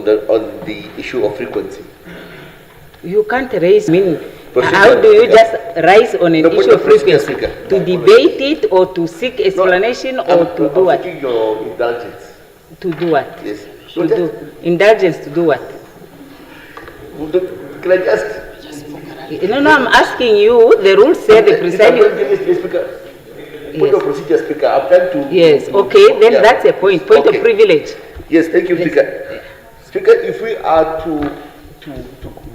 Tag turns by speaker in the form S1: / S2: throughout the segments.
S1: the issue of frequency.
S2: You can't raise,
S1: Procedure.
S2: how do you just rise on an issue of frequency?
S1: Speaker.
S2: To debate it or to seek explanation or to do what?
S1: I'm your indulgence.
S2: To do what?
S1: Yes.
S2: To do indulgence to do what?
S1: Can I just?
S2: No, I'm asking you. The rules say the presiding.
S1: Speaker. Point of procedure, Speaker. I'm trying to.
S2: Yes. Okay. Then that's a point. Point
S1: Okay.
S2: of privilege.
S1: Yes. Thank you, Speaker. Speaker, if we are to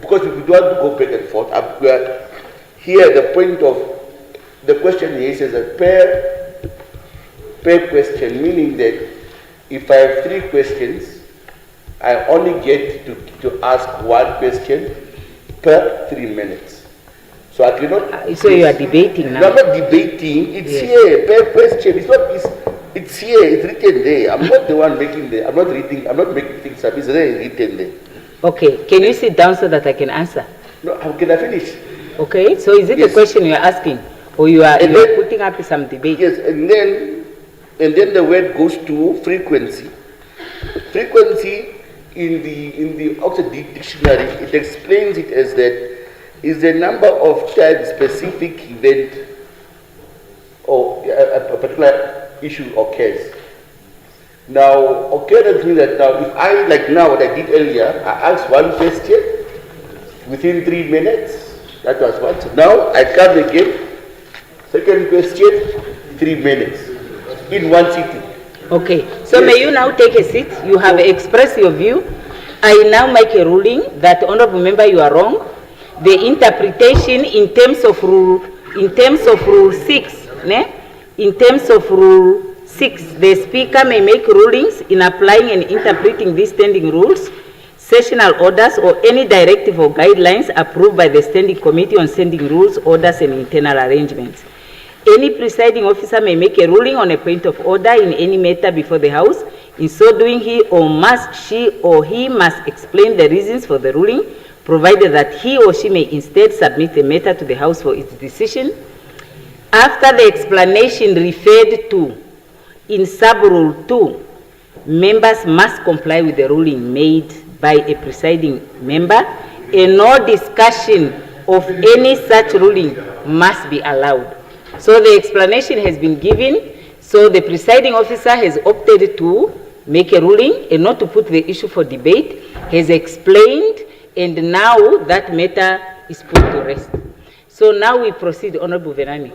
S1: because if we don't want to go back and forth, we are here. The point of the question here is a per question, meaning that if I have 3 questions, I only get to ask 1 question per 3 minutes. So I cannot.
S2: So you are debating now.
S1: No, I'm not debating. It's here per question. It's not. It's here. It's written there. I'm not the one making the. I'm not reading. I'm not making things up. It's there. Written there.
S2: Okay. Can you sit down so that I can answer?
S1: No. How can I finish?
S2: Okay. So is it a question you are asking, or you are putting up some debate?
S1: Yes, and then the word goes to frequency. Frequency in the Oxford Dictionary, it explains it as that is the number of time-specific event or a particular issue occurs. Now, occurrence means that now, if I, like now what I did earlier, I asked 1 question within 3 minutes, that was one. So now I come again, second question, 3 minutes, in one sitting.
S2: Okay, so may you now take a seat? You have expressed your view. I now make a ruling that, honorable member, you are wrong. The interpretation in terms of rule 6, in terms of rule 6, the speaker may make rulings in applying and interpreting these standing rules, sessional orders, or any directive or guidelines approved by the Standing Committee on Standing Rules, Orders, and Internal Arrangements. Any presiding officer may make a ruling on a point of order in any matter before the House. In so doing, she or he must explain the reasons for the ruling, provided that he or she may instead submit the matter to the House for its decision. After the explanation referred to in sub-rule 2, members must comply with the ruling made by a presiding member, and no discussion of any such ruling must be allowed. So the explanation has been given, so the presiding officer has opted to make a ruling and not to put the issue for debate, has explained, and now that matter is put to rest. So now we proceed, Honorable Venani.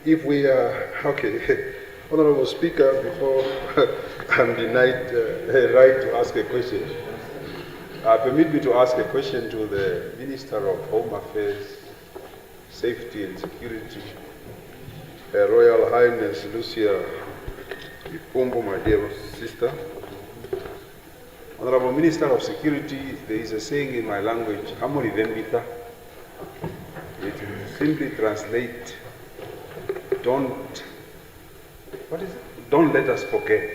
S3: If we are, okay, Honorable Speaker, before I'm denied a right to ask a question, permit me to ask a question to the Minister of Home Affairs, Safety and Security, Her Royal Highness Lucia Ipumbo, my dear sister. Honorable Minister of Security, there is a saying in my language, Hamori Venvita. It simply translates, don't let us forget.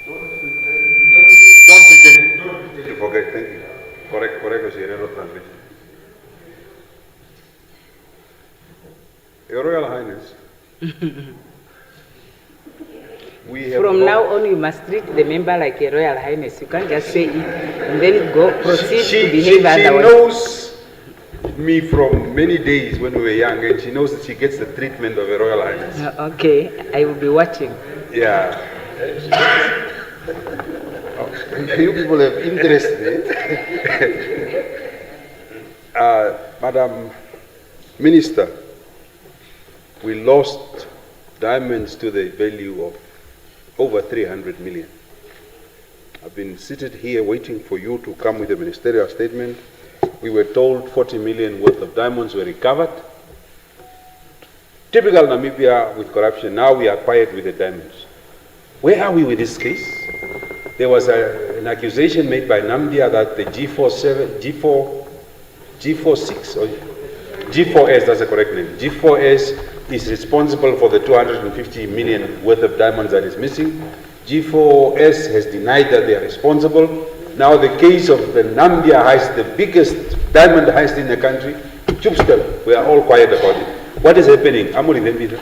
S3: Don't pretend to forget. Thank you. Correct, Osirero translation. Your Royal Highness, we have
S2: From now on, you must treat the member like a Royal Highness. You can't just say it and then proceed to behave otherwise.
S3: She knows me from many days when we were young, and she knows that she gets the treatment of a Royal Highness.
S2: Okay, I will be watching.
S3: Yeah. You people have interest in it. Madam Minister, we lost diamonds to the value of over 300 million. I've been seated here waiting for you to come with a ministerial statement. We were told 40 million worth of diamonds were recovered. Typical Namibia with corruption. Now we are quiet with the diamonds. Where are we with this case? There was an accusation made by Namibia that the G4S, that's the correct name. G4S is responsible for the 250 million worth of diamonds that is missing. G4S has denied that they are responsible. Now the case of the Namibia heist, the biggest diamond heist in the country, Chupstel, we are all quiet about it. What is happening? Amuri Dembida.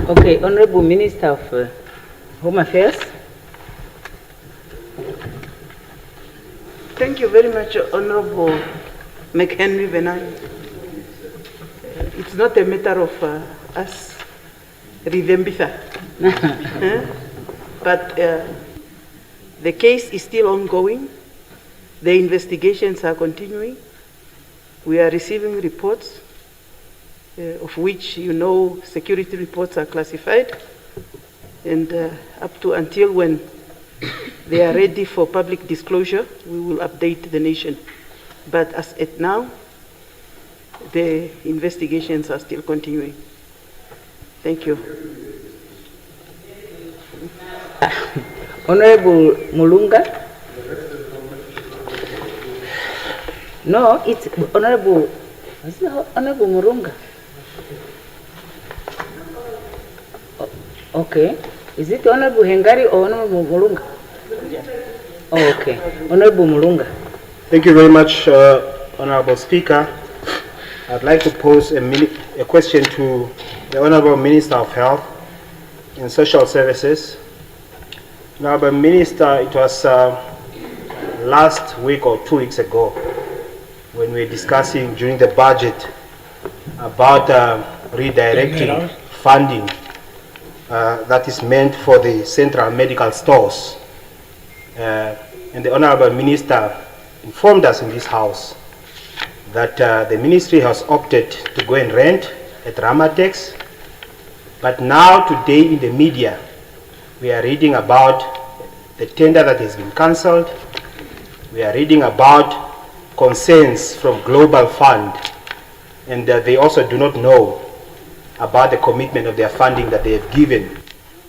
S2: Okay, Honorable Minister of Home Affairs.
S4: Thank you very much, Honorable McHenry Benani. It's not a matter of us revamping that. But the case is still ongoing. The investigations are continuing. We are receiving reports, of which you know security reports are classified. And up to until when they are ready for public disclosure, we will update the nation. But as at now, the investigations are still continuing. Thank you.
S2: Honorable Mulunga. No, it's Honorable, is it Honorable Murunga? Okay. Is it Honorable Hengari or Honorable Mulunga? Oh, okay. Honorable Mulunga.
S5: Thank you very much, Honorable Speaker. I'd like to pose a question to the Honorable Minister of Health and Social Services. Honorable Minister, it was last week or 2 weeks ago when we were discussing during the budget about redirecting funding that is meant for the central medical stores. And the Honorable Minister informed us in this House that the ministry has opted to go and rent at Ramatex. But now today in the media, we are reading about the tender that has been cancelled. We are reading about concerns from Global Fund, and they also do not know about the commitment of their funding that they have given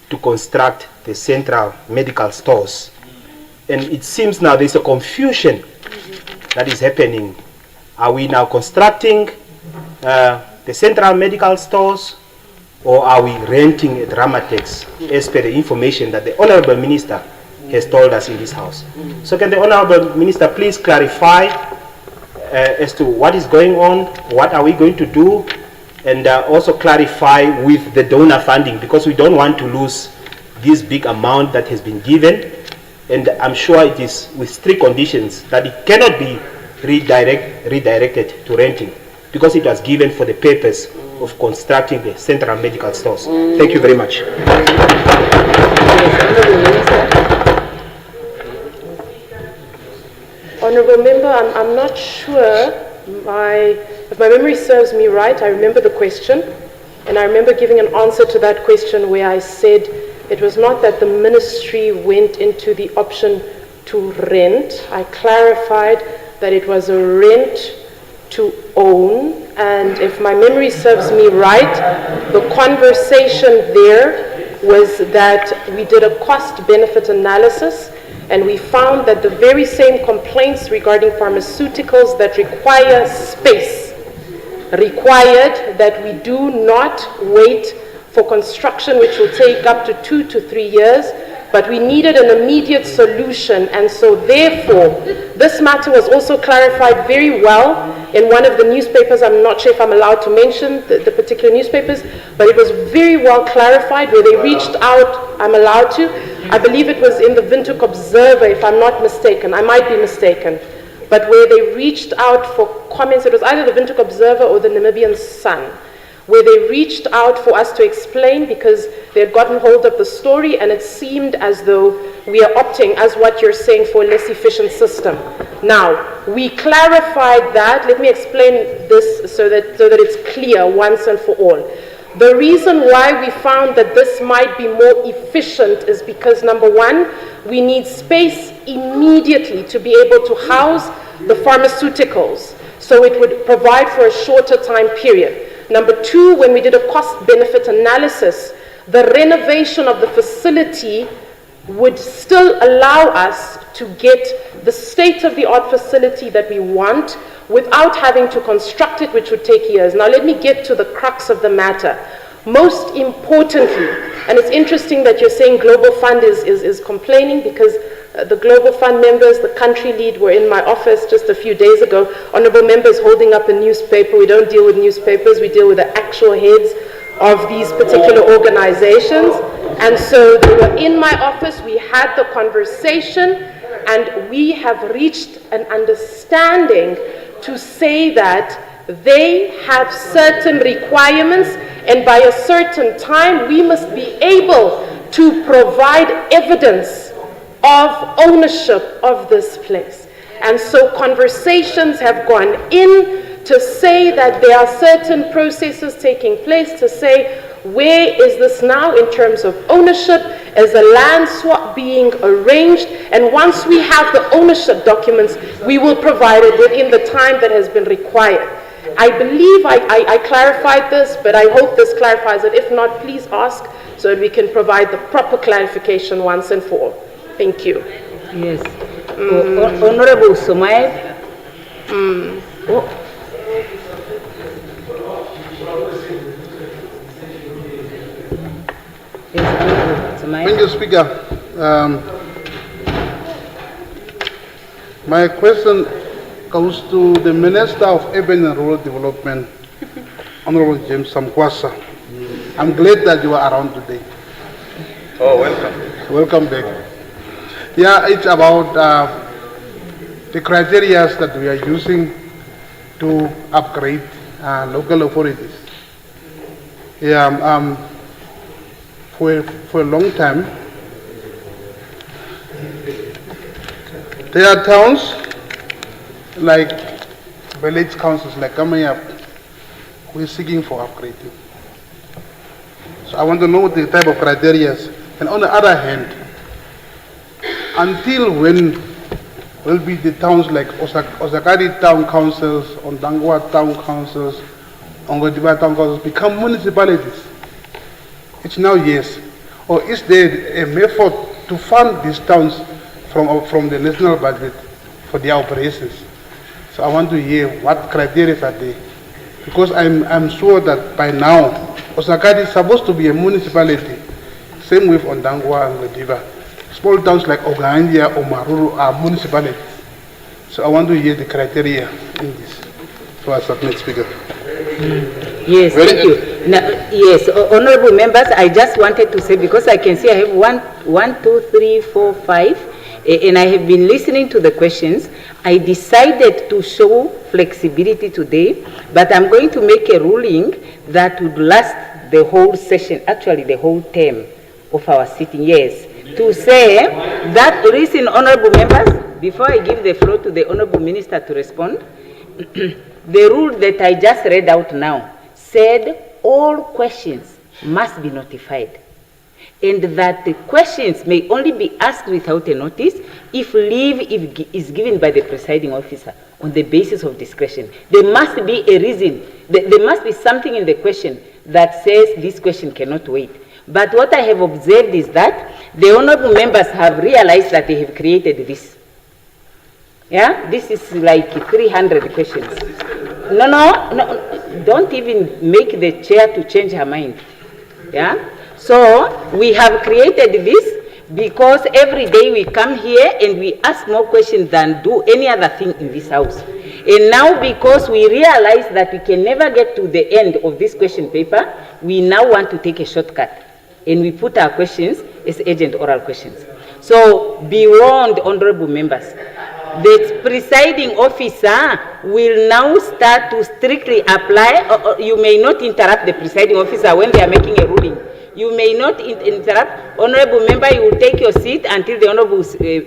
S5: to construct the central medical stores. And it seems now there's a confusion that is happening. Are we now constructing the central medical stores, or are we renting at Ramatex, as per the information that the Honorable Minister has told us in this House? So can the Honorable Minister please clarify as to what is going on, what are we going to do, and also clarify with the donor funding, because we don't want to lose this big amount that has been given. And I'm sure it is with strict conditions that it cannot be redirected to renting, because it was given for the purpose of constructing the central medical stores. Thank you very much.
S6: Honourable Member, I'm not sure. If my memory serves me right, I remember the question, and I remember giving an answer to that question where I said it was not that the ministry went into the option to rent. I clarified that it was a rent to own, and if my memory serves me right, the conversation there was that we did a cost-benefit analysis, and we found that the very same complaints regarding pharmaceuticals that require space required that we do not wait for construction, which will take up to 2 to 3 years, but we needed an immediate solution. And so therefore, this matter was also clarified very well in one of the newspapers. I'm not sure if I'm allowed to mention the particular newspapers, but it was very well clarified where they reached out. I'm allowed to. I believe it was in the Windhoek Observer, if I'm not mistaken. I might be mistaken. But where they reached out for comments, it was either the Windhoek Observer or the Namibian Sun, where they reached out for us to explain, because they had gotten hold of the story and it seemed as though we are opting, as what you're saying, for a less efficient system. Now, we clarified that. Let me explain this so that it's clear once and for all. The reason why we found that this might be more efficient is because, number one, we need space immediately to be able to house the pharmaceuticals, so it would provide for a shorter time period. Number two, when we did a cost-benefit analysis, the renovation of the facility would still allow us to get the state-of-the-art facility that we want without having to construct it, which would take years. Now let me get to the crux of the matter. Most importantly, and it's interesting that you're saying Global Fund is complaining, because the Global Fund members, the country lead, were in my office just a few days ago. Honourable members holding up a newspaper. We don't deal with newspapers, we deal with the actual heads of these particular organizations. And so they were in my office, we had the conversation, and we have reached an understanding to say that they have certain requirements, and by a certain time we must be able to provide evidence of ownership of this place. And so conversations have gone in to say that there are certain processes taking place to say, where is this now in terms of ownership? Is a land swap being arranged? And once we have the ownership documents, we will provide it within the time that has been required. I believe I clarified this, but I hope this clarifies it. If not, please ask so that we can provide the proper clarification once and for all. Thank you.
S2: Yes. Honorable Somail. Oh.
S7: Thank you, Speaker. My question goes to the Minister of Urban and Rural Development, Honorable James Samkwasa. I'm glad that you are around today.
S3: Oh, welcome.
S7: Welcome back. Yeah, it's about the criteria that we are using to upgrade local authorities. Yeah, for a long time, there are towns like village councils like coming up who is seeking for upgrading. So I want to know the type of criteria. And on the other hand, until when will be the towns like Osakari town councils, Ondangwa town councils, Ongodiba town councils become municipalities? It's now yes. Or is there a method to fund these towns from the national budget for their operations? So I want to hear what criteria are there. Because I'm sure that by now, Osakari is supposed to be a municipality. Same with Ondangwa and Ngodiba. Small towns like Oganja or Maruru are municipalities. So I want to hear the criteria in this. So I submit, Speaker.
S2: Yes, thank you. Now, yes, honorable members, I just wanted to say, because I can see I have one, 2, 3, 4, 5, and I have been listening to the questions. I decided to show flexibility today, but I'm going to make a ruling that would last the whole session, actually the whole term of our sitting. Yes, to say that, listen, honorable members, before I give the floor to the honorable minister to respond, the rule that I just read out now said all questions must be notified, and that the questions may only be asked without a notice if leave is given by the presiding officer on the basis of discretion. There must be a reason, there must be something in the question that says this question cannot wait. But what I have observed is that the honorable members have realized that they have created this. Yeah, this is like 300 questions. No, don't even make the chair to change her mind. Yeah, so we have created this because every day we come here and we ask more questions than do any other thing in this house. And now, because we realize that we can never get to the end of this question paper, we now want to take a shortcut and we put our questions as agent oral questions. So be warned, honorable members. The presiding officer will now start to strictly apply, or you may not interrupt the presiding officer when they are making a ruling. You may not interrupt. Honorable member, you will take your seat until the honorable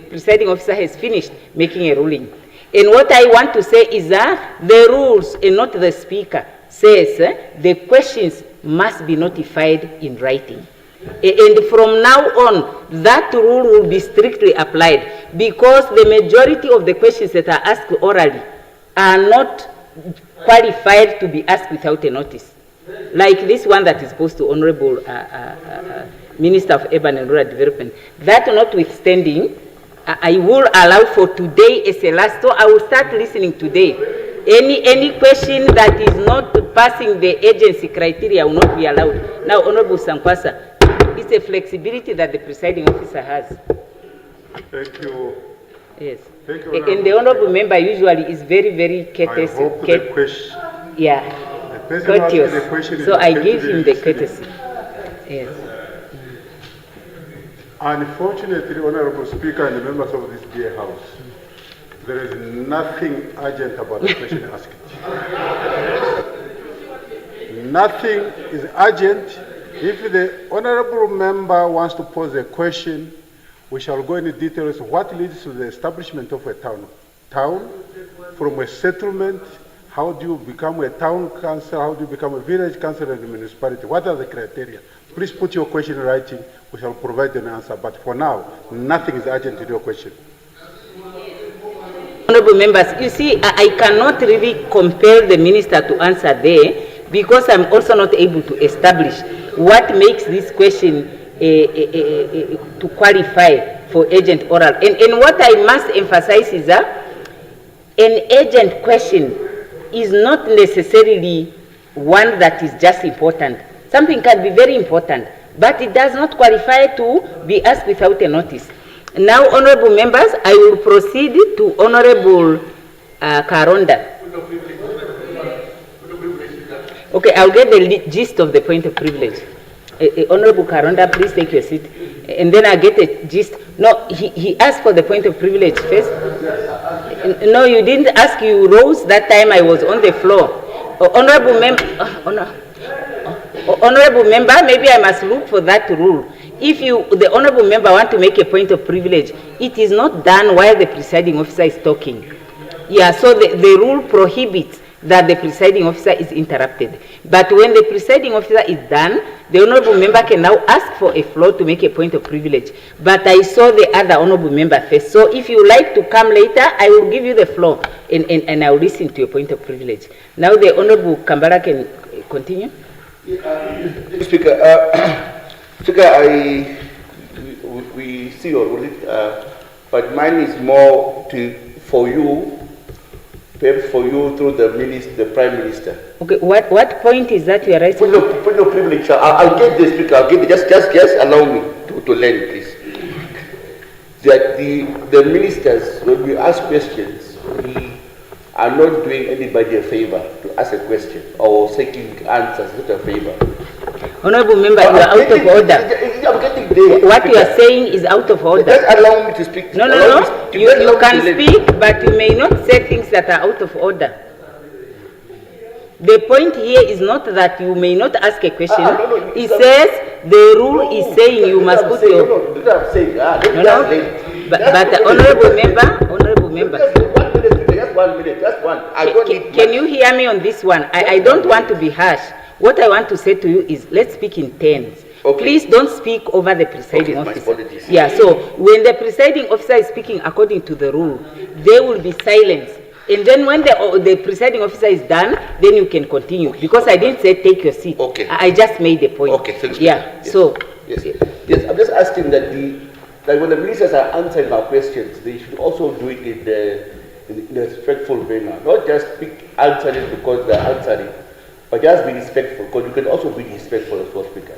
S2: presiding officer has finished making a ruling. And what I want to say is that the rules, and not the speaker, says the questions must be notified in writing. And from now on, that rule will be strictly applied, because the majority of the questions that are asked orally are not qualified to be asked without a notice. Like this one that is posed to Honorable Minister of Urban and Rural Development. That notwithstanding, I will allow for today as a last, so I will start listening today. Any question that is not passing the agency criteria will not be allowed. Now, Honorable Samkwasa, it's a flexibility that the presiding officer has.
S3: Thank you.
S2: Yes.
S3: Thank you,
S2: and the honorable member usually is very, very courteous.
S3: I hope the question,
S2: yeah.
S3: the person who asked you the
S2: courteous.
S3: question is
S2: So I
S3: okay
S2: give
S3: to
S2: him the
S3: listening.
S2: courtesy. Yes.
S3: Unfortunately, Honorable Speaker and the members of this dear House, there is nothing urgent about the question asked. Nothing is urgent. If the Honorable Member wants to pose a question, we shall go into details what leads to the establishment of a town. Town, from a settlement, how do you become a town council, how do you become a village council and a municipality, what are the criteria? Please put your question in writing, we shall provide an answer, but for now, nothing is urgent to your question.
S2: Honorable members, you see, I cannot really compel the minister to answer there because I'm also not able to establish what makes this question to qualify for agent oral. And what I must emphasize is that an agent question is not necessarily one that is just important. Something can be very important, but it does not qualify to be asked without a notice. Now, honorable members, I will proceed to Honorable Karonda. Okay, I'll get the gist of the point of privilege. Honorable Karonda, please take your seat. And then I'll get the gist. No, he asked for the point of privilege first. No, you didn't ask. You rose that time I was on the floor. Honorable member, maybe I must look for that rule. If the honorable member want to make a point of privilege, it is not done while the presiding officer is talking. Yeah, so the rule prohibits that the presiding officer is interrupted. But when the presiding officer is done, the honorable member can now ask for a floor to make a point of privilege. But I saw the other honorable member first. So if you like to come later, I will give you the floor and I will listen to your point of privilege. Now the honorable Kambara can continue.
S1: Speaker, we see your ruling, but mine is more for you, perhaps for you through the Prime Minister.
S2: Okay, what point is that you are raising?
S1: Point of privilege. I'll get the Speaker. I'll get just allow me to learn, please. That the ministers, when we ask questions, we are not doing anybody a favor to ask a question or seeking answers, not a favor.
S2: Honorable member, you are out of order.
S1: I'm getting there.
S2: What you are saying is out of order.
S1: Just allow me to speak.
S2: No. You can speak, but you may not say things that are out of order. The point here is not that you may not ask a question.
S1: No,
S2: it says the rule is saying you must put your... But honorable member.
S1: Just 1 minute, just one.
S2: Can you hear me on this one? I don't want to be harsh. What I want to say to you is let's speak in turns. Okay. Please don't speak over the presiding officer. Yeah, so when the presiding officer is speaking according to the rule, there will be silence. And then when the presiding officer is done, then you can continue. Because I didn't say take your seat.
S1: Okay.
S2: I just made the point.
S1: Okay, thanks.
S2: Yeah,
S1: yes.
S2: so...
S1: Yes, I'm just asking that when the ministers are answering our questions, they should also do it in a respectful manner. Not just answering because they're answering, but just be respectful, because you can also be respectful as well, Speaker.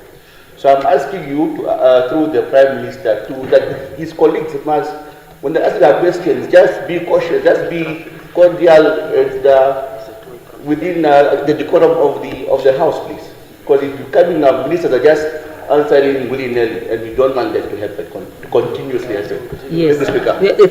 S1: So I'm asking you, through the Prime Minister, that his colleagues must, when they ask their questions, just be cautious, just be cordial and within the decorum of the House, please. Because if you come in, ministers are just answering willy-nilly, and we don't want that to happen continuously.
S2: Yes.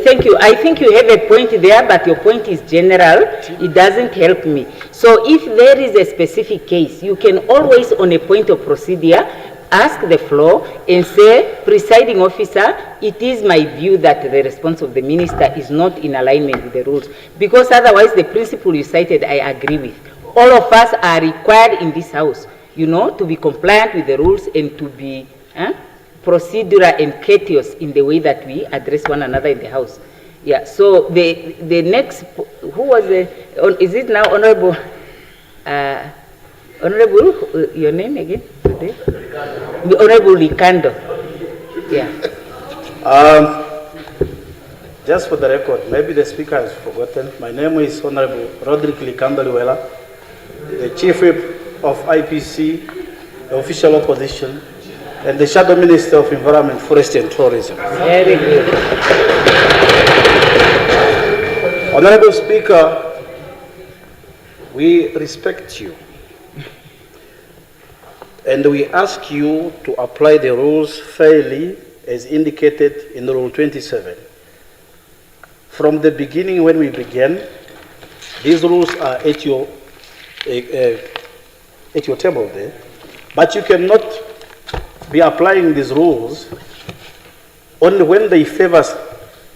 S2: Thank you. I think you have a point there, but your point is general. It doesn't help me. So if there is a specific case, you can always, on a point of procedure, ask the floor and say, presiding officer, it is my view that the response of the minister is not in alignment with the rules. Because otherwise, the principle you cited, I agree with. All of us are required in this House, to be compliant with the rules and to be procedural and courteous in the way that we address one another in the House. Yeah, so the next, who was is it now Honorable, your name again today? Honorable Likando. Yeah.
S5: Just for the record, maybe the speaker has forgotten. My name is Honorable Roderick Likando Luela, the Chief Whip of IPC, the official opposition, and the Shadow Minister of Environment, Forestry and Tourism.
S2: Very good.
S5: Honorable Speaker, we respect you.
S8: and we ask you to apply the rules fairly as indicated in Rule 27. From the beginning when we began, these rules are at your table there, but you cannot be applying these rules only when they favor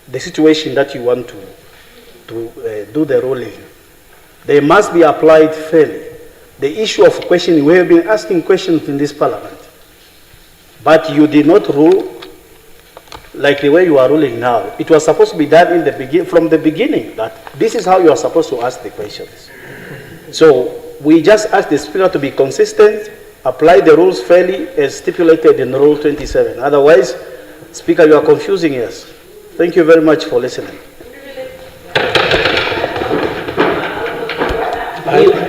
S8: the situation that you want to do the ruling. They must be applied fairly. The issue of questioning, we have been asking questions in this parliament, but you did not rule like the way you are ruling now. It was supposed to be done in from the beginning, that this is how you are supposed to ask the questions. So we just ask the Speaker to be consistent, apply the rules fairly as stipulated in Rule 27. Otherwise, Speaker, you are confusing us. Thank you very much for listening.
S2: Order.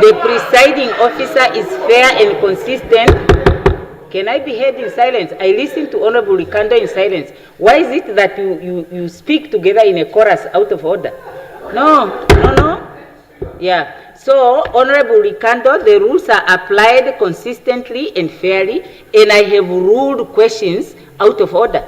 S2: The presiding officer is fair and consistent. Can I be heard in silence? I listen to Honorable Rikando in silence. Why is it that you speak together in a chorus out of order? No. Yeah. So, Honorable Rikando, the rules are applied consistently and fairly, and I have ruled questions out of order.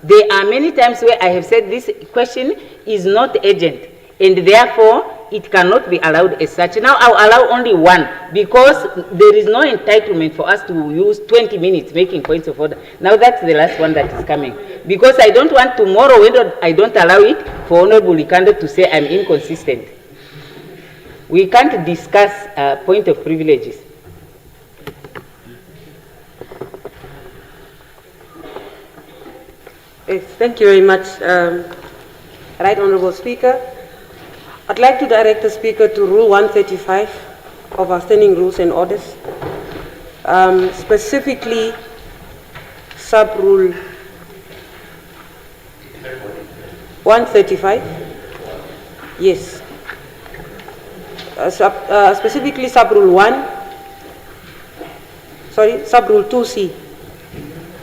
S2: There are many times where I have said this question is not urgent, and therefore it cannot be allowed as such. Now I'll allow only one, because there is no entitlement for us to use 20 minutes making points of order. Now that's the last one that is coming, because I don't want tomorrow, when I don't allow it, for Honorable Rikando to say I'm inconsistent. We can't discuss point of privileges.
S9: Yes, thank you very much, Right Honourable Speaker. I'd like to direct the Speaker to Rule 135 of our Standing Rules and Orders, specifically Sub-Rule 135. Yes. Specifically Sub-Rule 2C.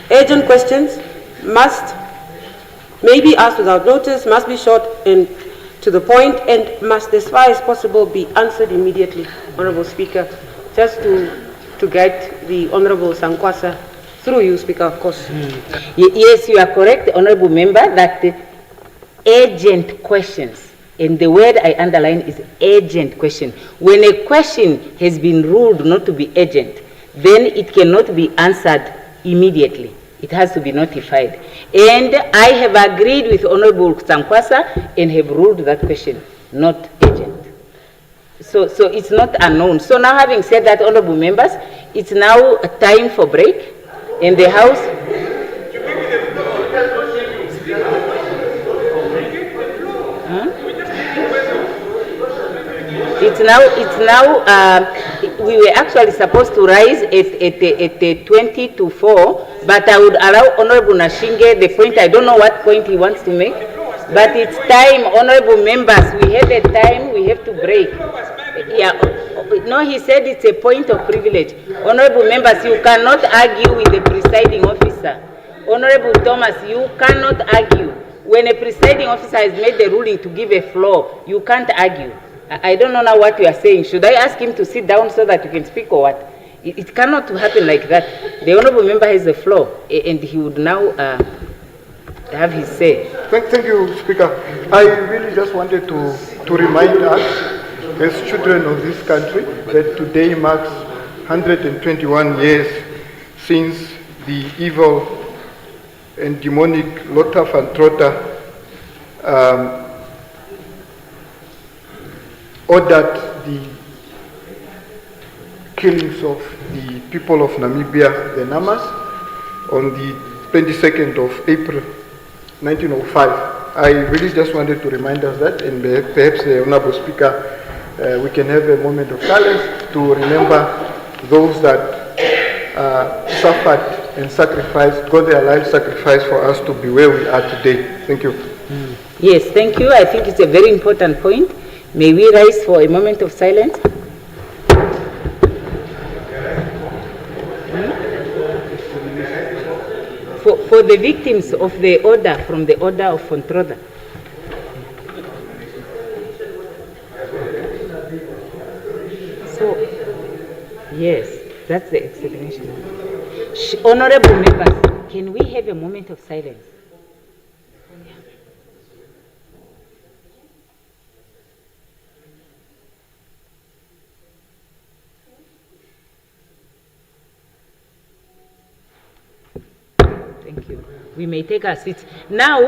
S9: Urgent questions may be asked without notice, must be short and to the point, and must, as far as possible, be answered immediately, Honourable Speaker. Just to guide the Honourable Sankwasa through you, Speaker, of course.
S2: Yes, you are correct, Honourable Member, that the urgent questions, and the word I underline is urgent question. When a question has been ruled not to be urgent, then it cannot be answered immediately. It has to be notified. And I have agreed with Honorable Sankwasa and have ruled that question not urgent. So it's not unknown. So now, having said that, Honorable Members, it's now a time for break in the House. We were actually supposed to rise at 20 to 4, but I would allow Honorable Nashinge the point. I don't know what point he wants to make, but it's time, Honorable Members. We have a time, we have to break. Yeah, no, he said it's a point of privilege. Honorable Members, you cannot argue with the presiding officer. Honorable Thomas, you cannot argue. When a presiding officer has made the ruling to give a floor, you can't argue. I don't know now what you are saying. Should I ask him to sit down so that you can speak, or what? It cannot happen like that. The Honorable Member has the floor, and he would now have his say.
S10: Thank you, Speaker. I really just wanted to remind us, as children of this country, that today marks 121 years since the evil and demonic Lothar van Trotta ordered the killings of the people of Namibia, the Namas, on the 22nd of April 1905. I really just wanted to remind us that, and perhaps the Honourable Speaker, we can have a moment of silence to remember those that suffered and sacrificed, got their lives sacrificed for us to be where we are today. Thank you.
S2: Yes, thank you. I think it's a very important point. May we rise for a moment of silence? For the victims of the order, from the order of von Trotta. So, Yes, that's the explanation. Honorable members, can we have a moment of silence? Thank you. We may take our seats. Now,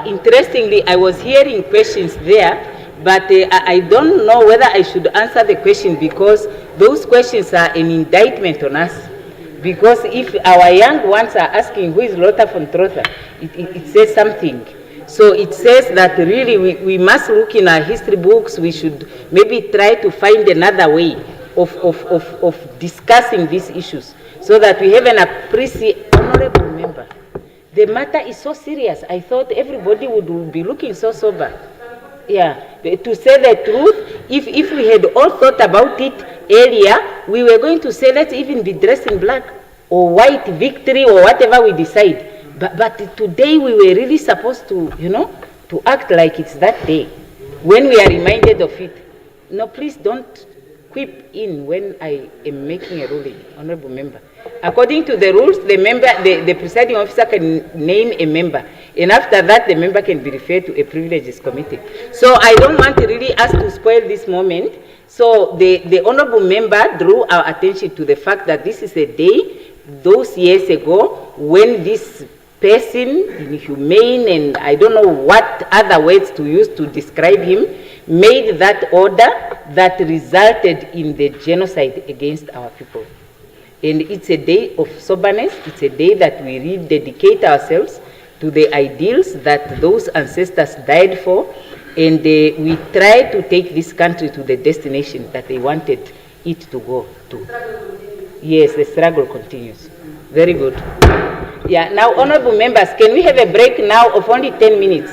S2: interestingly, I was hearing questions there, but I don't know whether I should answer the question because those questions are an indictment on us. Because if our young ones are asking who is Lothar von Trotha, it says something. So it says that really we must look in our history books. We should maybe try to find another way of discussing these issues so that we have an honorable member. The matter is so serious. I thought everybody would be looking so sober. Yeah, to say the truth, if we had all thought about it earlier, we were going to say let's even be dressed in black or white, victory or whatever we decide. But today we were really supposed to, to act like it's that day when we are reminded of it. No, please don't quip in when I am making a ruling, honorable member. According to the rules, the presiding officer can name a member, and after that, the member can be referred to a privileges committee. So I don't want really us to spoil this moment. So the honorable member drew our attention to the fact that this is a day, those years ago, when this person, inhumane, and I don't know what other words to use to describe him, made that order that resulted in the genocide against our people. And it's a day of soberness. It's a day that we rededicate ourselves to the ideals that those ancestors died for. And we try to take this country to the destination that they wanted it to go to. Yes, the struggle continues. Very good. Yeah, now, honorable members, can we have a break now of only 10 minutes?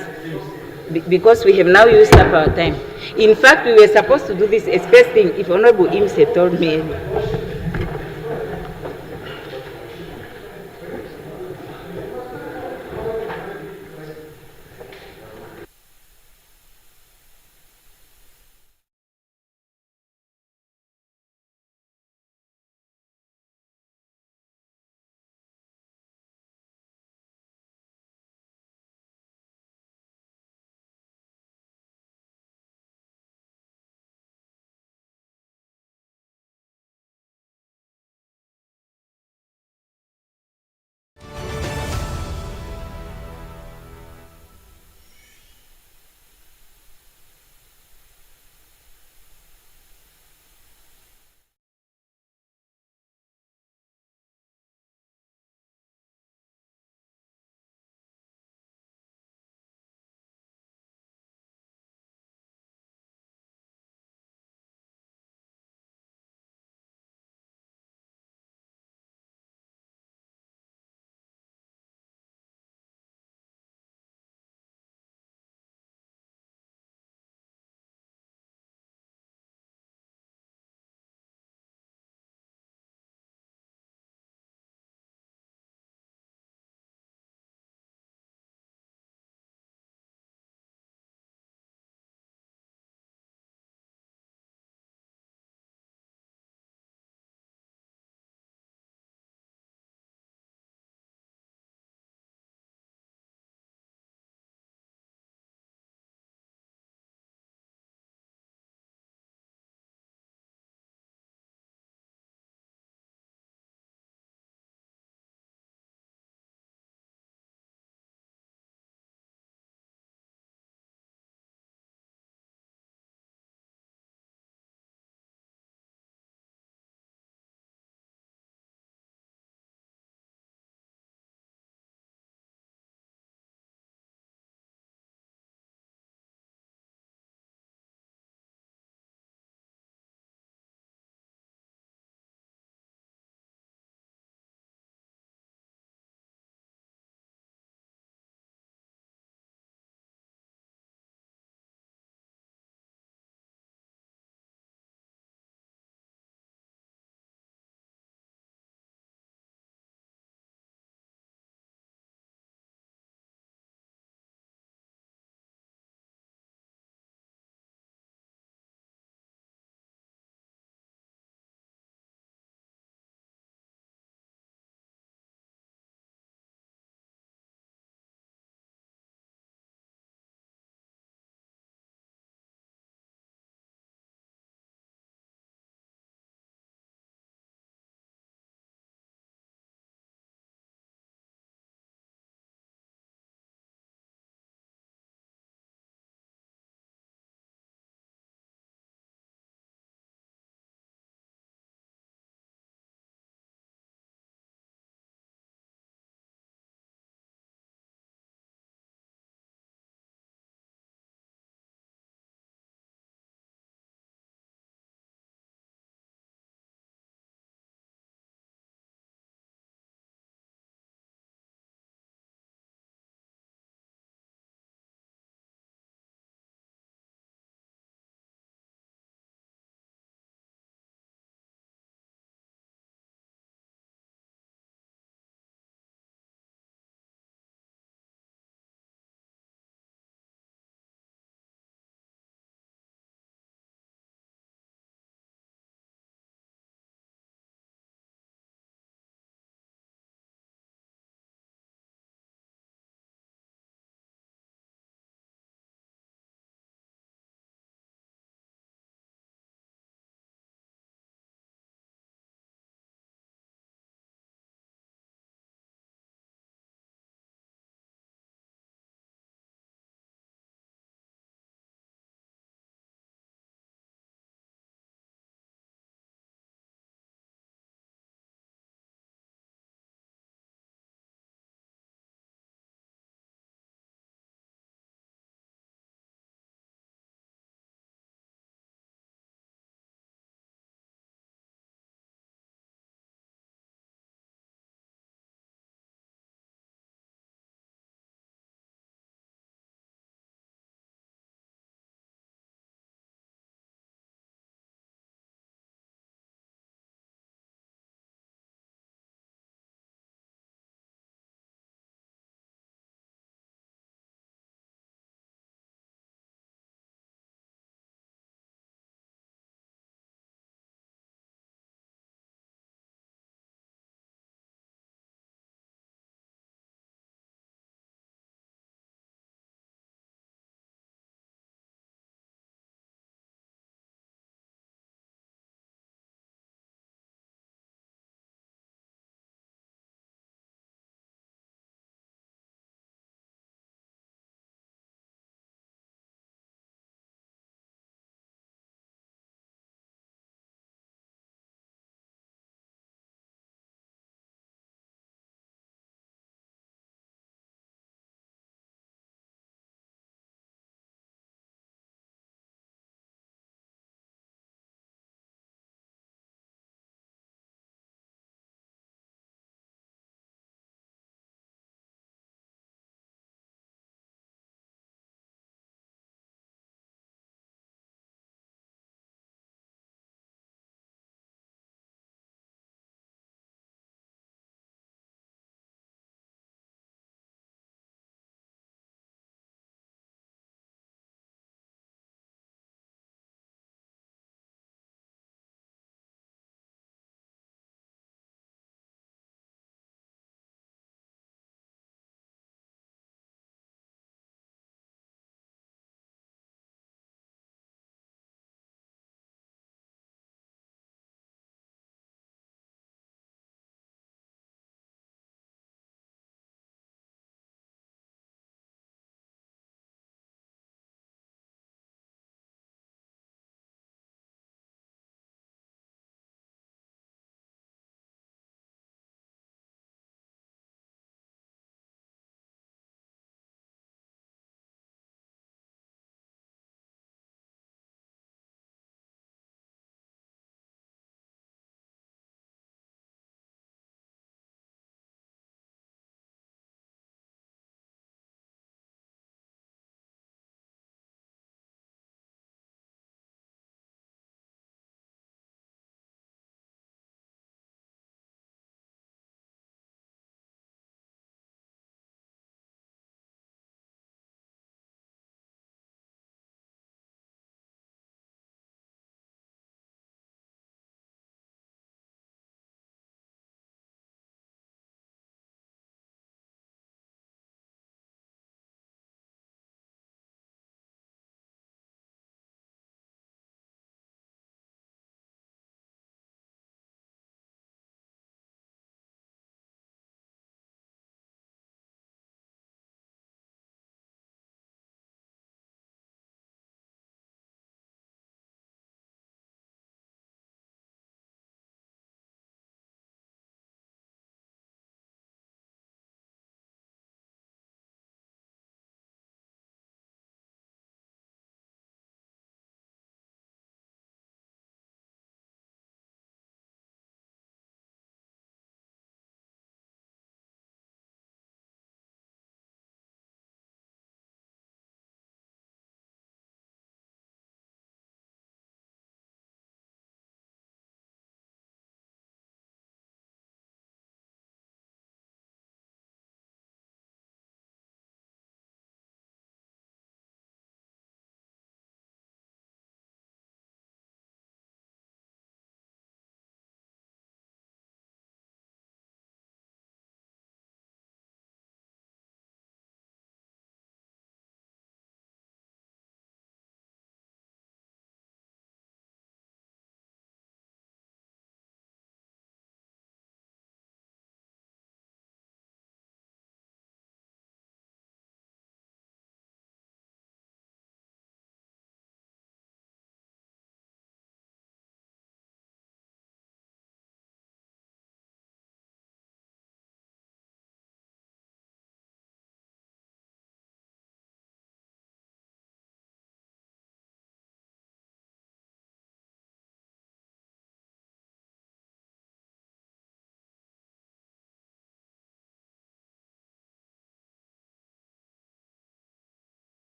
S2: Because we have now used up our time. In fact, we were supposed to do this express thing if Honorable Ims had told me earlier.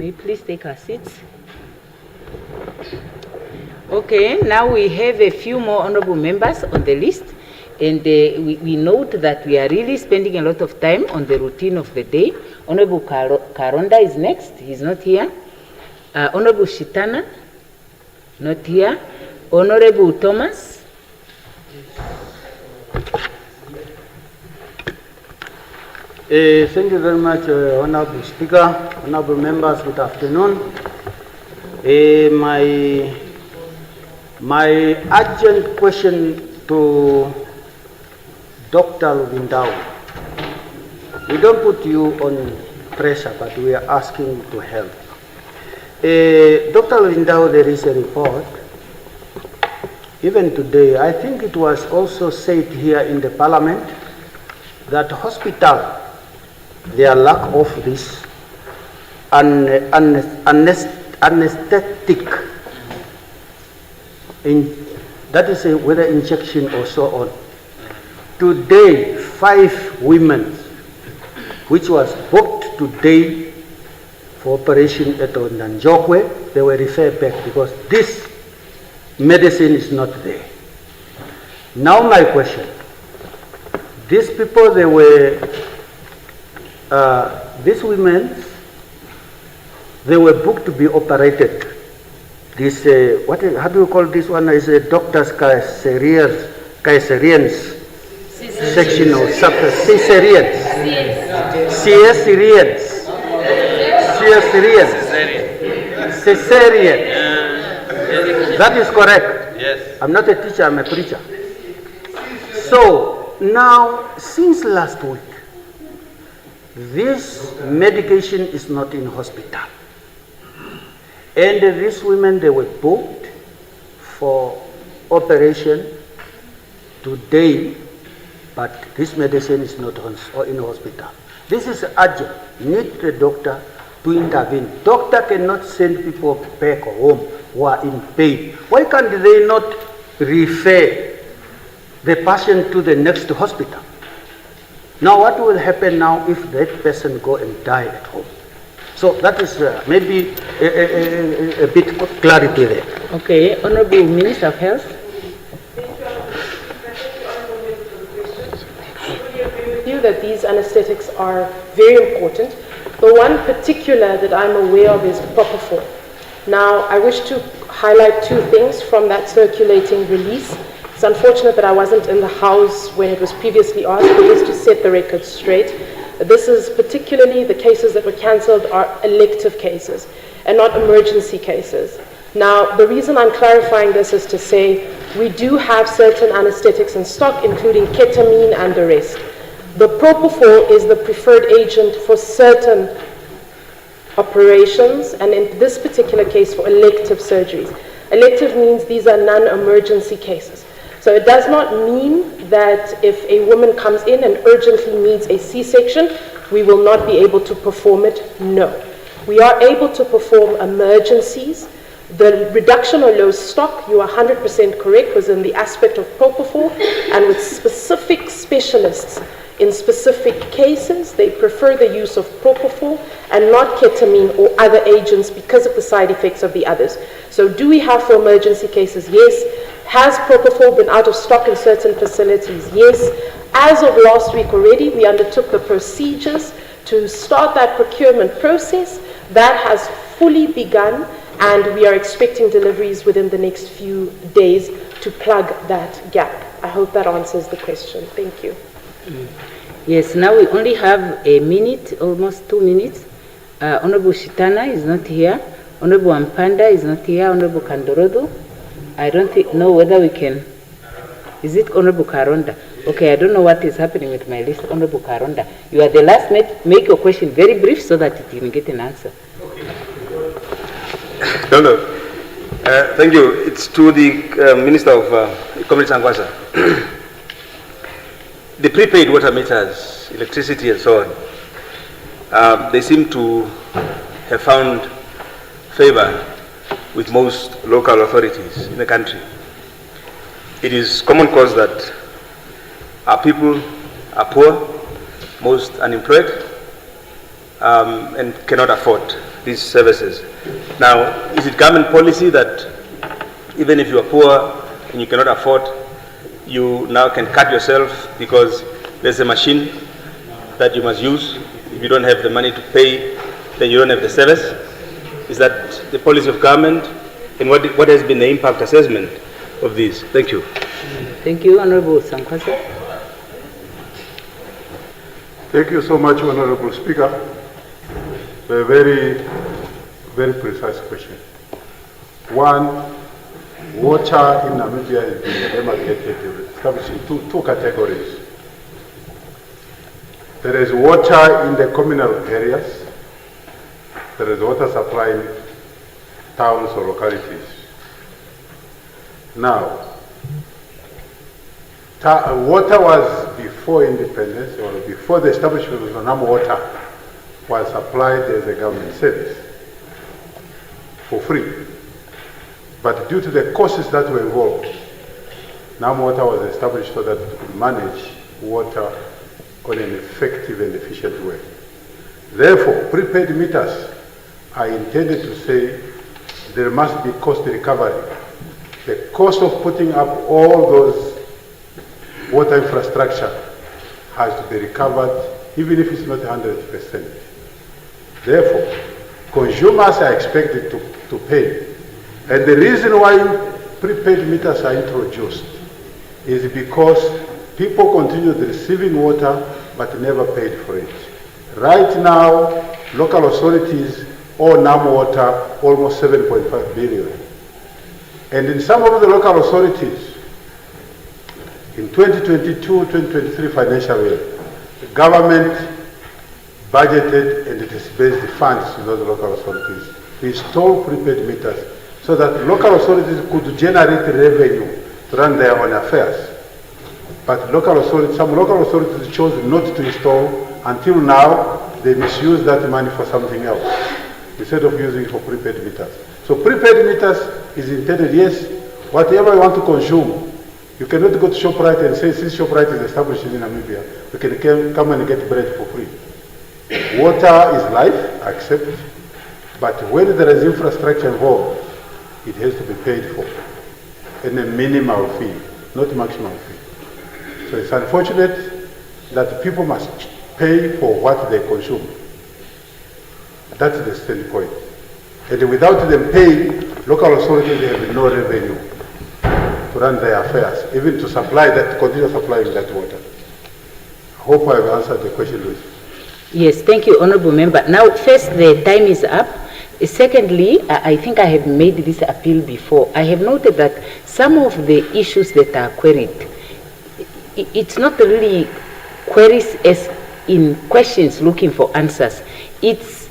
S2: May you please take our seats? Okay, now we have a few more honorable members on the list, and we note that we are really spending a lot of time on the routine of the day. Honorable Karonda is next. He's not here. Honorable Shitana, not here. Honorable Thomas.
S11: Thank you very much, Honorable Speaker, Honorable Members, good afternoon. My urgent question to Dr. Lubindao. We don't put you on pressure, but we are asking you to help. Dr. Lubindao, there is a report, even today, I think it was also said here in the Parliament, that hospital, their lack of this anesthetic, that is whether injection or so on. Today, 5 women, which was booked today for operation at Nanjokwe, they were referred back because this medicine is not there. Now my question, these people, they were, these women, they were booked to be operated. This, how do you call this one? Is a doctor's Caesareans section or Caesareans. That is correct. Yes. I'm not a teacher, I'm a preacher. So now, since last week, this medication is not in hospital. And these women, they were booked for operation today, but this medicine is not in hospital. This is urgent. Need the doctor to intervene. Doctor cannot send people back home who are in pain. Why can't they not refer the patient to the next hospital? Now what will happen now if that person go and die at home? So that is maybe a bit of clarity there.
S2: Okay, Honorable Minister of Health.
S6: I agree that these anesthetics are very important. The one particular that I'm aware of is propofol. Now, I wish to highlight 2 things from that circulating release. It's unfortunate that I wasn't in the House when it was previously asked, but just to set the record straight. This is particularly the cases that were cancelled are elective cases and not emergency cases. Now, the reason I'm clarifying this is to say we do have certain anesthetics in stock, including ketamine and the rest. The propofol is the preferred agent for certain operations, and in this particular case for elective surgeries. Elective means these are non-emergency cases. So it does not mean that if a woman comes in and urgently needs a C-section, we will not be able to perform it. No. We are able to perform emergencies. The reduction or low stock, you are 100% correct, was in the aspect of propofol, and with specific specialists in specific cases, they prefer the use of propofol and not ketamine or other agents because of the side effects of the others. So do we have for emergency cases? Yes. Has propofol been out of stock in certain facilities? Yes. As of last week already, we undertook the procedures to start that procurement process. That has fully begun, and we are expecting deliveries within the next few days to plug that gap. I hope that answers the question. Thank you.
S2: Yes, now we only have a minute, almost 2 minutes. Honorable Shitana is not here. Honorable Ampanda is not here. Honorable Kandorodo. I don't know whether we can. Is it Honorable Karonda? Okay, I don't know what is happening with my list. Honorable Karonda, you are the last. Make your question very brief so that you can get an answer.
S12: No. Thank you. It's to the Minister of Community Sangwasa. The prepaid water meters, electricity and so on, they seem to have found favor with most local authorities in the country. It is common cause that our people are poor, most unemployed, and cannot afford these services. Now, is it government policy that even if you are poor and you cannot afford, you now can cut yourself because there's a machine that you must use? If you don't have the money to pay, then you don't have the service? Is that the policy of government? And what has been the impact assessment of this? Thank you.
S2: Thank you, Honorable Sankwasa.
S3: Thank you so much, Honorable Speaker. A very, very precise question. One, water in Namibia has been demarcated, established in two categories. There is water in the communal areas. There is water supply in towns or localities. Now, water was before independence or before the establishment of NAM water was supplied as a government service for free. But due to the costs that were involved, NAM water was established so that it could manage water on an effective and efficient way. Therefore, prepaid meters are intended to say there must be cost recovery. The cost of putting up all those water infrastructure has to be recovered, even if it's not 100%. Therefore, consumers are expected to pay. And the reason why prepaid meters are introduced is because people continued receiving water but never paid for it. Right now, local authorities owe NAM water almost 7.5 billion. And in some of the local authorities, in 2022-2023 financial year, the government budgeted and disbursed funds to those local authorities to install prepaid meters so that local authorities could generate revenue to run their own affairs. But some local authorities chose not to install. Until now, they misuse that money for something else instead of using it for prepaid meters. So prepaid meters is intended, yes, whatever you want to consume. You cannot go to ShopRite and say, since ShopRite is established in Namibia, we can come and get bread for free. Water is life, I accept, but when there is infrastructure involved, it has to be paid for in a minimal fee, not maximum fee. So it's unfortunate that people must pay for what they consume. That's the standpoint. And without them paying, local authorities have no revenue to run their affairs, even to supply that, continue supplying that water. I hope I have answered the question, Luis.
S2: Yes, thank you, Honorable Member. Now, first, the time is up. Secondly, I think I have made this appeal before. I have noted that some of the issues that are queried, it's not really queries as in questions looking for answers. It's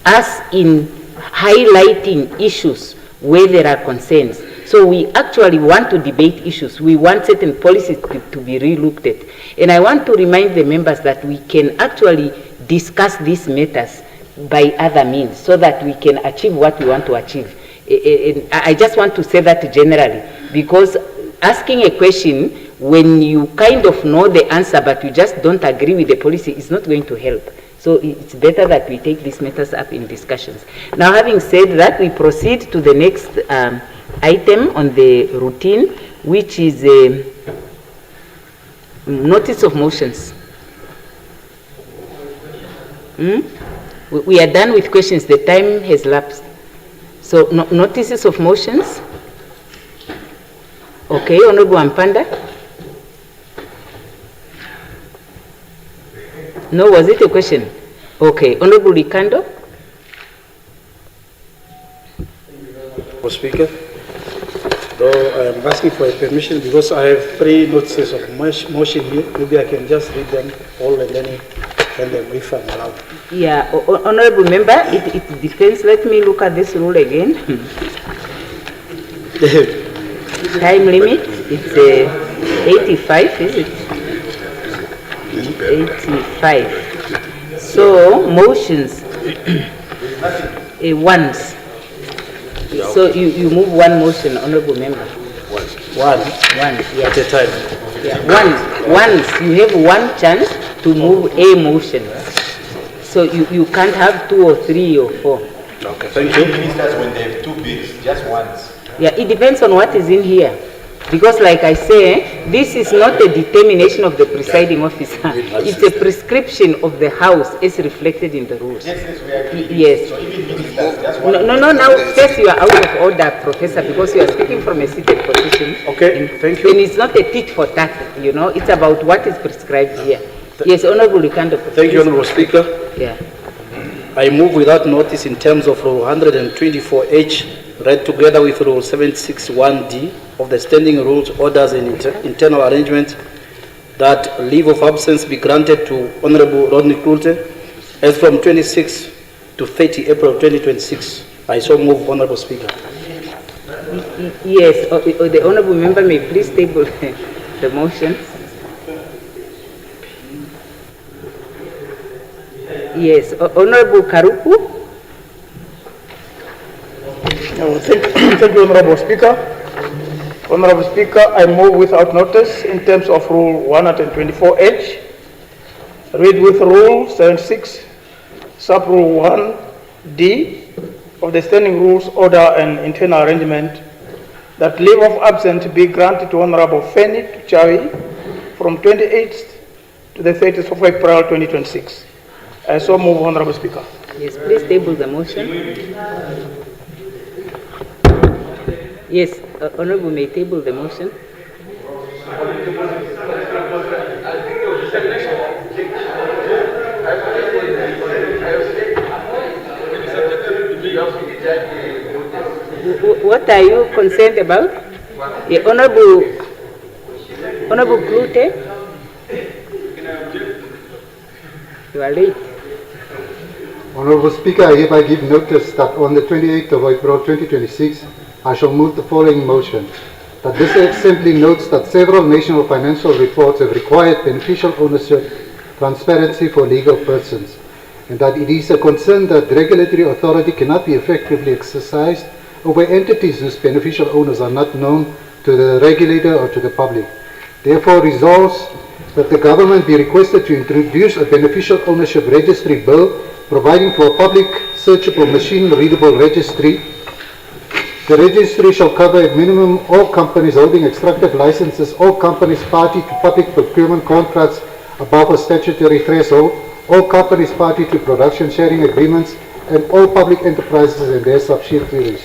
S2: us in highlighting issues where there are concerns. So we actually want to debate issues. We want certain policies to be re-looked at. And I want to remind the members that we can actually discuss these matters by other means so that we can achieve what we want to achieve. And I just want to say that generally, because asking a question when you kind of know the answer but you just don't agree with the policy is not going to help. So it's better that we take these matters up in discussions. Now, having said that, we proceed to the next item on the routine, which is a notice of motions. We are done with questions. The time has lapsed. So notices of motions. Okay, Honorable Ampanda. No, was it a question? Okay, Honorable Ricardo.
S8: Mr. Speaker, though I am asking for a permission because I have 3 notices of motion here. Maybe I can just read them all and then send them if I'm allowed.
S2: Yeah, Honorable Member, it depends. Let me look at this rule again. Time limit, it's 85, is it? 85. So, motions, once. So you move one motion, Honorable Member.
S8: One,
S2: yeah.
S8: at a time.
S2: Yeah, once. You have one chance to move a motion. So you can't have 2 or 3 or 4.
S8: Okay, thank you.
S13: Ministers, when they have two bills, just once.
S2: Yeah, it depends on what is in here. Because like I say, this is not a determination of the presiding officer. It's a prescription of the House as reflected in the rules.
S13: Yes, we agree.
S2: Yes.
S13: So even ministers, just one.
S2: No, now first you are out of order, Professor, because you are speaking from a seated position.
S8: Okay, thank you.
S2: And it's not a tit for tat, you know, it's about what is prescribed here. Yes, Honorable Rikando.
S8: Thank you, Honorable Speaker.
S2: Yeah.
S8: I move without notice in terms of Rule 124H, read together with Rule 761D of the Standing Rules, Orders and Internal Arrangements, that leave of absence be granted to Honorable Rodney Klulte as from 26 to 30 April 2026. I so move, Honorable Speaker.
S2: Yes, the Honorable Member may please table the motion. Yes, Honorable Karupu.
S14: Thank you, Honorable Speaker. Honorable Speaker, I move without notice in terms of Rule 124H, read with Rule 76, Sub-Rule 1D of the Standing Rules, Order and Internal Arrangement, that leave of absence be granted to Honorable Feni Tuchawi from 28th to the 30th of April 2026. I so move, Honorable Speaker.
S2: Yes, please table the motion. Yes, Honorable may table the motion. What are you concerned about? Yeah, Honorable Klute? You are late.
S15: Honorable Speaker, I hereby give notice that on the 28th of April 2026, I shall move the following motion. That this Act simply notes that several national financial reports have required beneficial ownership transparency for legal persons, and that it is a concern that regulatory authority cannot be effectively exercised over entities whose beneficial owners are not known to the regulator or to the public. Therefore resolves that the government be requested to introduce a beneficial ownership registry bill providing for a public searchable machine-readable registry. The registry shall cover at minimum all companies holding extractive licenses, all companies party to public procurement contracts above a statutory threshold, all companies party to production sharing agreements, and all public enterprises and their subsidiaries.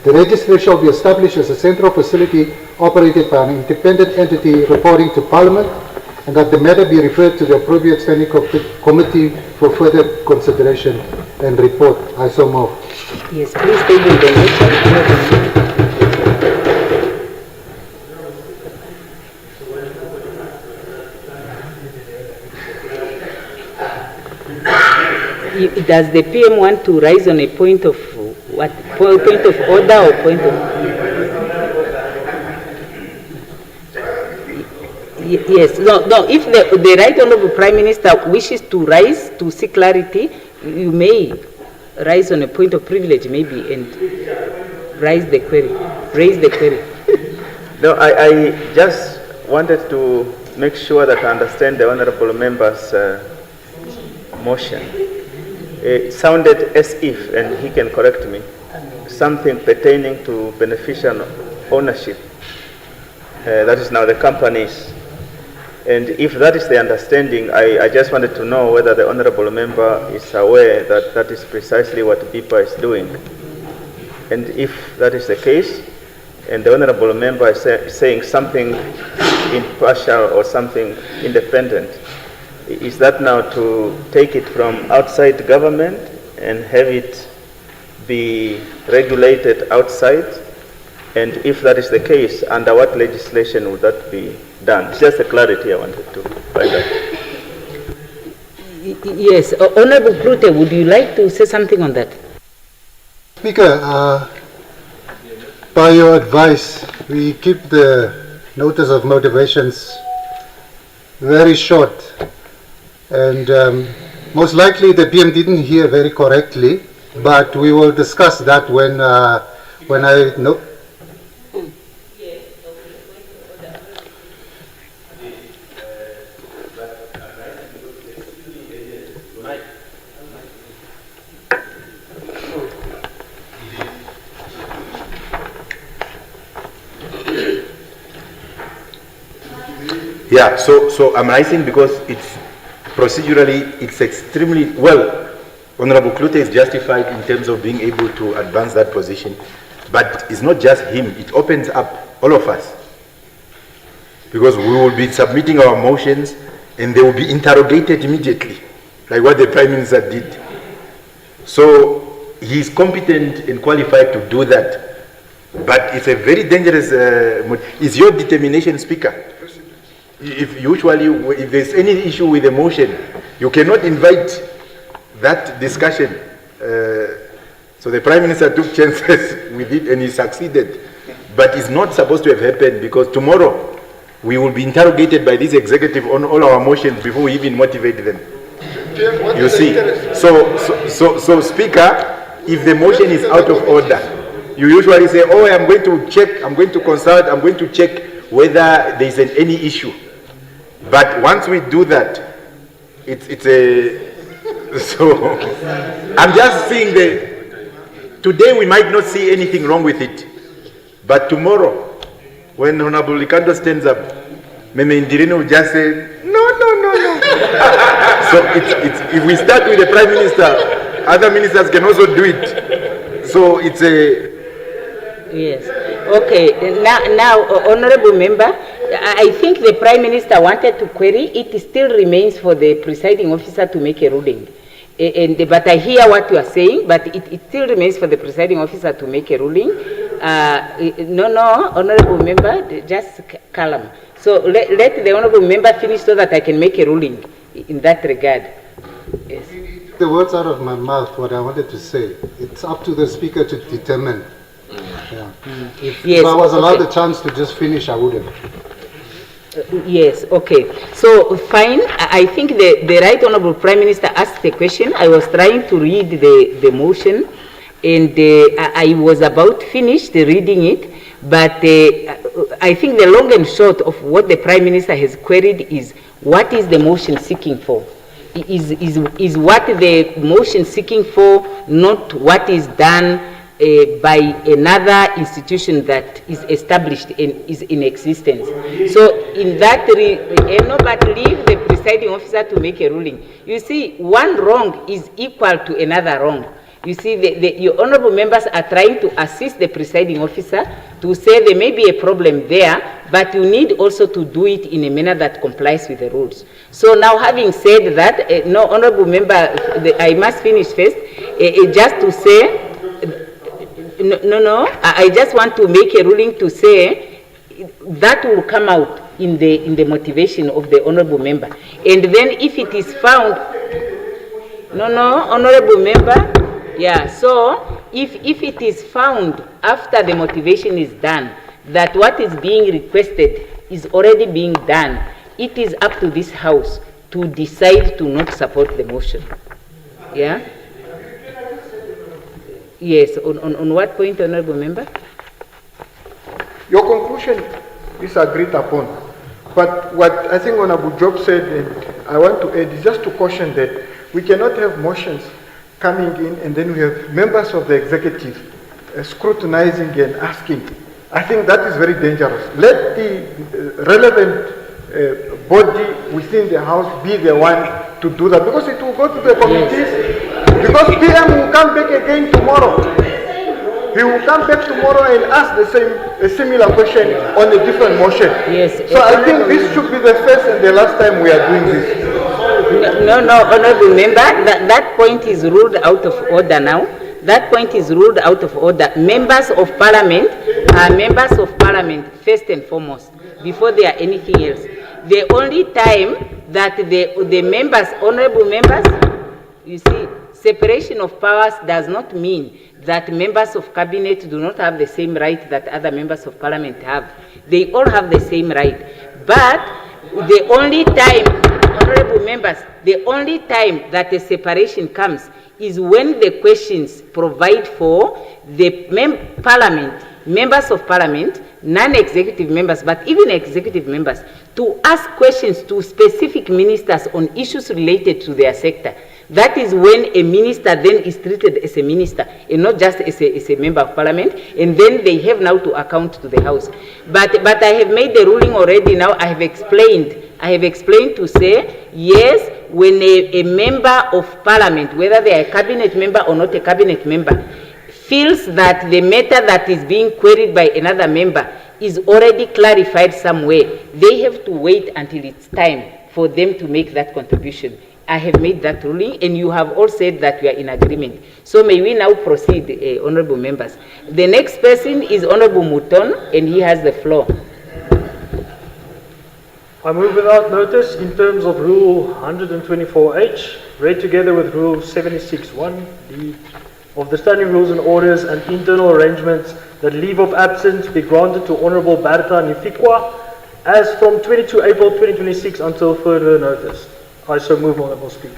S15: The registry shall be established as a central facility operated by an independent entity reporting to Parliament, and that the matter be referred to the appropriate standing committee for further consideration and report. I so move.
S2: Yes, please table the motion. Does the PM want to rise on a point of what? Point of order or point of? Yes. No. If the Right Honourable Prime Minister wishes to rise to seek clarity, you may rise on a point of privilege, maybe, and raise the query.
S16: No, I just wanted to make sure that I understand the honourable member's motion. It sounded as if, and he can correct me, something pertaining to beneficial ownership. That is now the companies. And if that is the understanding, I just wanted to know whether the honourable member is aware that that is precisely what BIPA is doing. And if that is the case, and the honourable member is saying something impartial or something independent, is that now to take it from outside government and have it be regulated outside? And if that is the case, under what legislation would that be done? It's just a clarity I wanted to find out.
S2: Yes, Honourable Klute, would you like to say something on that?
S15: Speaker, by your advice, we keep the notice of motivations very short. And most likely the PM didn't hear very correctly, but we will discuss that when I know.
S13: Yeah, so I'm rising because it's procedurally, it's extremely, well, Honorable Klute is justified in terms of being able to advance that position, but it's not just him, it opens up all of us. Because we will be submitting our motions and they will be interrogated immediately, like what the Prime Minister did. So he is competent and qualified to do that. But it's a very dangerous, it's your determination, Speaker. If usually, if there's any issue with the motion, you cannot invite that discussion. So the Prime Minister took chances with it and he succeeded. But it's not supposed to have happened because tomorrow we will be interrogated by this executive on all our motions before we even motivate them. You see, so Speaker, if the motion is out of order, you usually say, oh, I'm going to check, I'm going to consult, I'm going to check whether there is any issue. But once we do that, it's a, so I'm just seeing today we might not see anything wrong with it, but tomorrow, when Honorable Likando stands up, Meme Ndirine will just say, no. So if we start with the Prime Minister, other ministers can also do it. So it's a...
S2: Yes. Okay. Now, Honorable Member, I think the Prime Minister wanted to query. It still remains for the presiding officer to make a ruling. But I hear what you are saying, but it still remains for the presiding officer to make a ruling. No, Honorable Member, just calm. So let the Honorable Member finish so that I can make a ruling in that regard. Yes.
S15: The words out of my mouth, what I wanted to say, it's up to the Speaker to determine. Yeah. If I was allowed the chance to just finish, I would have.
S2: Yes, okay. So, fine. I think the Right Honorable Prime Minister asked the question. I was trying to read the motion, and I was about finished reading it, but I think the long and short of what the Prime Minister has queried is, what is the motion seeking for? Is what the motion seeking for not what is done by another institution that is established and is in existence. So in that, but leave the presiding officer to make a ruling. You see, one wrong is equal to another wrong. You see, your honorable members are trying to assist the presiding officer to say there may be a problem there, but you need also to do it in a manner that complies with the rules. So now, having said that, no, honorable member, I must finish first, just to say, no, I just want to make a ruling to say that will come out in the motivation of the honorable member. And then if it is found, no, honorable member, yeah, so if it is found after the motivation is done that what is being requested is already being done, it is up to this House to decide to not support the motion. Yeah? Yes, on what point, honorable member?
S10: Your conclusion is agreed upon. But what I think Honorable Job said, and I want to add, is just to caution that we cannot have motions coming in and then we have members of the executive scrutinizing and asking. I think that is very dangerous. Let the relevant body within the House be the one to do that, because it will go to the committees. Because PM will come back again tomorrow. He will come back tomorrow and ask a similar question on a different motion.
S2: Yes.
S10: So I think this should be the first and the last time we are doing this.
S2: No, honorable member, that point is ruled out of order now. That point is ruled out of order. Members of Parliament are members of Parliament first and foremost, before they are anything else. The only time that the members, honorable members, you see, separation of powers does not mean that members of cabinet do not have the same right that other members of Parliament have. They all have the same right. But the only time, honorable members, the only time that a separation comes is when the questions provide for the members of Parliament, non-executive members, but even executive members, to ask questions to specific ministers on issues related to their sector. That is when a minister then is treated as a minister and not just as a member of Parliament, and then they have now to account to the House. But I have made the ruling already now. I have explained I have explained to say, yes, when a member of parliament, whether they are a cabinet member or not a cabinet member, feels that the matter that is being queried by another member is already clarified somewhere, they have to wait until it's time for them to make that contribution. I have made that ruling, and you have all said that you are in agreement. So may we now proceed, honorable members. The next person is Honorable Mouton, and he has the floor.
S17: I move without notice in terms of Rule 124H, read together with Rule 76(1)(d) of the Standing Rules and Orders and Internal Arrangements, that leave of absence be granted to Honorable Bertha Nifikwa as from 22 April 2026 until further notice. I so move, Honorable Speaker.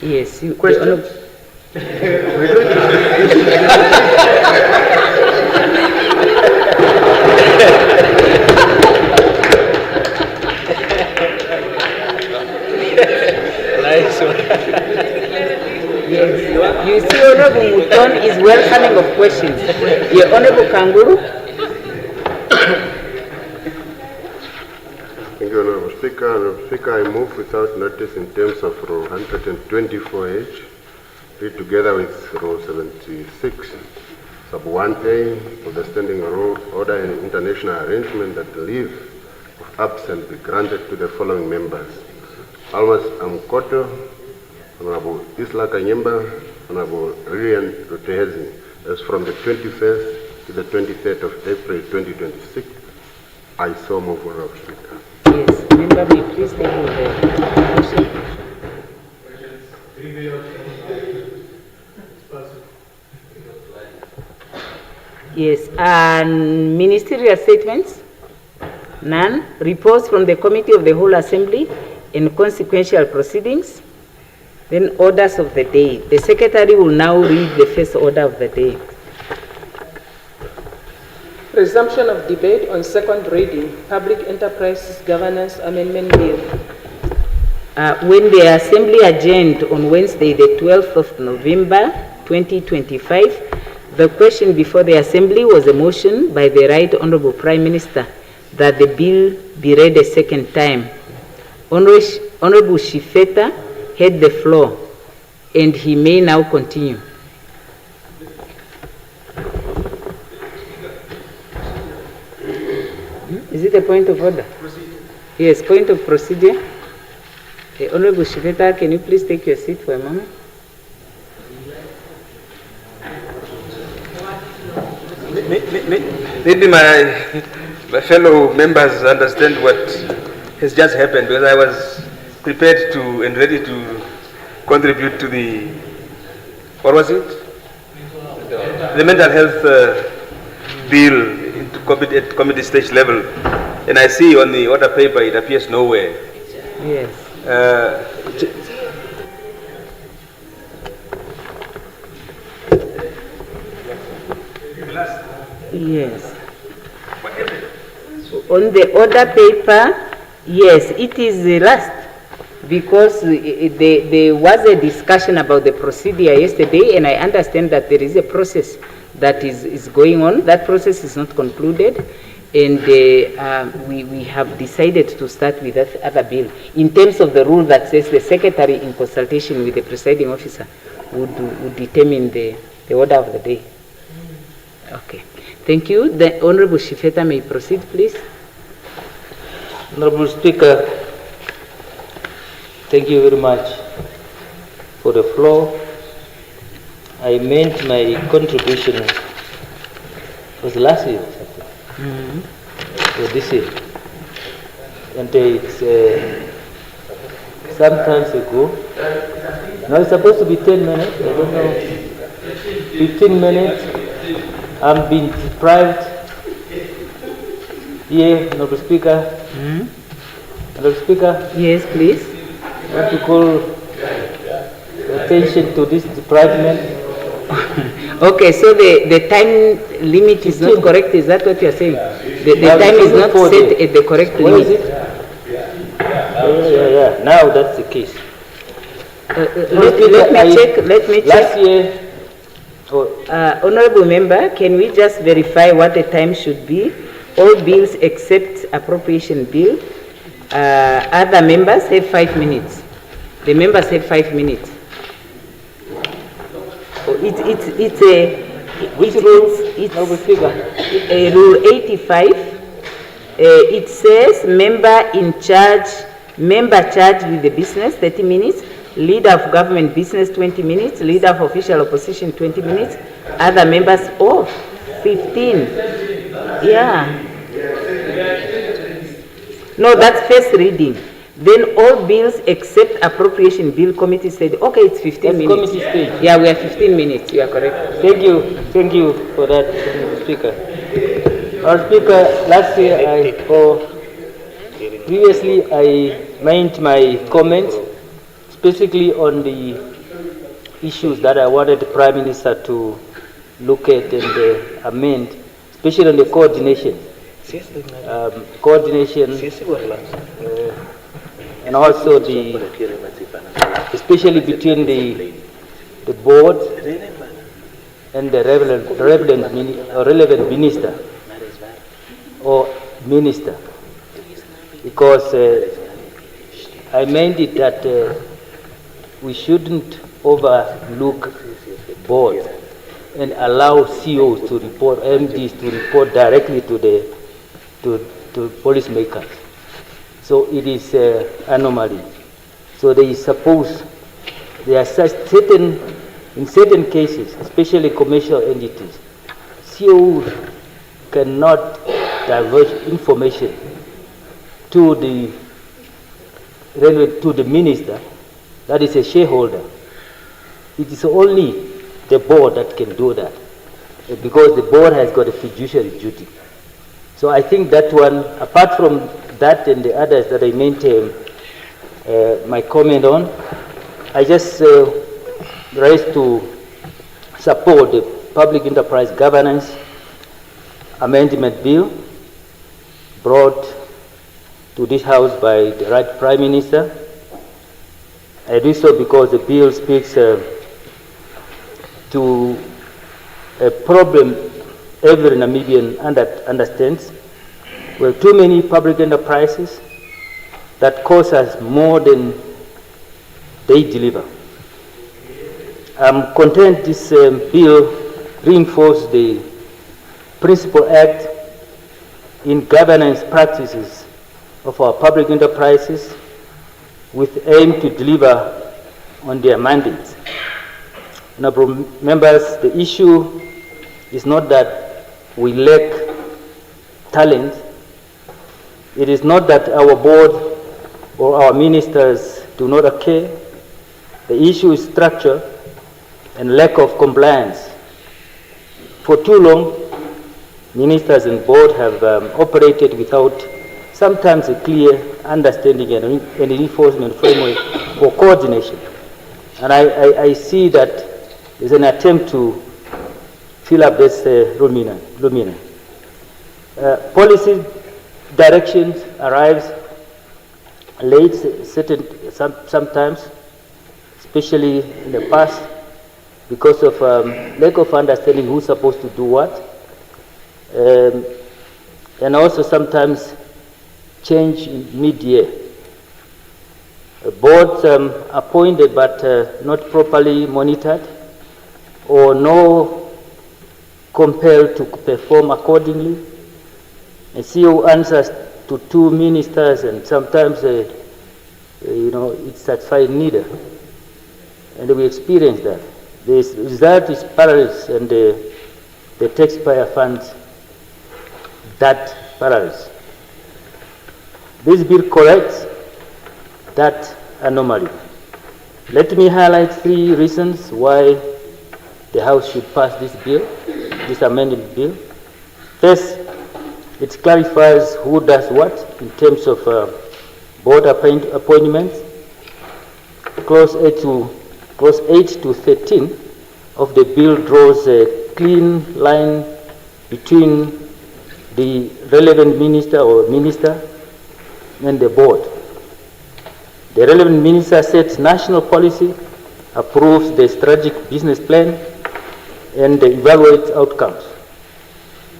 S2: Yes.
S17: Questions?
S2: Yes. You see, Honorable Mouton is welcoming of questions. Yeah, Honorable Kanguru.
S18: Thank you, Honorable Speaker. Honorable Speaker, I move without notice in terms of Rule 124H, read together with Rule 76, Sub 1A of the Standing Rule Order and International Arrangement, that the leave of absence be granted to the following members: Almas Amkoto, Honorable Isla Kanyemba, Honorable Lilian Rutehezi, as from the 21st to the 23rd of April 2026. I so move, Honorable Speaker.
S2: Yes, member, may please take the motion. Yes, and ministerial statements? None. Reports from the Committee of the Whole Assembly and consequential proceedings? Then orders of the day. The Secretary will now read the first order of the day.
S19: Resumption of debate on second reading, Public Enterprises Governance Amendment Bill.
S2: When the Assembly adjourned on Wednesday, the 12th of November, 2025, the question before the Assembly was a motion by the Right Honorable Prime Minister that the bill be read a second time. Honorable Shifeta had the floor, and he may now continue. Is it a point of order? Procedure. Yes, point of procedure. Honorable Shifeta, can you please take your seat for a moment?
S12: Maybe my fellow members understand what has just happened, because I was prepared to and ready to contribute to the, what was it? The mental health bill at committee stage level. And I see on the order paper it appears nowhere.
S2: Yes. Yes. On the order paper, yes, it is the last, because there was a discussion about the procedure yesterday, and I understand that there is a process that is going on. That process is not concluded, and we have decided to start with that other bill. In terms of the rule that says the Secretary, in consultation with the presiding officer, would determine the order of the day. Okay. Thank you. The Honorable Shifeta may proceed, please.
S20: Honorable Speaker, thank you very much for the floor. I meant my contribution was last year, or this year, and it's some time ago. Now it's supposed to be 10 minutes, I don't know, 15 minutes. I'm being deprived here, Honorable Speaker. Honorable Speaker?
S2: Yes, please.
S20: I want to call attention to this deprivement.
S2: Okay, so the time limit is not correct, is that what you are saying? The time is not set at the correct limit.
S20: What is it? Yeah. Now that's the case.
S2: Let me check.
S20: Last year,
S2: Honorable Member, can we just verify what the time should be? All bills except appropriation bill Other members have 5 minutes. The members have 5 minutes. It's a...
S20: Which rule?
S2: It's Rule 85. It says member charged with the business, 30 minutes. Leader of government business, 20 minutes. Leader of official opposition, 20 minutes. Other members, 15. Yeah. No, that's first reading. Then all bills except appropriation bill committee said, okay, it's 15 minutes.
S20: Committee stage.
S2: Yeah, we are 15 minutes. You are correct.
S20: Thank you for that, Mr. Speaker. Our Speaker, last year, previously I made my comments specifically on the issues that I wanted the Prime Minister to look at and amend, especially on the coordination. And also especially between the board and the relevant minister or minister, because I meant it that we shouldn't overlook board and allow CEOs to report, MDs to report directly to policymakers. So it is an anomaly. So there are in certain cases, especially commercial entities, CEOs cannot divulge information to the minister that is a shareholder. It is only the board that can do that, because the board has got a fiduciary duty. So I think that one, apart from that and the others that I maintain my comment on, I just raised to support the Public Enterprise Governance Amendment Bill brought to this House by the right Prime Minister. I do so because the bill speaks to a problem every Namibian understands. We have too many public enterprises that cost us more than they deliver. I'm content this bill reinforces the Principal Act in governance practices of our public enterprises with aim to deliver on their mandates. Honourable members, the issue is not that we lack talent. It is not that our board or our ministers do not care. The issue is structure and lack of compliance. For too long, ministers and board have operated without sometimes a clear understanding and enforcement framework for coordination. And I see that there's an attempt to fill up this lumina. Policy directions arrives late sometimes, especially in the past, because of lack of understanding who's supposed to do what, and also sometimes change in mid-year. Boards appointed but not properly monitored, or no compelled to perform accordingly. A CEO answers to two ministers, and sometimes it's satisfied neither. And we experience that. The result is paralysis, and the taxpayer funds that paralysis. This bill corrects that anomaly. Let me highlight 3 reasons why the House should pass this bill, this amendment bill. First, it clarifies who does what in terms of board appointments. Clause 8 to 13 of the bill draws a clean line between the relevant minister or minister and the board. The relevant minister sets national policy, approves the strategic business plan, and evaluates outcomes.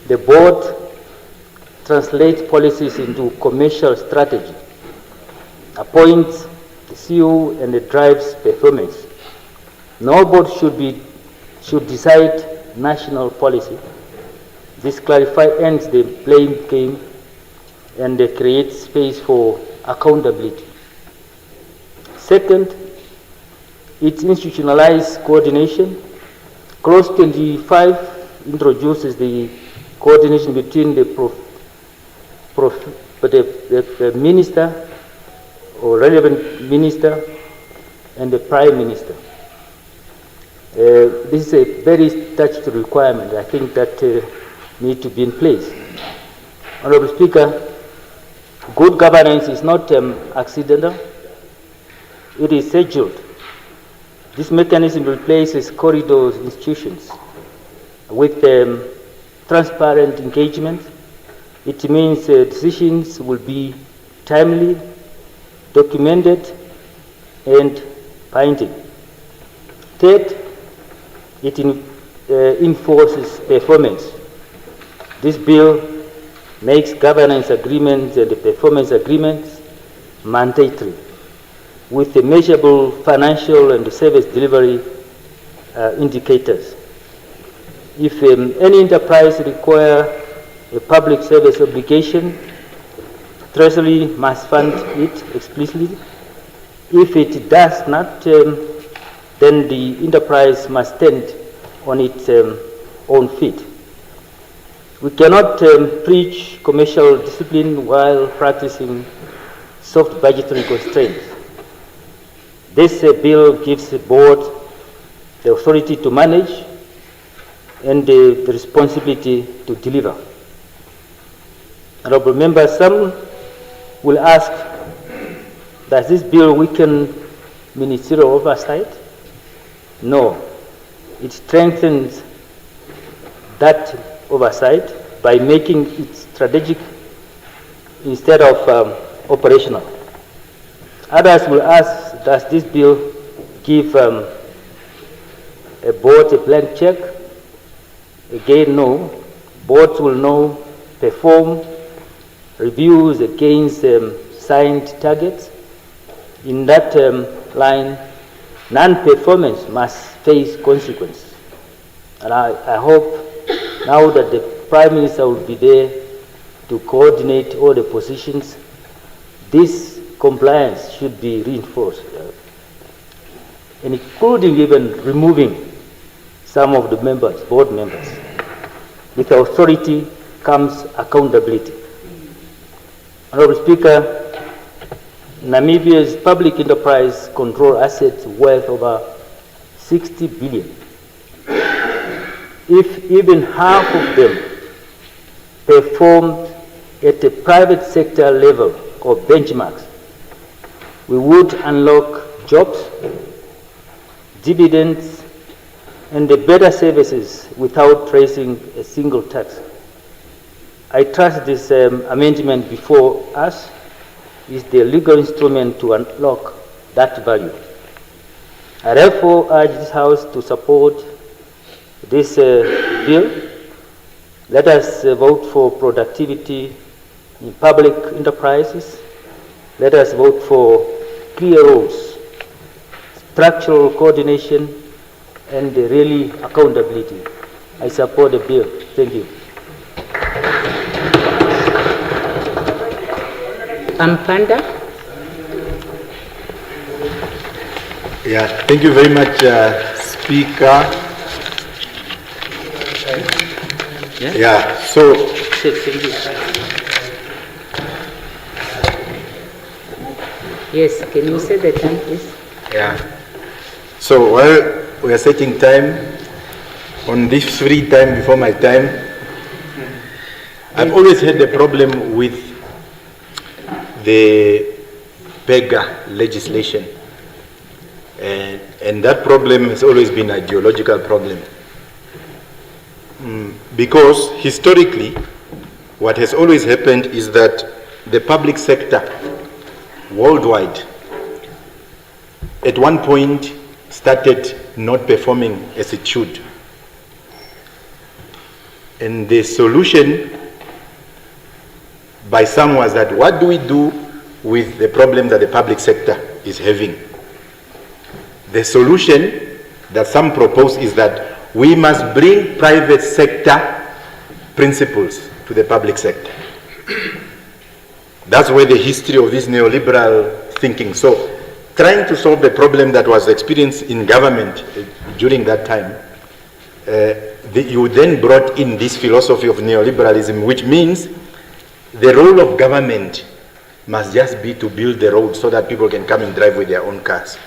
S20: The board translates policies into commercial strategy appoints the CEO and it drives performance. No board should decide national policy. This ends the blame game and creates space for accountability. Second, it institutionalized coordination. Clause 25 introduces the coordination between the minister or relevant minister and the prime minister. This is a very statutory requirement. I think that needs to be in place. Honorable Speaker, good governance is not accidental. It is scheduled. This mechanism replaces corridors institutions with transparent engagement. It means decisions will be timely, documented, and binding. Third, it enforces performance. This bill makes governance agreements and the performance agreements mandatory with the measurable financial and service delivery indicators. If any enterprise requires a public service obligation, Treasury must fund it explicitly. If it does not, then the enterprise must stand on its own feet. We cannot preach commercial discipline while practicing soft budgetary constraints. This bill gives the board the authority to manage and the responsibility to deliver. Honorable members, some will ask, does this bill weaken ministerial oversight? No. It strengthens that oversight by making it strategic instead of operational. Others will ask, does this bill give a board a blank check? Again, no. Boards will now perform reviews against signed targets. In that line, non-performance must face consequences. And I hope now that the Prime Minister will be there to coordinate all the positions, this compliance should be reinforced, including even removing some of the members, board members. With authority comes accountability. Honorable Speaker, Namibia's public enterprise control assets worth over 60 billion. If even half of them performed at the private sector level or benchmarks, we would unlock jobs, dividends, and the better services without raising a single tax. I trust this amendment before us is the legal instrument to unlock that value. I therefore urge this House to support this bill. Let us vote for productivity in public enterprises. Let us vote for clear rules, structural coordination, and really accountability. I support the bill. Thank you.
S2: Ampanda.
S13: Yeah, thank you very much, Speaker. Yeah, so.
S2: Thank you. Yes, can you say the time, please?
S13: Yeah. So while we are setting time, on this free time before my time, I've always had a problem with the PEGA legislation. And that problem has always been an ideological problem. Because historically, what has always happened is that the public sector worldwide at one point started not performing as it should. And the solution by some was that what do we do with the problem that the public sector is having. The solution that some propose is that we must bring private sector principles to the public sector. That's where the history of this neoliberal thinking. So, trying to solve the problem that was experienced in government during that time, you then brought in this philosophy of neoliberalism, which means the role of government must just be to build the road so that people can come and drive with their own cars.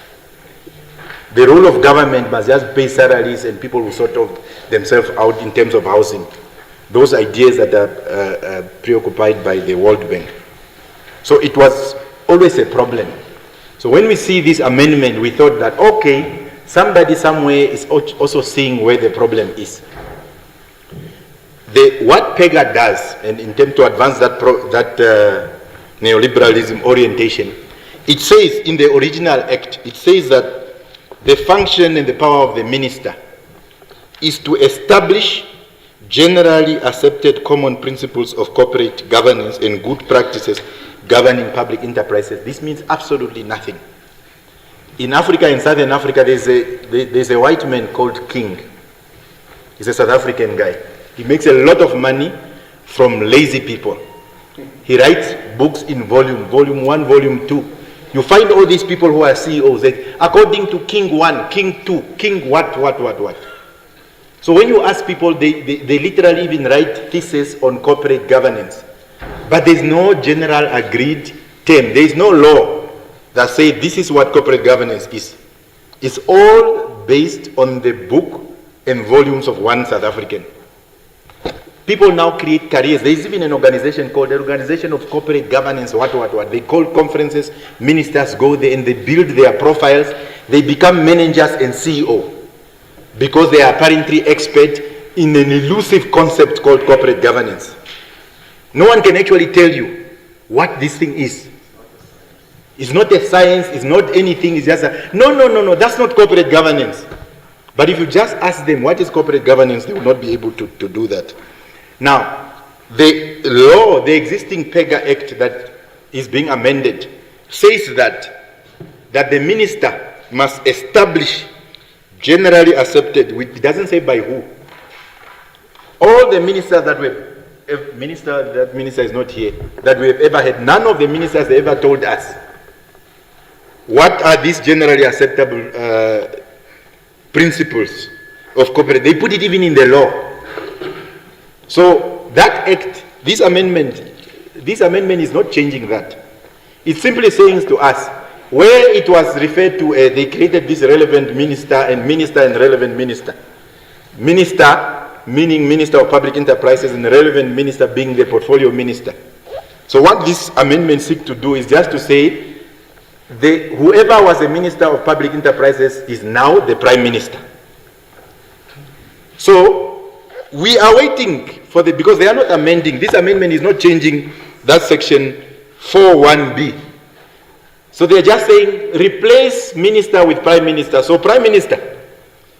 S13: The role of government must just pay salaries and people will sort of themselves out in terms of housing. Those ideas that are preoccupied by the World Bank. So it was always a problem. So when we see this amendment, we thought that, okay, somebody somewhere is also seeing where the problem is. What PEGA does, and in terms to advance that neoliberalism orientation, it says in the original act, it says that the function and the power of the minister is to establish generally accepted common principles of corporate governance and good practices governing public enterprises. This means absolutely nothing. In Africa, in Southern Africa, there's a white man called King. He's a South African guy. He makes a lot of money from lazy people. He writes books in volume 1, volume 2. You find all these people who are CEOs, according to King 1, King 2, King what. So when you ask people, they literally even write theses on corporate governance. But there's no general agreed term. There is no law that says this is what corporate governance is. It's all based on the book and volumes of one South African. People now create careers. There is even an organization called the Organization of Corporate Governance, what. They call conferences, ministers go there and they build their profiles. They become managers and CEO because they are apparently expert in an elusive concept called corporate governance. No one can actually tell you what this thing is. It's not a science, it's not anything, it's just a, no, that's not corporate governance. But if you just ask them what is corporate governance, they will not be able to do that. Now, the law, the existing PEGA Act that is being amended, says that the minister must establish generally accepted, it doesn't say by who. All the ministers that minister is not here, that we have ever had, none of the ministers ever told us what are these generally acceptable principles of corporate. They put it even in the law. So that act, this amendment is not changing that. It's simply saying to us, where it was referred to, they created this relevant minister and relevant minister. Minister meaning Minister of Public Enterprises and relevant minister being the portfolio minister. So what this amendment seeks to do is just to say whoever was a Minister of Public Enterprises is now the Prime Minister. So we are waiting for because they are not amending, this amendment is not changing that section 4.1b. So they're just saying replace minister with Prime Minister. So Prime Minister,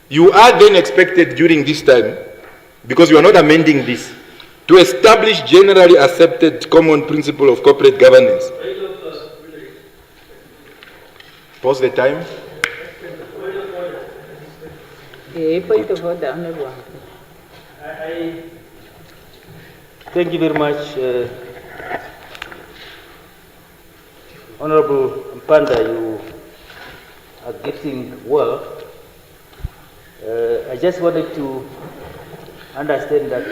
S13: you are then expected during this time, because you are not amending this, to establish generally accepted common principle of corporate governance. Pause the time.
S2: Point of order, Honorable.
S20: Thank you very much. Honorable Mpanda, you are getting well. I just wanted to understand that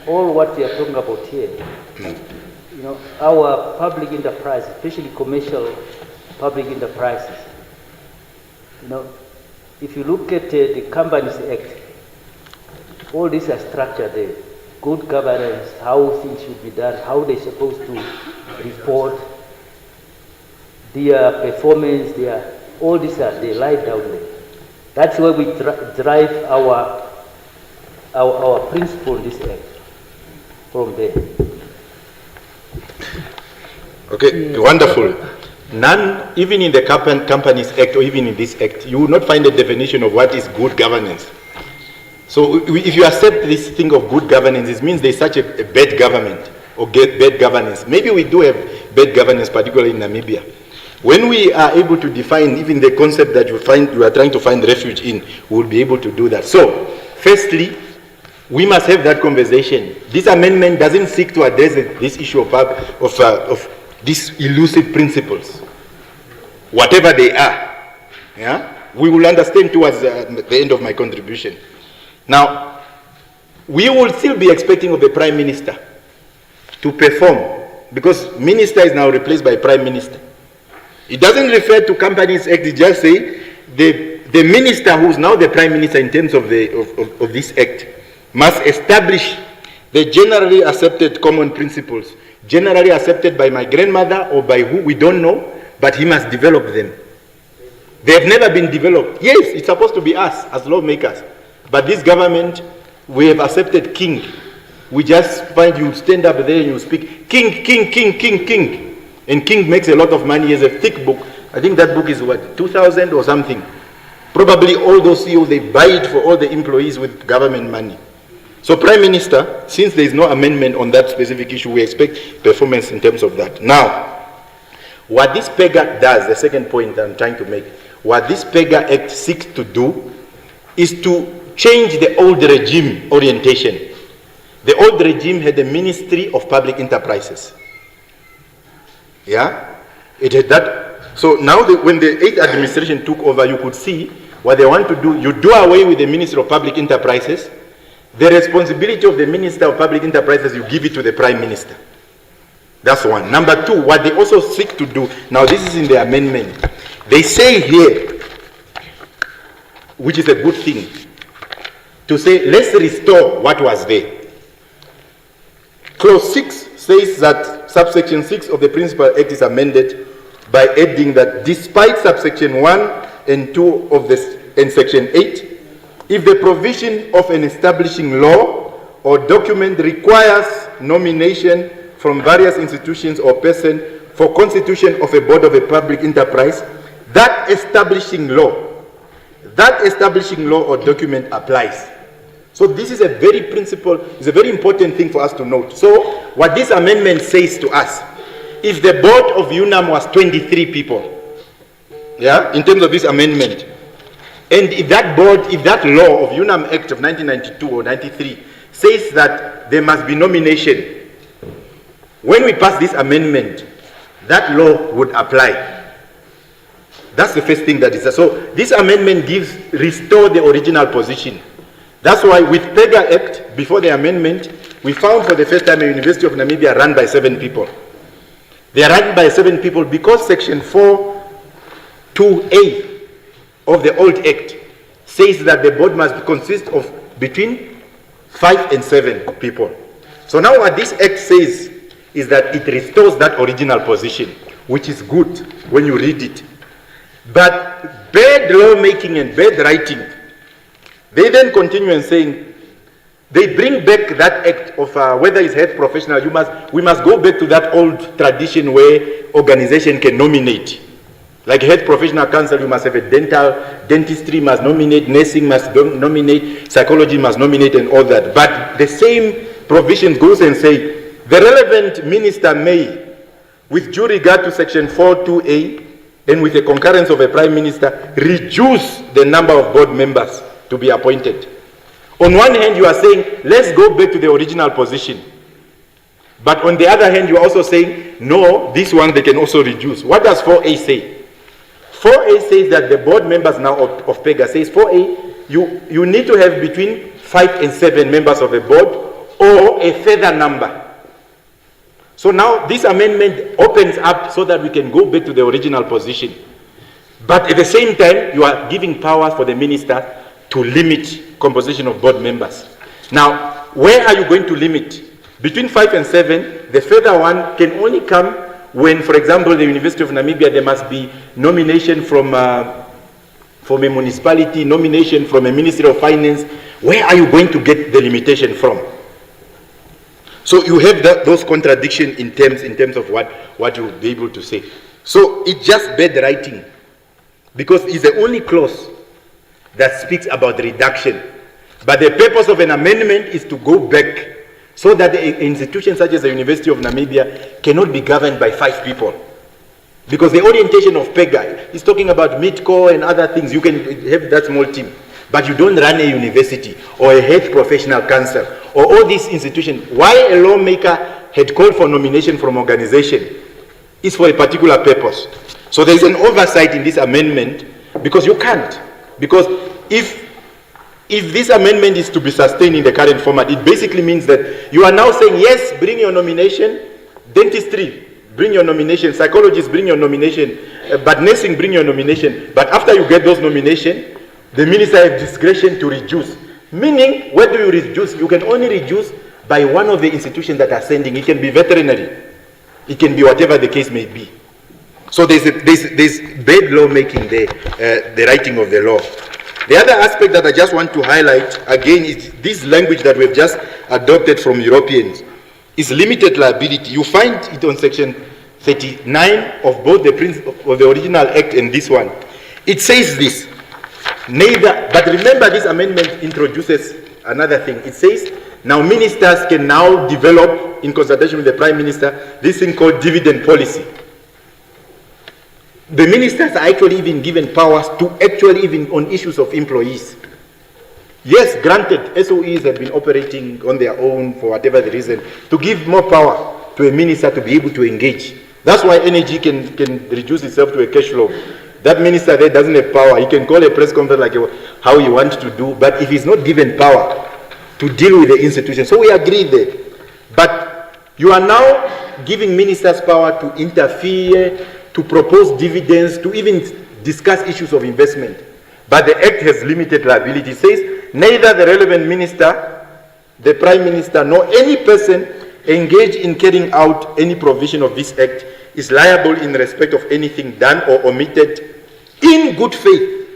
S20: all what we are talking about here, our public enterprise, especially commercial public enterprises, if you look at the Companies Act, all these are structured there. Good governance, how things should be done, how they're supposed to report, their performance, all these they lie down there. That's where we drive our principle in this act from there.
S13: Okay, wonderful. None, even in the Companies Act or even in this act, you will not find a definition of what is good governance. So if you accept this thing of good governance, it means there's such a bad government or get bad governance. Maybe we do have bad governance, particularly in Namibia. When we are able to define even the concept that you are trying to find refuge in, we'll be able to do that. So, firstly, we must have that conversation. This amendment doesn't seek to address this issue of these elusive principles, whatever they are. Yeah, we will understand towards the end of my contribution. Now, we will still be expecting of the Prime Minister to perform, because Minister is now replaced by Prime Minister. It doesn't refer to Companies Act, it just say the Minister, who is now the Prime Minister in terms of this Act, must establish the generally accepted common principles, generally accepted by my grandmother or by who we don't know, but he must develop them. They have never been developed. Yes, it's supposed to be us as lawmakers, but this government, we have accepted king. We just find you stand up there and you speak, king, king, king, king, king. And king makes a lot of money. He has a thick book. I think that book is what, 2,000 or something. Probably all those CEOs, they buy it for all the employees with government money. So Prime Minister, since there is no amendment on that specific issue, we expect performance in terms of that. Now, what this PEGA does, the second point I'm trying to make, what this PEGA Act seeks to do is to change the old regime orientation. The old regime had a Ministry of Public Enterprises. Yeah? It had that. So now when the 8th administration took over, you could see what they want to do. You do away with the Ministry of Public Enterprises. The responsibility of the Minister of Public Enterprises, you give it to the Prime Minister. That's one. Number two, what they also seek to do, now this is in the amendment, they say here, which is a good thing, to say, let's restore what was there. Clause 6 says that subsection 6 of the Principal Act is amended by adding that despite subsection 1 and 2 of this and section 8, if the provision of an establishing law or document requires nomination from various institutions or person for constitution of a board of a public enterprise, that establishing law or document applies. So this is a very important thing for us to note. So what this amendment says to us, if the board of UNAM was 23 people, yeah, in terms of this amendment, and if that law of UNAM Act of 1992 or 93 says that there must be nomination, when we pass this amendment, that law would apply. That's the first thing that is. So this amendment restore the original position. That's why with PEGA Act, before the amendment, we found for the first time a University of Namibia run by 7 people. They are run by 7 people because section 4(2)(a) of the old Act says that the board must consist of between 5 and 7 people. So now what this Act says is that it restores that original position, which is good when you read it. But bad lawmaking and bad writing, they then continue and saying, they bring back that act of whether it's health professional, we must go back to that old tradition where organization can nominate. Like health professional council, you must have a dentistry must nominate, nursing must nominate, psychology must nominate and all that. But the same provision goes and say, the relevant minister may, with due regard to section 4(2)(a), and with the concurrence of a prime minister, reduce the number of board members to be appointed. On one hand, you are saying, let's go back to the original position. But on the other hand, you are also saying, no, this one they can also reduce. What does 4(a) say? 4(a) says that the board members now of PEGA says 4(a), you need to have between 5 and 7 members of a board or a further number. So now this amendment opens up so that we can go back to the original position. But at the same time, you are giving power for the minister to limit composition of board members. Now, where are you going to limit? Between 5 and 7, the further one can only come when, for example, the University of Namibia, there must be nomination from a municipality, nomination from a Ministry of Finance. Where are you going to get the limitation from? So you have those contradictions in terms of what you'll be able to say. So it's just bad writing, because it's the only clause that speaks about reduction. But the purpose of an amendment is to go back so that an institution such as the University of Namibia cannot be governed by 5 people. Because the orientation of PEGA is talking about MITCO and other things. You can have that small team, but you don't run a university or a health professional council or all these institutions. Why a lawmaker had called for nomination from organization is for a particular purpose. So there is an oversight in this amendment, because you can't. Because if this amendment is to be sustained in the current format, it basically means that you are now saying, yes, bring your nomination, dentistry, bring your nomination, psychologists, bring your nomination, but nursing, bring your nomination. But after you get those nominations, the minister has discretion to reduce. Meaning, where do you reduce? You can only reduce by one of the institutions that are sending. It can be veterinary. It can be whatever the case may be. So there's bad lawmaking there, the writing of the law. The other aspect that I just want to highlight, again, is this language that we've just adopted from Europeans. Is limited liability. You find it on section 39 of both the of the original act and this one. It says this, neither, but remember this amendment introduces another thing. It says, now ministers can now develop, in consultation with the Prime Minister, this thing called dividend policy. The ministers are actually even given powers to actually even on issues of employees. Yes, granted, SOEs have been operating on their own for whatever the reason, to give more power to a minister to be able to engage. That's why energy can reduce itself to a cash flow. That minister there doesn't have power. He can call a press conference like how he wants to do, but if he's not given power to deal with the institution, so we agree there. But you are now giving ministers power to interfere, to propose dividends, to even discuss issues of investment. But the Act has limited liability. It says, neither the relevant minister, the Prime Minister, nor any person engaged in carrying out any provision of this Act is liable in respect of anything done or omitted in good faith.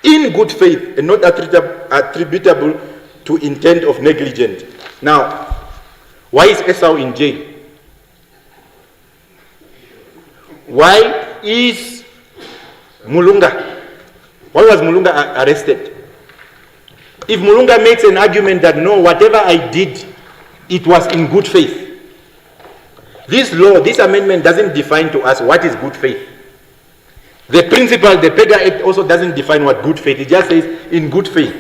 S13: In good faith, and not attributable to intent of negligence. Now, why is Esau in jail? Why is Mulunga? Why was Mulunga arrested? If Mulunga makes an argument that no, whatever I did, it was in good faith. This law, this amendment doesn't define to us what is good faith. The principle, the PEGA Act also doesn't define what good faith is. It just says in good faith.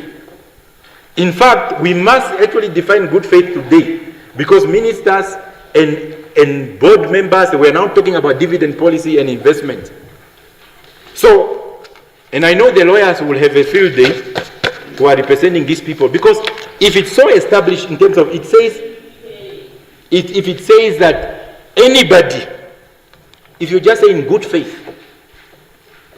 S13: In fact, we must actually define good faith today, because ministers and board members, we're now talking about dividend policy and investment. So, and I know the lawyers will have a field day who are representing these people, because if it's so established in terms of, it says, if it says that anybody, if you just say in good faith,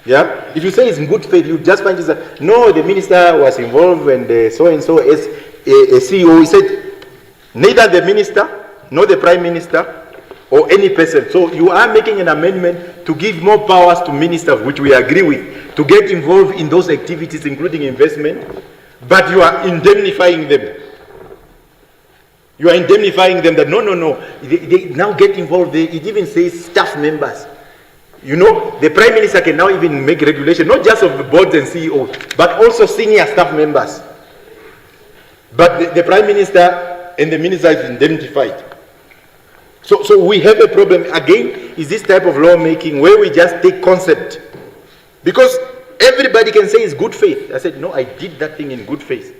S13: yeah, if you say it's in good faith, you just find that no, the minister was involved when the so-and-so as a CEO, he said, neither the minister nor the Prime Minister or any person. So you are making an amendment to give more powers to ministers, which we agree with, to get involved in those activities, including investment, but you are indemnifying them. You are indemnifying them that no, they now get involved. It even says staff members. You know, the Prime Minister can now even make regulation, not just of the boards and CEOs, but also senior staff members. But the Prime Minister and the Minister is indemnified. So we have a problem, again, is this type of lawmaking where we just take concept. Because everybody can say it's good faith. I said, no, I did that thing in good faith.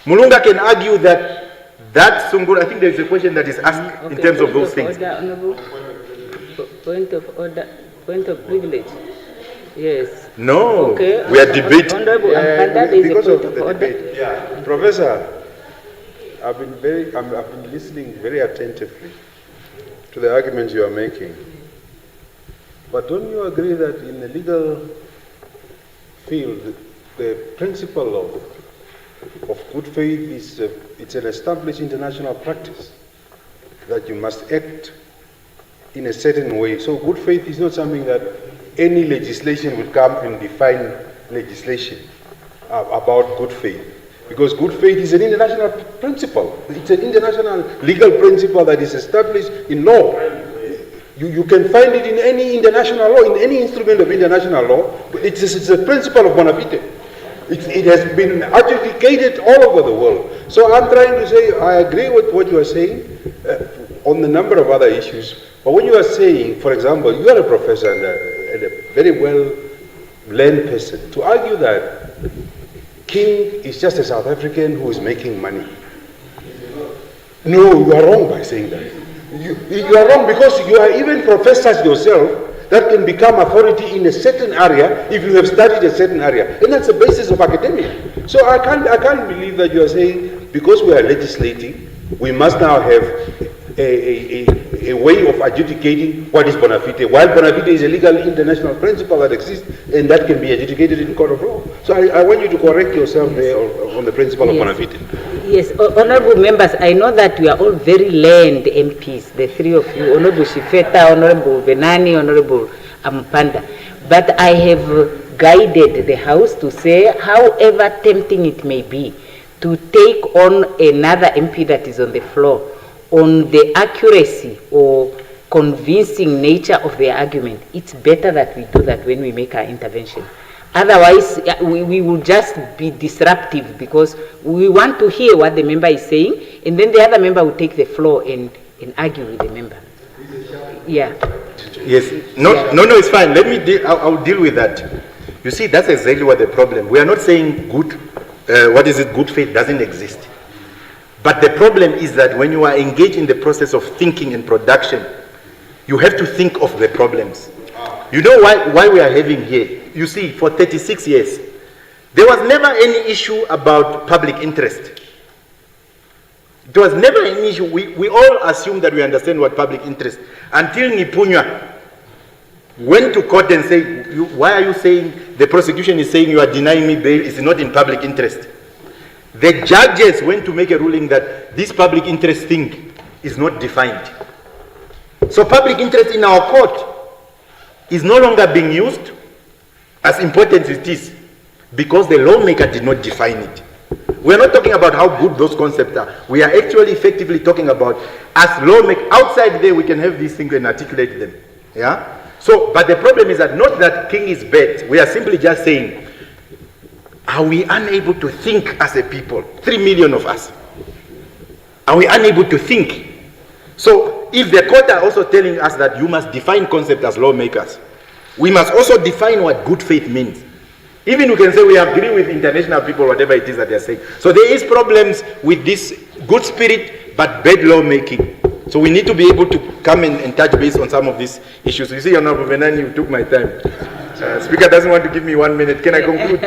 S13: Mulunga can argue that Sungur, I think there's a question that is asked in terms of those things.
S2: Point of order, point of privilege. Yes.
S13: No,
S2: okay.
S13: We are debating.
S2: Honorable, that is a point of order.
S3: Yeah, Professor, I've been listening very attentively to the arguments you are making. But don't you agree that in the legal field, the principle of good faith is it's an established international practice that you must act in a certain way. So good faith is not something that any legislation will come and define legislation about good faith. Because good faith is an international principle. It's an international legal principle that is established in law. You can find it in any international law, in any instrument of international law. It's a principle of bona fide. It has been adjudicated all over the world. So I'm trying to say, I agree with what you are saying on the number of other issues. But when you are saying, for example, you are a professor and a very well-learned person, to argue that King is just a South African who is making money. No, you are wrong by saying that. You are wrong because you are even professors yourself that can become authority in a certain area if you have studied a certain area. And that's the basis of academia. So I can't believe that you are saying because we are legislating, we must now have a way of adjudicating what is bona fide, while bona fide is a legal international principle that exists and that can be adjudicated in court of law. So I want you to correct yourself there on the principle of bona fide.
S2: Yes, honorable members, I know that we are all very learned MPs, the three of you, Honorable Shifeta, Honorable Venani, Honorable Ampanda. But I have guided the House to say, however tempting it may be, to take on another MP that is on the floor on the accuracy or convincing nature of the argument. It's better that we do that when we make our intervention. Otherwise, we will just be disruptive because we want to hear what the member is saying, and then the other member will take the floor and argue with the member. Yeah.
S13: Yes. No, it's fine. Let me I'll deal with that. You see, that's exactly what the problem. We are not saying good faith doesn't exist. But the problem is that when you are engaged in the process of thinking and production, you have to think of the problems. You know why we are having here? You see, for 36 years, there was never any issue about public interest. There was never an issue. We all assume that we understand what public interest, until Nipunya went to court and said, why are you saying, the prosecution is saying you are denying me bail, it's not in public interest. The judges went to make a ruling that this public interest thing is not defined. So public interest in our court is no longer being used as important as it is because the lawmaker did not define it. We are not talking about how good those concepts are. We are actually effectively talking about, as lawmakers, outside there we can have these things and articulate them. Yeah? So, but the problem is that not that King is bad. We are simply just saying, are we unable to think as a people? 3 million of us. Are we unable to think? So, if the court are also telling us that you must define concept as lawmakers, we must also define what good faith means. Even we can say we agree with international people, whatever it is that they're saying. So there is problems with this good spirit, but bad lawmaking. So we need to be able to come and touch base on some of these issues. You see, Honorable Venani, you took my time. Speaker doesn't want to give me 1 minute. Can I conclude?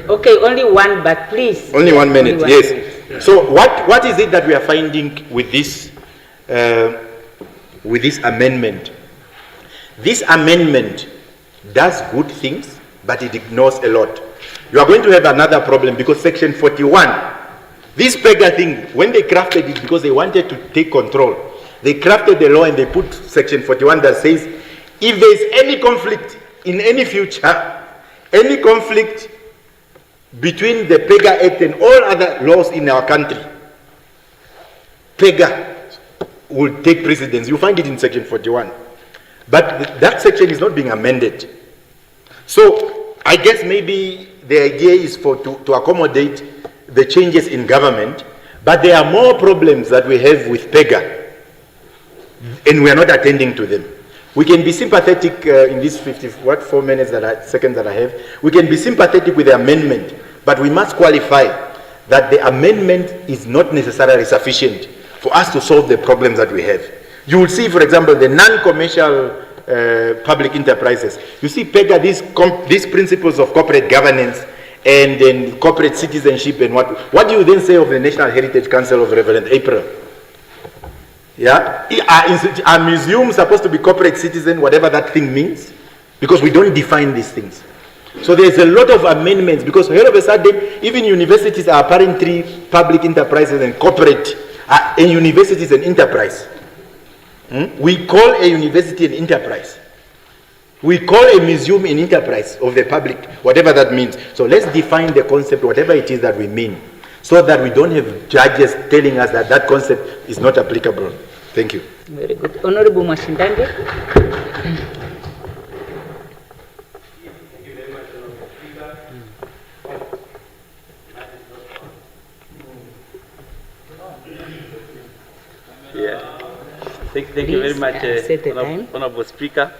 S2: Okay, only one, but please.
S13: Only 1 minute, yes. So what is it that we are finding with this amendment? This amendment does good things, but it ignores a lot. You are going to have another problem because Section 41, this PEGA thing, when they crafted it because they wanted to take control, they crafted the law and they put Section 41 that says, if there is any conflict in any future, any conflict between the PEGA Act and all other laws in our country, PEGA will take precedence. You find it in Section 41. But that section is not being amended. So I guess maybe the idea is to accommodate the changes in government, but there are more problems that we have with PEGA, and we are not attending to them. We can be sympathetic in these 4 seconds that I have. We can be sympathetic with the amendment, but we must qualify that the amendment is not necessarily sufficient for us to solve the problems that we have. You will see, for example, the non-commercial public enterprises. You see, PEGA, these principles of corporate governance and then corporate citizenship and what do you then say of the National Heritage Council of Reverend April? Yeah? Are museums supposed to be corporate citizen, whatever that thing means? Because we don't define these things. So there's a lot of amendments because all of a sudden, even universities are apparently public enterprises and corporate, and universities an enterprise. We call a university an enterprise. We call a museum an enterprise of the public, whatever that means. So let's define the concept, whatever it is that we mean, so that we don't have judges telling us that that concept is not applicable. Thank you.
S2: Very good. Honorable Mashindange.
S21: Thank you very much, Honorable Speaker.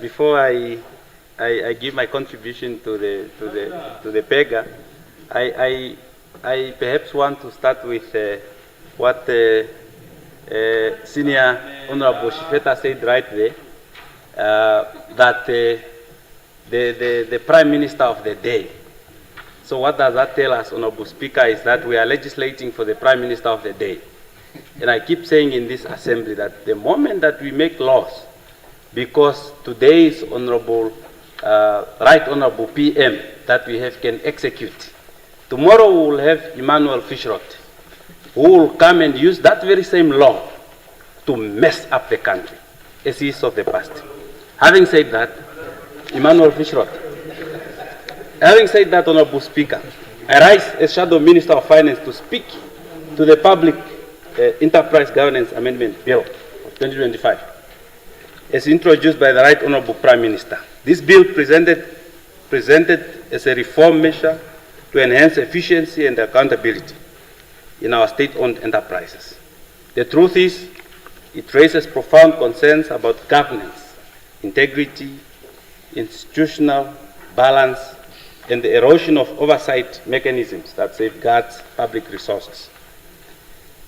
S21: Before I give my contribution to the PEGA, I perhaps want to start with what Senior Honorable Shifeta said right there, that the Prime Minister of the day. So what does that tell us, Honorable Speaker, is that we are legislating for the Prime Minister of the day. And I keep saying in this assembly that the moment that we make laws, because today's Honorable, Right Honorable PM that we have can execute, tomorrow we will have Emmanuel Fishrot, who will come and use that very same law to mess up the country, as is of the past. Having said that, Emmanuel Fishrot, having said that, Honorable Speaker, I rise as Shadow Minister of Finance to speak to the Public Enterprise Governance Amendment Bill of 2025, as introduced by the Right Honorable Prime Minister. This bill presented as a reform measure to enhance efficiency and accountability in our state-owned enterprises. The truth is, it raises profound concerns about governance, integrity, institutional balance, and the erosion of oversight mechanisms that safeguards public resources.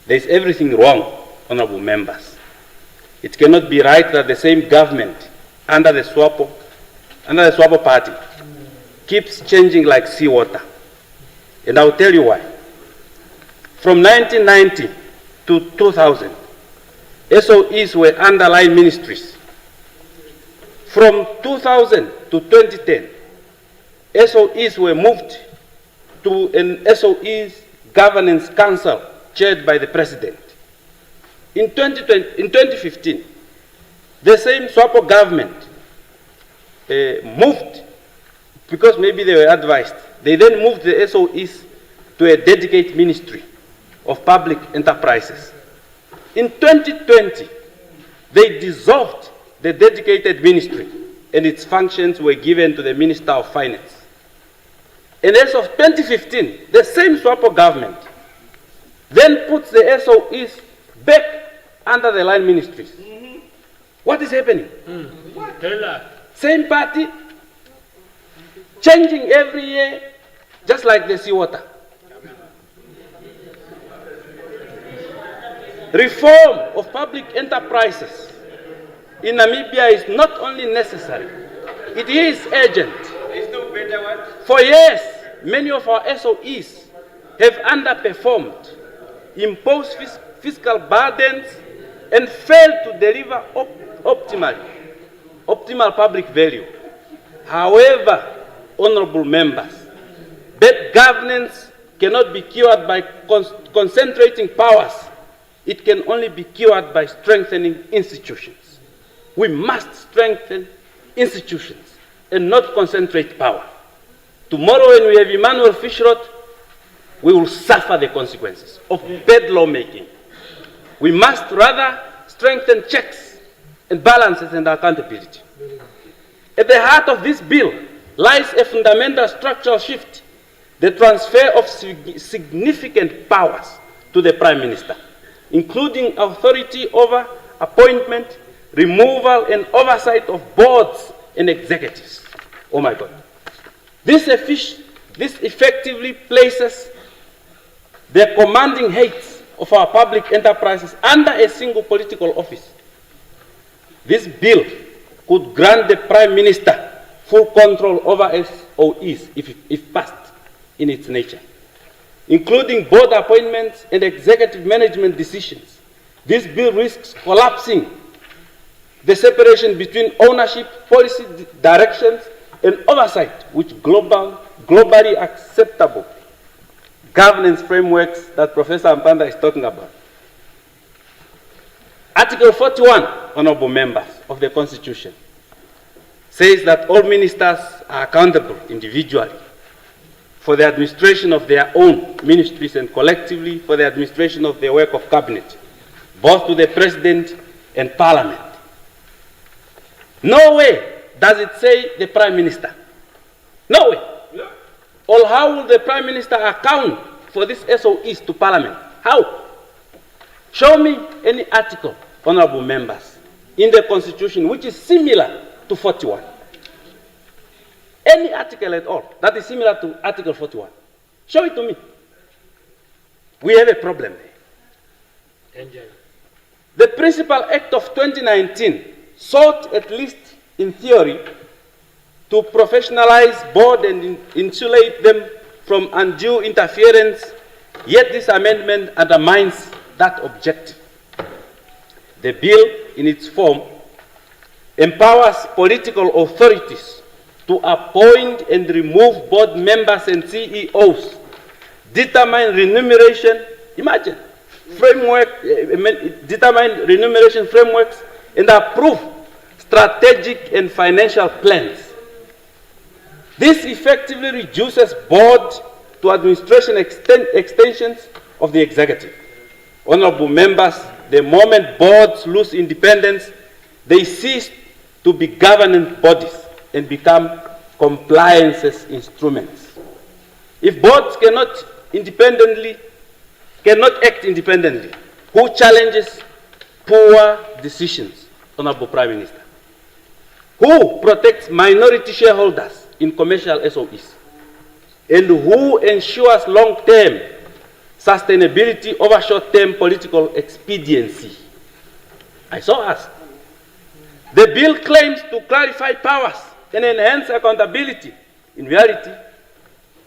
S21: There is everything wrong, honorable members. It cannot be right that the same government under the SWAPO party keeps changing like seawater. And I'll tell you why. From 1990 to 2000, SOEs were underlying ministries. From 2000 to 2010, SOEs were moved to an SOEs Governance Council chaired by the President. In 2015, the same SWAPO government moved, because maybe they were advised, they then moved the SOEs to a dedicated ministry of public enterprises. In 2020, they dissolved the dedicated ministry and its functions were given to the Minister of Finance. And as of 2015, the same SWAPO government then puts the SOEs back under the line ministries. What is happening? Same party, changing every year, just like the seawater. Reform of public enterprises in Namibia is not only necessary, it is urgent. For years, many of our SOEs have underperformed, imposed fiscal burdens, and failed to deliver optimal public value. However, honorable members, bad governance cannot be cured by concentrating powers. It can only be cured by strengthening institutions. We must strengthen institutions and not concentrate power. Tomorrow when we have Emmanuel Fishrot, we will suffer the consequences of bad lawmaking. We must rather strengthen checks and balances and accountability. At the heart of this bill lies a fundamental structural shift, the transfer of significant powers to the Prime Minister, including authority over appointment, removal, and oversight of boards and executives. Oh my God. This effectively places the commanding heights of our public enterprises under a single political office. This bill could grant the Prime Minister full control over SOEs if passed in its nature, including board appointments and executive management decisions. This bill risks collapsing the separation between ownership, policy directions, and oversight, which globally acceptable governance frameworks that Professor Ampanda is talking about. Article 41, honorable members of the Constitution, says that all ministers are accountable individually for the administration of their own ministries and collectively for the administration of the work of cabinet, both to the President and Parliament. No way does it say the Prime Minister. No way. Or how will the Prime Minister account for these SOEs to Parliament? How? Show me any article, honorable members, in the Constitution which is similar to 41. Any article at all that is similar to Article 41. Show it to me. We have a problem there. The Principal Act of 2019 sought, at least in theory, to professionalize board and insulate them from undue interference, yet this amendment undermines that objective. The bill, in its form, empowers political authorities to appoint and remove board members and CEOs, determine remuneration, imagine, determine remuneration frameworks, and approve strategic and financial plans. This effectively reduces board to administration extensions of the executive. Honorable members, the moment boards lose independence, they cease to be governance bodies and become compliance instruments. If boards cannot act independently, who challenges poor decisions, Honorable Prime Minister? Who protects minority shareholders in commercial SOEs? And who ensures long-term sustainability over short-term political expediency? I so ask. The bill claims to clarify powers and enhance accountability. In reality,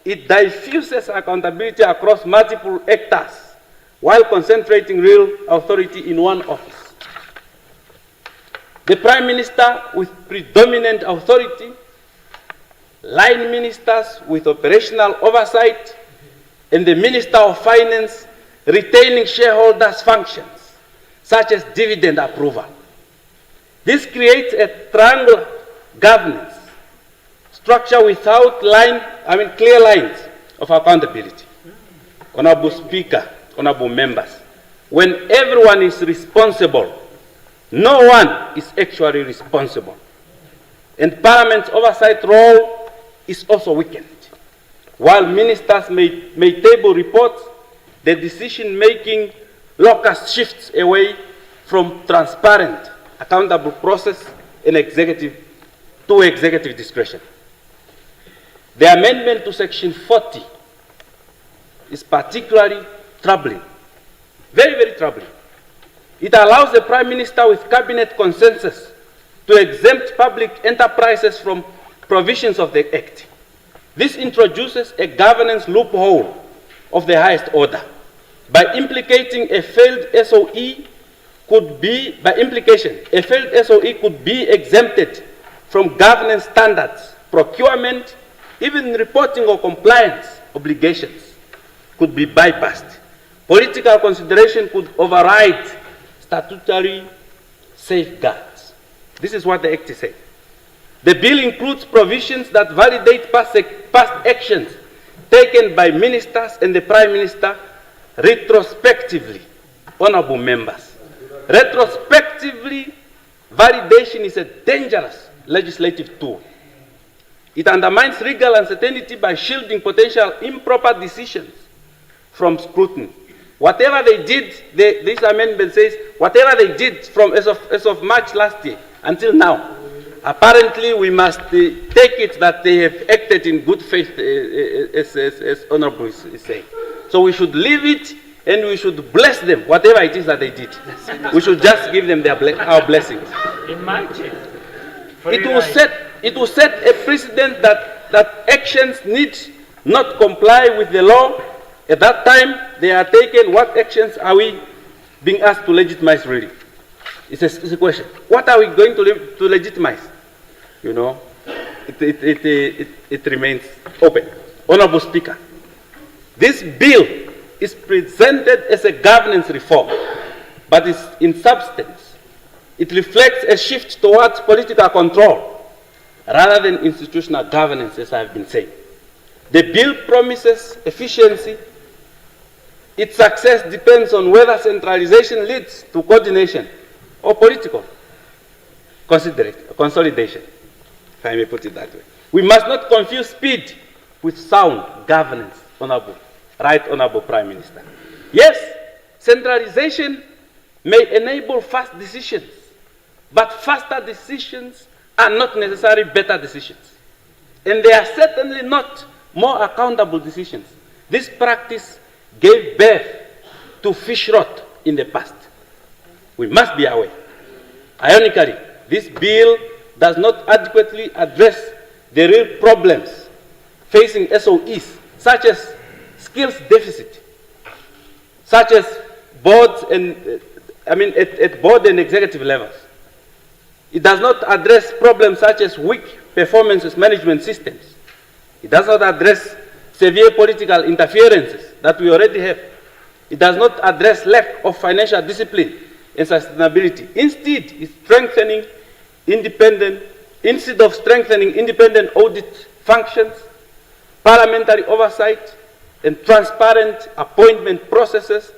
S21: it diffuses accountability across multiple actors while concentrating real authority in one office. The Prime Minister with predominant authority, line ministers with operational oversight, and the Minister of Finance retaining shareholders' functions, such as dividend approval. This creates a triangular governance structure without clear lines of accountability. Honorable Speaker, honorable members, when everyone is responsible, no one is actually responsible. And Parliament's oversight role is also weakened. While ministers may table reports, the decision-making locus shifts away from transparent, accountable process and executive discretion. The amendment to Section 40 is particularly troubling, very, very troubling. It allows the Prime Minister with cabinet consensus to exempt public enterprises from provisions of the Act. This introduces a governance loophole of the highest order. By implicating a failed SOE could be exempted from governance standards, procurement, even reporting or compliance obligations could be bypassed. Political consideration could override statutory safeguards. This is what the Act is saying. The bill includes provisions that validate past actions taken by ministers and the Prime Minister retrospectively. Honorable members, retrospectively, validation is a dangerous legislative tool. It undermines legal uncertainty by shielding potential improper decisions from scrutiny. Whatever they did, this amendment says, whatever they did from as of March last year until now, apparently we must take it that they have acted in good faith, as Honorable is saying. So we should leave it and we should bless them, whatever it is that they did. We should just give them our blessings. It will set a precedent that actions need not comply with the law. At that time, they are taken. What actions are we being asked to legitimize, really? It's a question. What are we going to legitimize? You know, it remains open. Honorable Speaker, this bill is presented as a governance reform, but in substance, it reflects a shift towards political control rather than institutional governance, as I have been saying. The bill promises efficiency. Its success depends on whether centralization leads to coordination or political consolidation, if I may put it that way. We must not confuse speed with sound governance, Honorable Prime Minister. Yes, centralization may enable fast decisions, but faster decisions are not necessarily better decisions. And they are certainly not more accountable decisions. This practice gave birth to fish rot in the past. We must be aware. Ironically, this bill does not adequately address the real problems facing SOEs, such as skills deficit, such as boards and, at board and executive levels. It does not address problems such as weak performance management systems. It does not address severe political interferences that we already have. It does not address lack of financial discipline and sustainability. Instead of strengthening independent audit functions, parliamentary oversight, and transparent appointment processes,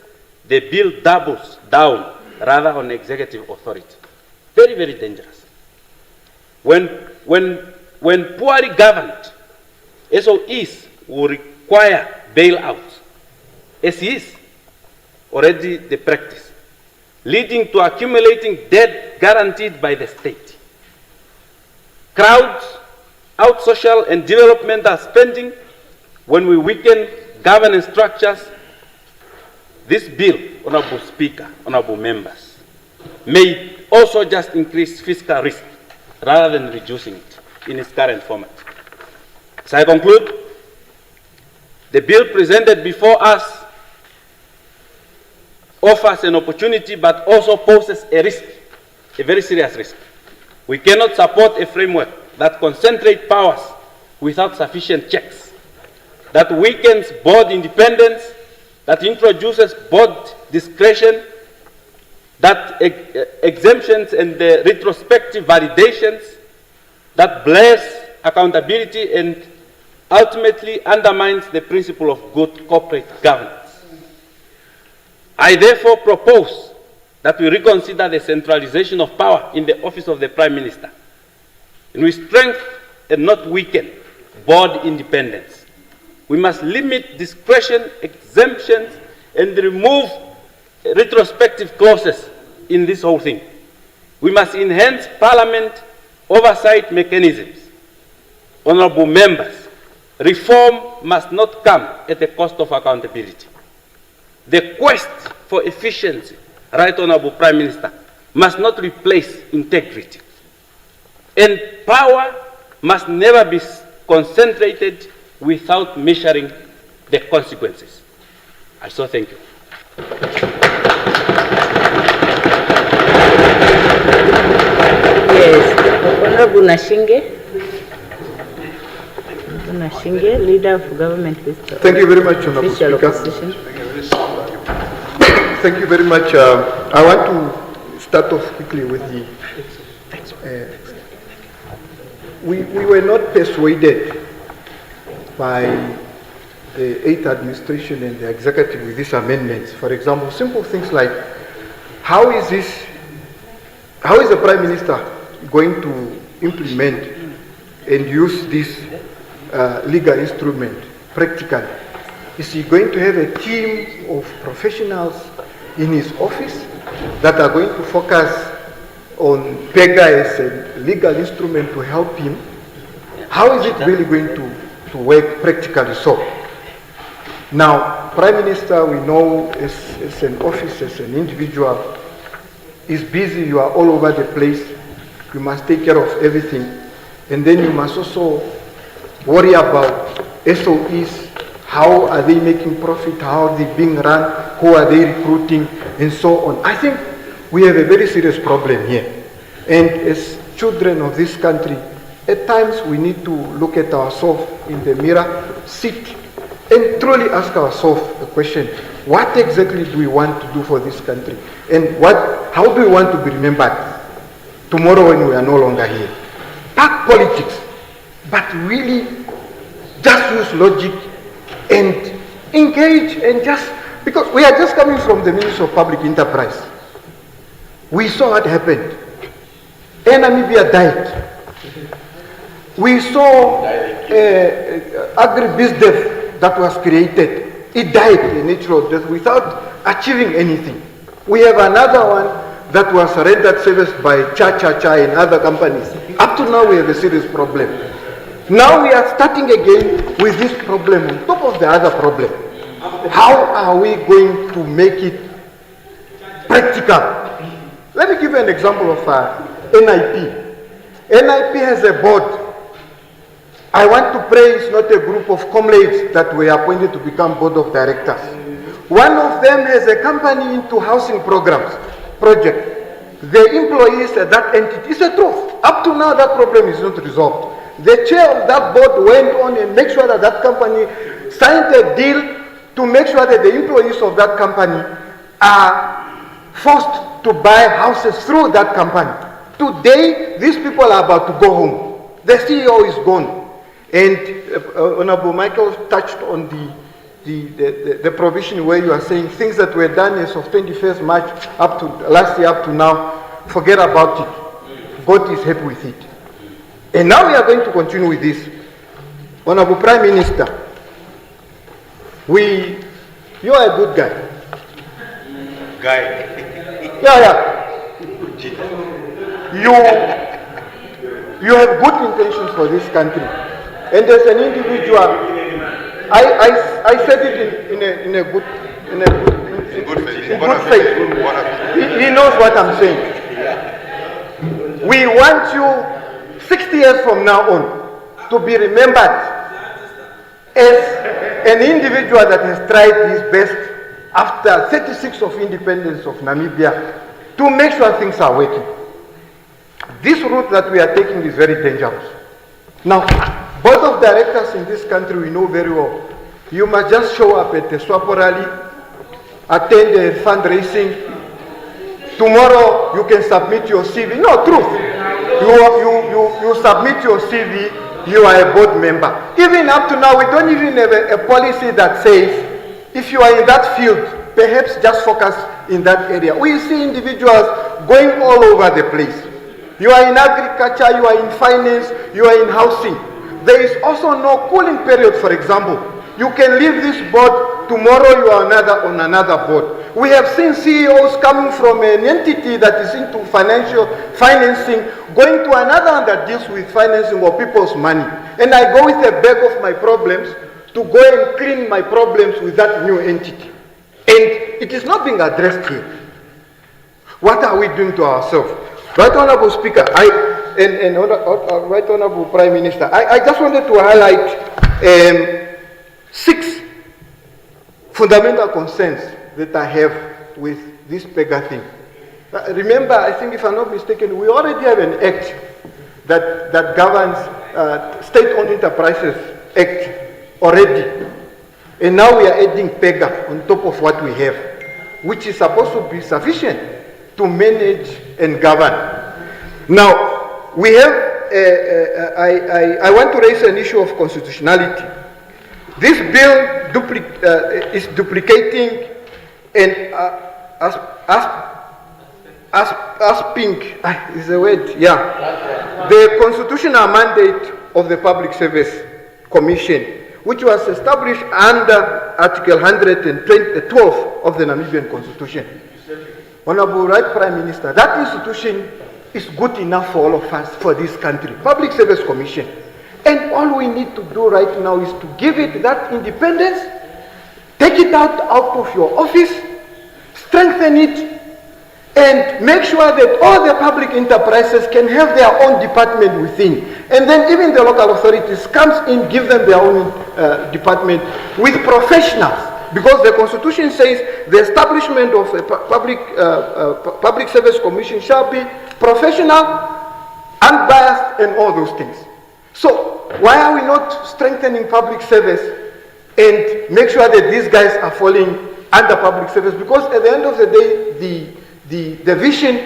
S21: the bill doubles down rather on executive authority. Very, very dangerous. When poorly governed, SOEs will require bailouts, as is already the practice, leading to accumulating debt guaranteed by the state. Crowds out social and developmental spending when we weaken governance structures. This bill, Honorable Speaker, Honorable Members, may also just increase fiscal risk rather than reducing it in its current format. As I conclude, the bill presented before us offers an opportunity but also poses a risk, a very serious risk. We cannot support a framework that concentrates powers without sufficient checks, that weakens board independence, that introduces board discretion, that exemptions and retrospective validations, that blurs accountability and ultimately undermines the principle of good corporate governance. I therefore propose that we reconsider the centralization of power in the office of the Prime Minister, and we strengthen and not weaken board independence. We must limit discretion, exemptions, and remove retrospective clauses in this whole thing. We must enhance Parliament oversight mechanisms. Honourable members, reform must not come at the cost of accountability. The quest for efficiency, Right Honourable Prime Minister, must not replace integrity. And power must never be concentrated without measuring the consequences. I so thank you.
S2: Yes, Honorable Nashinge. Nashinge, Leader of Government with
S10: Thank you very much, Honorable
S2: Official
S10: Speaker.
S2: Opposition.
S10: Thank you very much. I want to start off quickly with the... we were not persuaded by the 8th administration and the executive with these amendments. For example, simple things like, how is the Prime Minister going to implement and use this legal instrument practically? Is he going to have a team of professionals in his office that are going to focus on PEGA as a legal instrument to help him? How is it really going to work practically so? Now, Prime Minister, we know as an office, as an individual, is busy, you are all over the place, you must take care of everything, and then you must also worry about SOEs, how are they making profit, how are they being run, who are they recruiting, and so on. I think we have a very serious problem here. And as children of this country, at times we need to look at ourselves in the mirror, sit, and truly ask ourselves the question, what exactly do we want to do for this country? And how do we want to be remembered tomorrow when we are no longer here? Park politics, but really just use logic and engage and just, because we are just coming from the Ministry of Public Enterprise. We saw what happened. Air Namibia died. We saw agri-BizDev that was created. It died a natural death without achieving anything. We have another one that was rendered service by Cha-Cha-Cha and other companies. Up to now, we have a serious problem. Now we are starting again with this problem on top of the other problem. How are we going to make it practical? Let me give you an example of NIP. NIP has a board. I want to pray it's not a group of comrades that were appointed to become board of directors. One of them has a company into housing programs, project. The employees at that entity, it's a truth. Up to now, that problem is not resolved. The chair of that board went on and made sure that that company signed a deal to make sure that the employees of that company are forced to buy houses through that company. Today, these people are about to go home. The CEO is gone. And Honorable Michael touched on the provision where you are saying things that were done as of 21st March up to last year up to now, forget about it. God is happy with it. And now we are going to continue with this. Honorable Prime Minister, you are a good guy. Yeah. You have good intentions for this country. And as an individual, I said it in good faith. He knows what I'm saying. We want you 60 years from now on to be remembered as an individual that has tried his best after 36 of independence of Namibia to make sure things are working. This route that we are taking is very dangerous. Now, board of directors in this country, we know very well. You must just show up at the Swapo rally, attend a fundraising. Tomorrow, you can submit your CV. No, truth. You submit your CV, you are a board member. Even up to now, we don't even have a policy that says, if you are in that field, perhaps just focus in that area. We see individuals going all over the place. You are in agriculture, you are in finance, you are in housing. There is also no cooling period, for example. You can leave this board, tomorrow you are on another board. We have seen CEOs coming from an entity that is into financing, going to another one that deals with financing of people's money. And I go with a bag of my problems to go and clean my problems with that new entity. And it is not being addressed here. What are we doing to ourselves? Right Honorable Speaker, Right Honorable Prime Minister, I just wanted to highlight 6 fundamental concerns that I have with this PEGA thing. Remember, I think if I'm not mistaken, we already have an act that governs State-Owned Enterprises Act already. And now we are adding PEGA on top of what we have, which is supposed to be sufficient to manage and govern. Now, we have, I want to raise an issue of constitutionality. This bill is duplicating and asping, is the word, yeah, the constitutional mandate of the Public Service Commission, which was established under Article 112 of the Namibian Constitution. Honorable Right Prime Minister, that institution is good enough for all of us, for this country, Public Service Commission. And all we need to do right now is to give it that independence, take it out of your office, strengthen it, and make sure that all the public enterprises can have their own department within. And then even the local authorities comes in, give them their own department with professionals. Because the Constitution says the establishment of a public service commission shall be professional, unbiased, and all those things. So why are we not strengthening public service and make sure that these guys are falling under public service? Because at the end of the day, the vision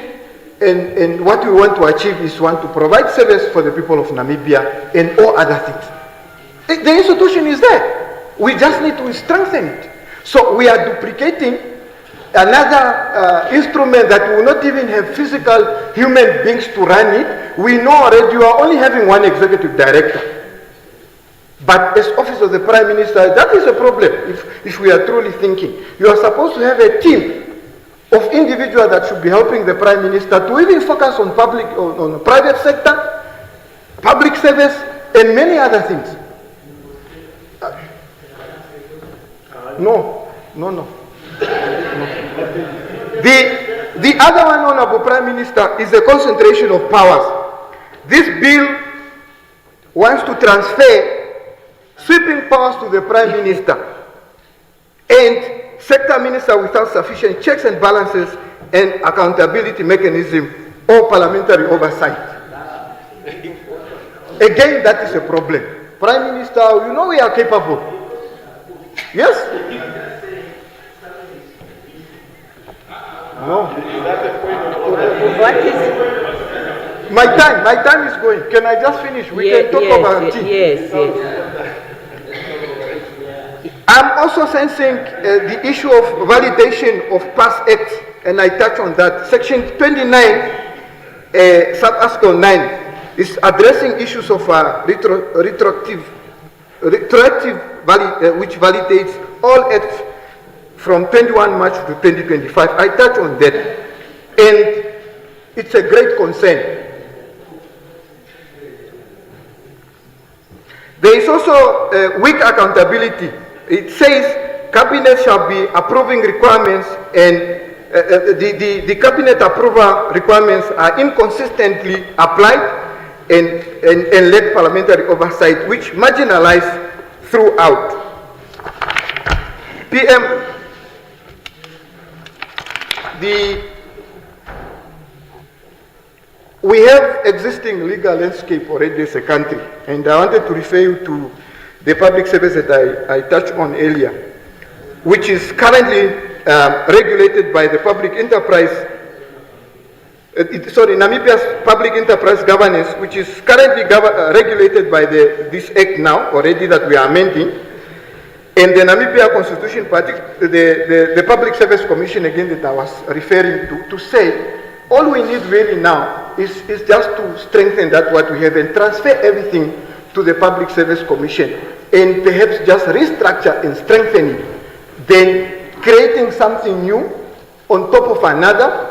S10: and what we want to achieve is to provide service for the people of Namibia and all other things. The institution is there. We just need to strengthen it. So we are duplicating another instrument that will not even have physical human beings to run it. We know already you are only having one executive director. But as Office of the Prime Minister, that is a problem if we are truly thinking. You are supposed to have a team of individuals that should be helping the Prime Minister to even focus on on the private sector, public service, and many other things. No. The other one, Honorable Prime Minister, is the concentration of powers. This bill wants to transfer sweeping powers to the Prime Minister and sector minister without sufficient checks and balances and accountability mechanism or parliamentary oversight. Again, that is a problem. Prime Minister, you know we are capable. Yes? No.
S2: What is
S10: my time is going. Can I just finish? We can talk about it.
S2: Yes.
S10: I'm also sensing the issue of validation of past acts, and I touch on that. Section 29, sub-article 9, is addressing issues of retroactive which validates all acts from 21 March to 2025. I touch on that, and it's a great concern. There is also weak accountability. It says cabinet shall be approving requirements, and the cabinet approval requirements are inconsistently applied and lack parliamentary oversight, which marginalize throughout. PM, we have existing legal landscape already as a country, and I wanted to refer you to the public service that I touched on earlier, which is currently regulated by the public enterprise, Namibia's public enterprise governance, which is currently regulated by this act now already that we are amending, and the Namibia Constitution, the Public Service Commission again that I was referring to say, all we need really now is just to strengthen that what we have and transfer everything to the Public Service Commission, and perhaps just restructure and strengthen it, then creating something new on top of another.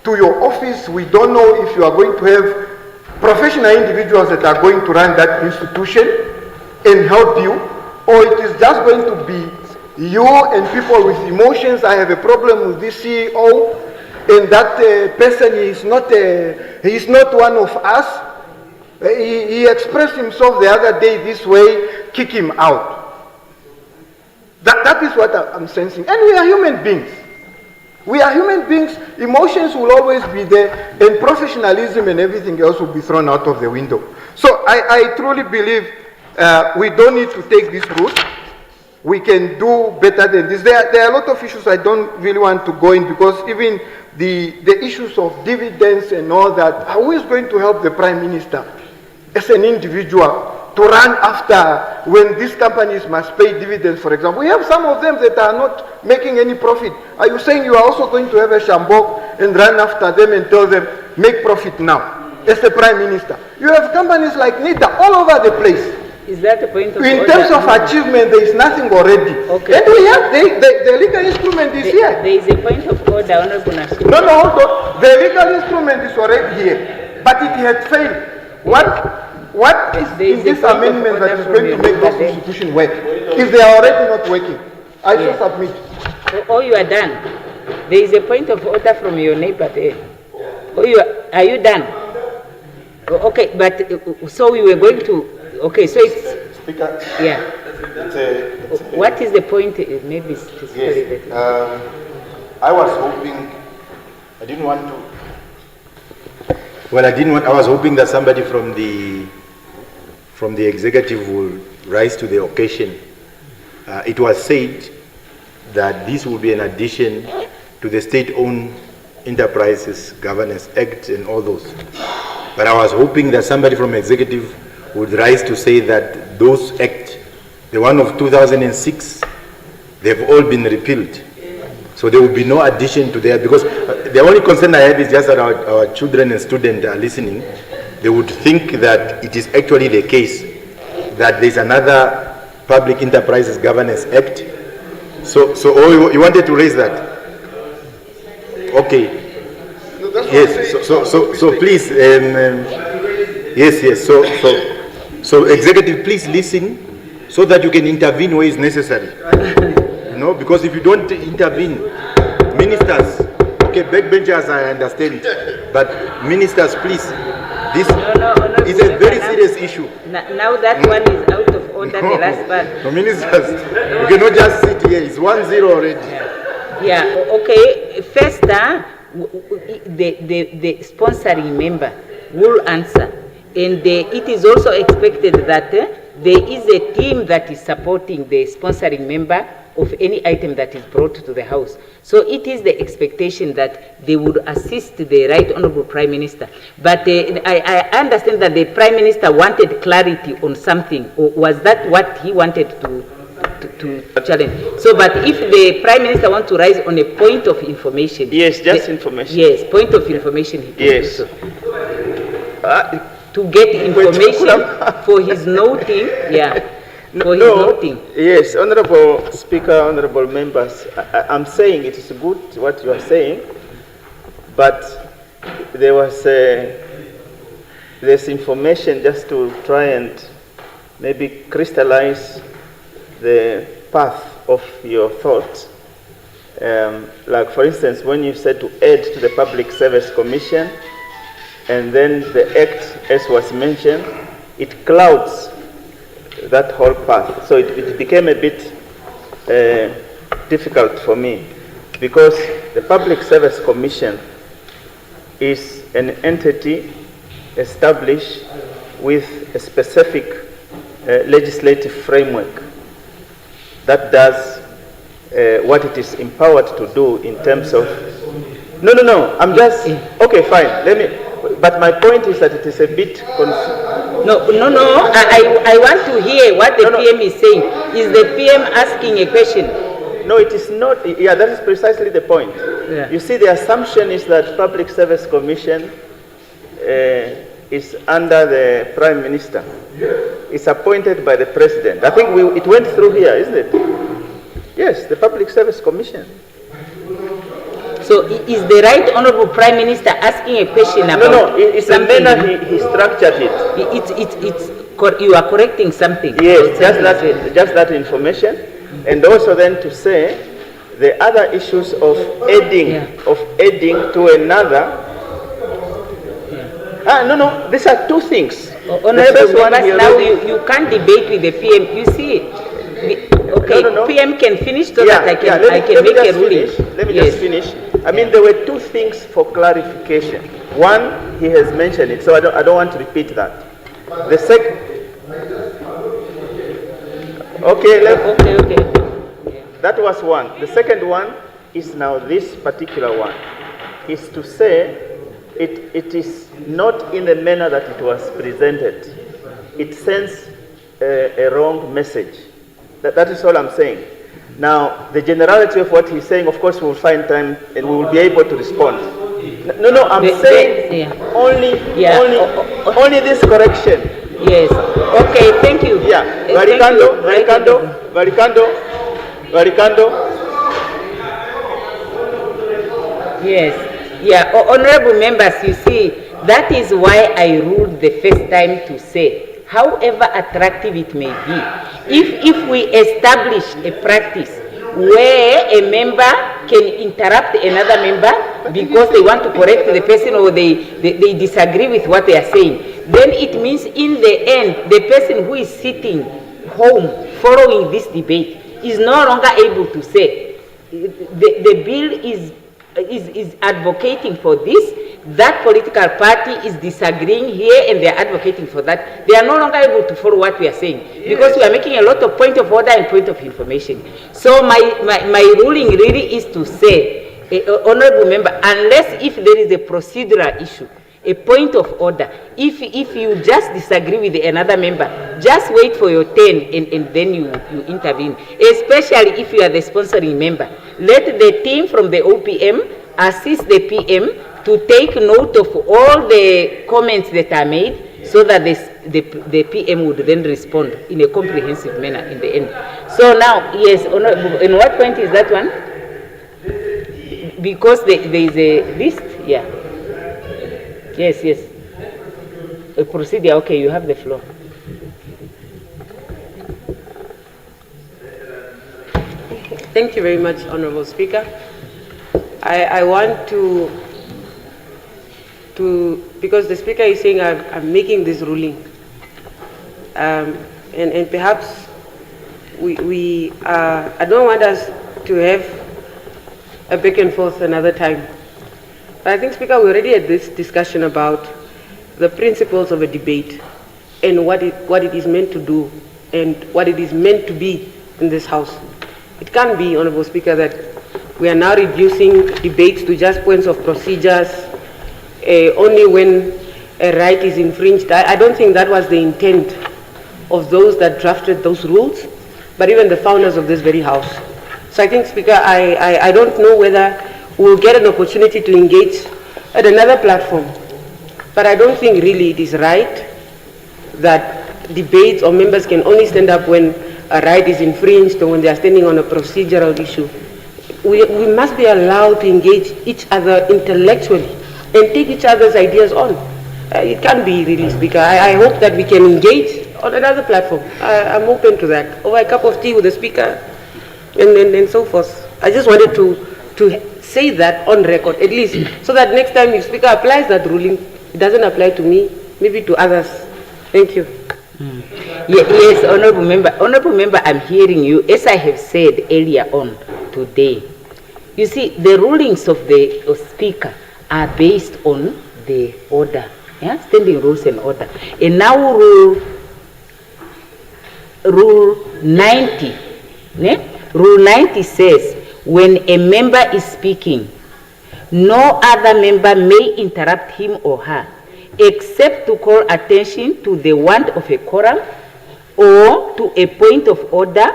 S10: To your office, we don't know if you are going to have professional individuals that are going to run that institution and help you, or it is just going to be you and people with emotions. I have a problem with this CEO, and that person is not one of us. He expressed himself the other day this way, kick him out. That is what I'm sensing. And we are human beings. We are human beings. Emotions will always be there, and professionalism and everything else will be thrown out of the window. So I truly believe we don't need to take this route. We can do better than this. There are a lot of issues I don't really want to go in, because even the issues of dividends and all that, how is going to help the Prime Minister as an individual to run after when these companies must pay dividends, for example? We have some of them that are not making any profit. Are you saying you are also going to have a shambok and run after them and tell them, make profit now, as the Prime Minister? You have companies like NIDA all over the place.
S2: Is that the point of
S10: In
S2: order?
S10: terms of achievement, there is nothing already.
S2: Okay.
S10: And we have the legal instrument is here.
S2: There is a point of order, Honorable Nasu.
S10: No, hold on. The legal instrument is already here, but it had failed. What is in this amendment that is going to make those institutions work if they are already not working? I shall submit.
S2: Oh, you are done. There is a point of order from your neighbor there. Are you done? Oh, okay, but so we were going to. Okay, so it's
S13: Speaker.
S2: Yeah. What is the point? Maybe it's
S13: yes. I was hoping. I didn't want to. Well, I was hoping that somebody from the executive will rise to the occasion. It was said that this will be an addition to the State-Owned Enterprises Governance Act and all those. But I was hoping that somebody from executive would rise to say that those acts, the one of 2006, they've all been repealed. So there will be no addition to that, because the only concern I have is just that our children and students are listening. They would think that it is actually the case that there's another Public Enterprises Governance Act. So you wanted to raise that? Okay.
S7: No, that's what I'm
S13: Yes.
S7: saying.
S13: So please. Yes. So executive, please listen, so that you can intervene where is necessary. Because if you don't intervene, ministers. Okay, backbenchers, I understand, but ministers, please. This is a very serious issue.
S2: Now that one is out of order, the last part.
S13: No, ministers, you cannot just sit here. It's 1-0 already.
S2: Yeah, okay. First, the sponsoring member will answer. And it is also expected that there is a team that is supporting the sponsoring member of any item that is brought to the House. So it is the expectation that they would assist the Right Honorable Prime Minister. But I understand that the Prime Minister wanted clarity on something. Or was that what he wanted to challenge? So, but if the Prime Minister wants to rise on a point of information.
S16: Yes, just information.
S2: Yes, point of information. He can
S16: Yes.
S2: do so. To get information for his noting, noting.
S16: Yes, Honorable Speaker, Honorable Members, I'm saying it is good what you are saying, but there was this information just to try and maybe crystallize the path of your thoughts. Like for instance, when you said to add to the Public Service Commission, and then the Act, as was mentioned, it clouds that whole path. So it became a bit difficult for me, because the Public Service Commission is an entity established with a specific legislative framework that does what it is empowered to do in terms of... No, I'm just... Okay, fine, let me... But my point is that it is a bit
S2: No, I want to hear what the PM is saying. Is the PM asking a question?
S16: No, it is not. Yeah, that is precisely the point.
S2: Yeah.
S16: You see, the assumption is that Public Service Commission is under the Prime Minister. It's appointed by the President. I think it went through here, isn't it? Yes, the Public Service Commission.
S2: So is the Right Honorable Prime Minister asking a question about...
S16: No, it's the manner he structured it.
S2: You are correcting something.
S16: Yes, just that information. And also then to say the other issues of adding to another. No, these are two things.
S2: Honorable members, now you can't debate with the PM. You see, PM can finish so that I can make a ruling.
S16: Let me just finish. I mean, there were two things for clarification. One, he has mentioned it, so I don't want to repeat that. The second... Okay. That was one. The second one is now this particular one, is to say it is not in the manner that it was presented. It sends a wrong message. That is all I'm saying. Now, the generality of what he's saying, of course, we will find time and we will be able to respond. No, I'm saying only this correction.
S2: Yes. Okay, thank you.
S16: Yeah. Varicando.
S2: Yes. Yeah, honorable members, you see, that is why I ruled the first time to say, however attractive it may be, if we establish a practice where a member can interrupt another member because they want to correct the person or they disagree with what they are saying, then it means in the end, the person who is sitting home following this debate is no longer able to say, the bill is advocating for this, that political party is disagreeing here and they are advocating for that. They are no longer able to follow what we are saying because we are making a lot of point of order and point of information. So my ruling really is to say, honorable member, unless if there is a procedural issue, a point of order, if you just disagree with another member, just wait for your turn and then you intervene, especially if you are the sponsoring member. Let the team from the OPM assist the PM to take note of all the comments that are made so that the PM would then respond in a comprehensive manner in the end. So now, yes, and what point is that one? because there is a list, yeah. Yes, yes. A procedure, okay, you have the floor.
S9: Thank you very much, Honorable Speaker. I want to, because the Speaker is saying I'm making this ruling, and perhaps I don't want us to have a back and forth another time. But I think, Speaker, we already had this discussion about the principles of a debate and what it is meant to do and what it is meant to be in this House. It can't be, Honorable Speaker, that we are now reducing debates to just points of procedures only when a right is infringed. I don't think that was the intent of those that drafted those rules, but even the founders of this very House. So I think, Speaker, I don't know whether we'll get an opportunity to engage at another platform, but I don't think really it is right that debates or members can only stand up when a right is infringed or when they are standing on a procedural issue. We must be allowed to engage each other intellectually and take each other's ideas on. It can't be really, Speaker. I hope that we can engage on another platform. I'm open to that. Over a cup of tea with the Speaker and so forth. I just wanted to say that on record, at least, so that next time if Speaker applies that ruling, it doesn't apply to me, maybe to others. Thank you.
S2: Yes, Honorable Member. Honorable Member, I'm hearing you. As I have said earlier on today, you see, the rulings of the Speaker are based on the order, yeah? Standing rules and order. And now Rule 90, yeah? Rule 90 says, when a member is speaking, no other member may interrupt him or her, except to call attention to the want of a quorum, or to a point of order,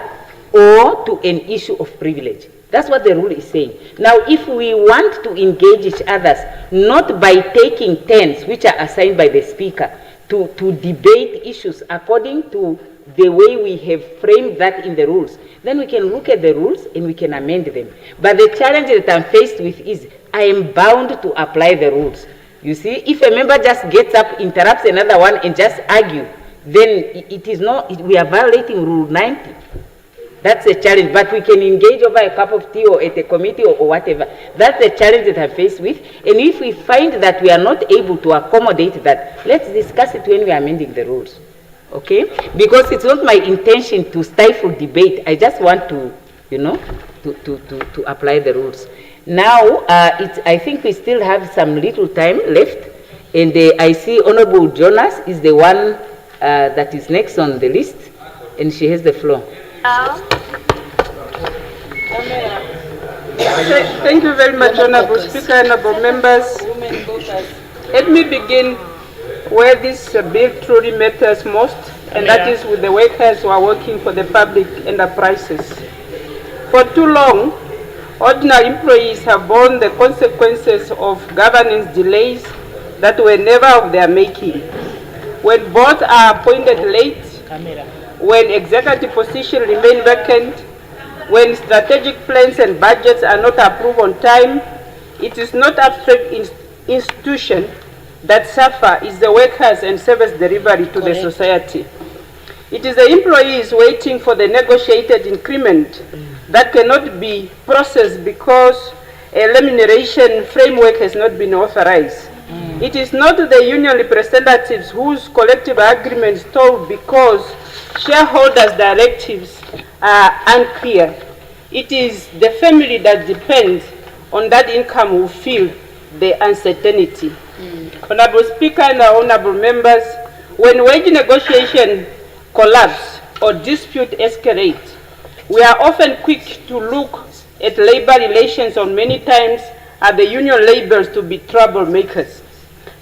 S2: or to an issue of privilege. That's what the rule is saying. Now, if we want to engage each other, not by taking turns, which are assigned by the Speaker, to debate issues according to the way we have framed that in the rules, then we can look at the rules and we can amend them. But the challenge that I'm faced with is I am bound to apply the rules. You see, if a member just gets up, interrupts another one and just argue, then it is not, we are violating Rule 90. That's a challenge, but we can engage over a cup of tea or at a committee or whatever. That's the challenge that I'm faced with. And if we find that we are not able to accommodate that, let's discuss it when we are amending the rules. Okay? Because it's not my intention to stifle debate. I just want to, you know, to apply the rules. Now, I think we still have some little time left. And I see Honorable Jonas is the one that is next on the list. And she has the floor.
S4: Thank you very much, Honorable Speaker, Honorable members. Let me begin where this bill truly matters most, and that is with the workers who are working for the public enterprises. For too long, ordinary employees have borne the consequences of governance delays that were never of their making. When boards are appointed late, when executive positions remain vacant, when strategic plans and budgets are not approved on time, it is not abstract institutions that suffer, it's the workers and service delivery to the society. It is the employees waiting for the negotiated increment that cannot be processed because a remuneration framework has not been authorized. It is not the union representatives whose collective agreements stalled because shareholders' directives are unclear. It is the family that depends on that income who feel the uncertainty. Honorable Speaker and honorable members, when wage negotiation collapse or dispute escalate, we are often quick to look at labor relations or many times at the union labels to be troublemakers.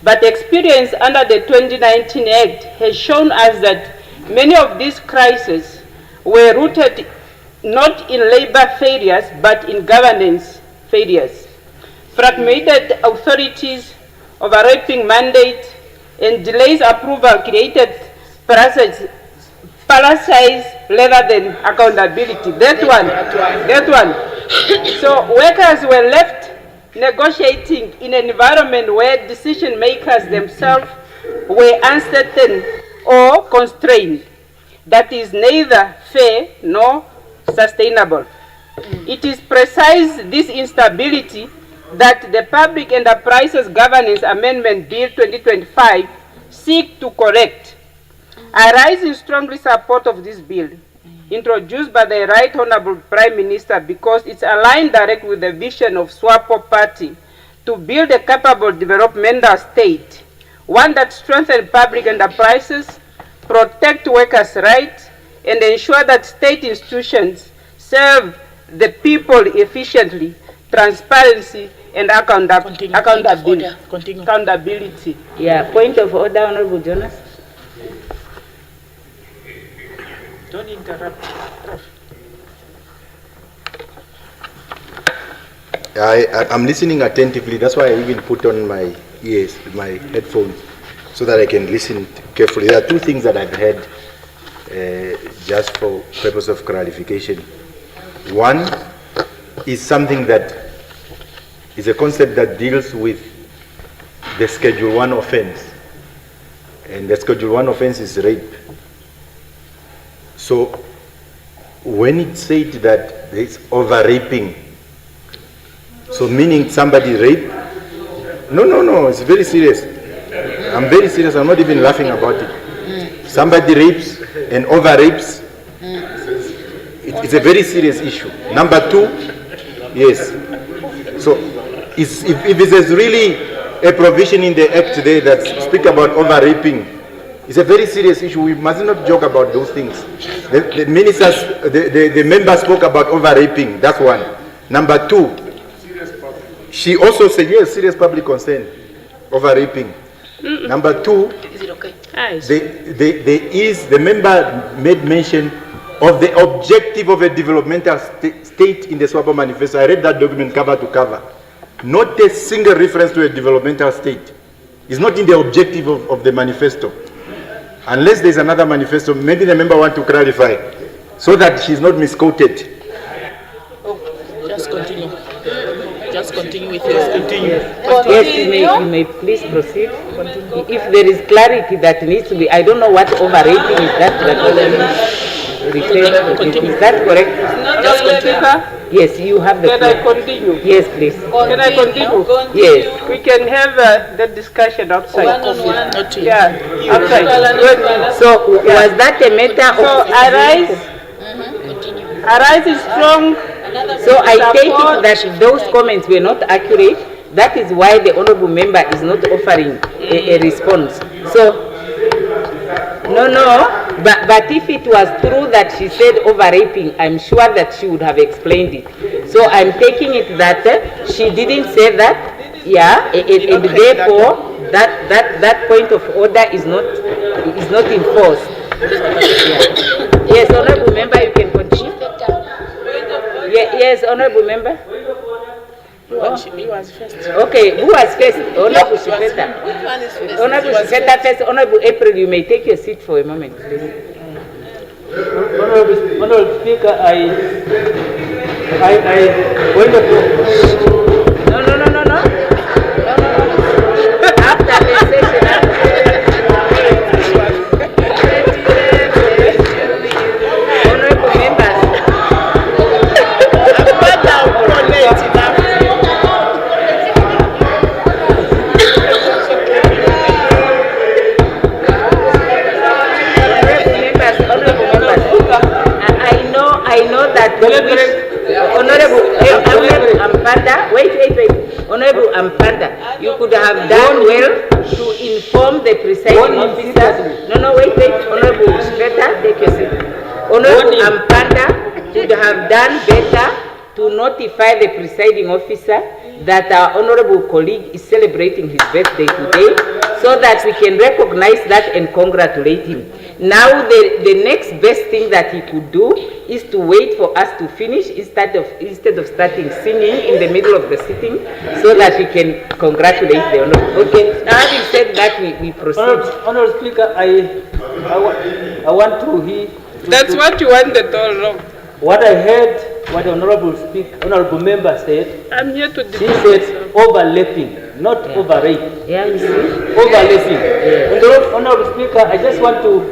S4: But experience under the 2019 Act has shown us that many of these crises were rooted not in labor failures, but in governance failures. Fragmented authorities, overlapping mandates, and delays approval created parasites rather than accountability. That one. So workers were left negotiating in an environment where decision makers themselves were uncertain or constrained. That is neither fair nor sustainable. It is precise this instability that the Public Enterprises Governance Amendment Bill 2025 seek to correct. I rise in strongly support of this bill, introduced by the Right Honorable Prime Minister, because it's aligned directly with the vision of SWAPO Party to build a capable developmental state, one that strengthens public enterprises, protect workers' rights, and ensure that state institutions serve the people efficiently, transparency, and accountability. Accountability.
S2: Yeah, point of order, Honorable Jonas.
S4: Don't interrupt.
S13: I'm listening attentively. That's why I even put on my ears, my headphones, so that I can listen carefully. There are two things that I've heard, just for purpose of clarification. One is something that is a concept that deals with the Schedule 1 offense. And the Schedule 1 offense is rape. So when it said that there is over-raping, so meaning somebody raped? No, it's very serious. I'm very serious, I'm not even laughing about it. Somebody rapes and over-rapes, it's a very serious issue. Number two, yes. So if there's really a provision in the Act today that speak about over-raping, it's a very serious issue. We must not joke about those things. The ministers, the members spoke about over-raping, that's one. Number two, she also said, yes, serious public concern, over-raping. Number two,
S4: Is it okay?
S13: the member made mention of the objective of a developmental state in the SWAPO manifesto. I read that document cover to cover. Not a single reference to a developmental state. It's not in the objective of the manifesto. Unless there's another manifesto, maybe the member want to clarify, so that she's not misquoted.
S1: Just continue. Just continue with
S2: Yes,
S1: your
S2: continue. Yes, you may please proceed. If there is clarity that needs to be, I don't know what overrating is that refers to. Is that correct?
S4: Just continue.
S2: Yes, you have the
S4: Can
S2: floor.
S4: I continue?
S2: Yes, please.
S4: Can I continue?
S2: Yes.
S4: We can have the discussion outside. Yeah, outside.
S2: So was that a matter of...
S4: So arise is strong.
S2: So I take it that those comments were not accurate. That is why the honorable member is not offering a response. So, no, but if it was true that she said over-raping, I'm sure that she would have explained it. So I'm taking it that she didn't say that, yeah, and therefore that point of order is not enforced. Yeah. Yes, honorable member, you can continue. Yes, honorable member.
S1: He was first.
S2: Okay, who was first? Honorable Shifeta.
S1: Which one is first?
S2: Honorable Shifeta first. Honorable April, you may take your seat for a moment, please.
S20: Honorable Speaker, I went to...
S2: No. After the session, honorable members. I know that Honorable Ampanda, wait. Honorable Ampanda, you could have done well to inform the presiding officer. No, wait. Honorable Shifeta, take your seat. Honorable Ampanda could have done better to notify the presiding officer that our honorable colleague is celebrating his birthday today, so that we can recognize that and congratulate him. Now the next best thing that he could do is to wait for us to finish instead of starting singing in the middle of the sitting, so that we can congratulate the honorable. Okay, now having said that, we proceed.
S20: Honorable Speaker, I want to hear...
S4: That's what you wanted all along.
S20: What I heard, what the honorable member said,
S4: I'm here to
S20: she
S4: defend
S20: said overlapping, not overrape.
S2: Yeah, you see?
S20: Overlapping. Honorable Speaker, I just want to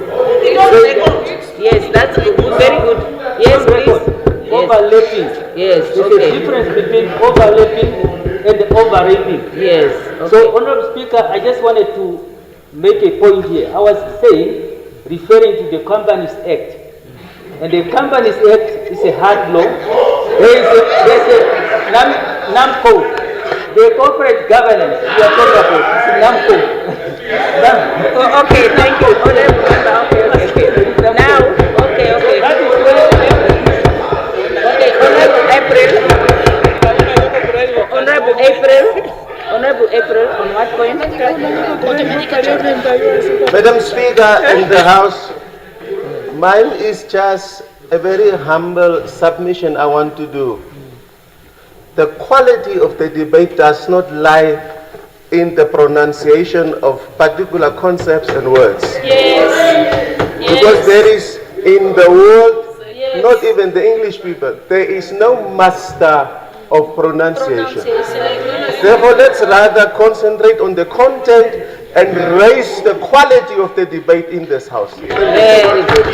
S2: yes, that's good. Very good. Yes, please.
S20: Overlapping.
S2: Yes,
S20: There's
S2: okay.
S20: a difference between overlapping and overlapping.
S2: Yes. Okay.
S20: So, Honorable Speaker, I just wanted to make a point here. I was saying, referring to the Companies Act. And the Companies Act is a hard law. There's a NAMCO. The corporate governance we are talking about is NAMCO.
S2: Okay, thank you. Okay. Now, okay.
S20: That is where
S2: okay, Honorable April, on what point?
S5: Madam Speaker and the House, mine is just a very humble submission I want to do. The quality of the debate does not lie in the pronunciation of particular concepts and words.
S2: Yes.
S5: Because there is in the world, not even the English people, there is no master of pronunciation. Therefore, let's rather concentrate on the content and raise the quality of the debate in this House.
S2: Very good.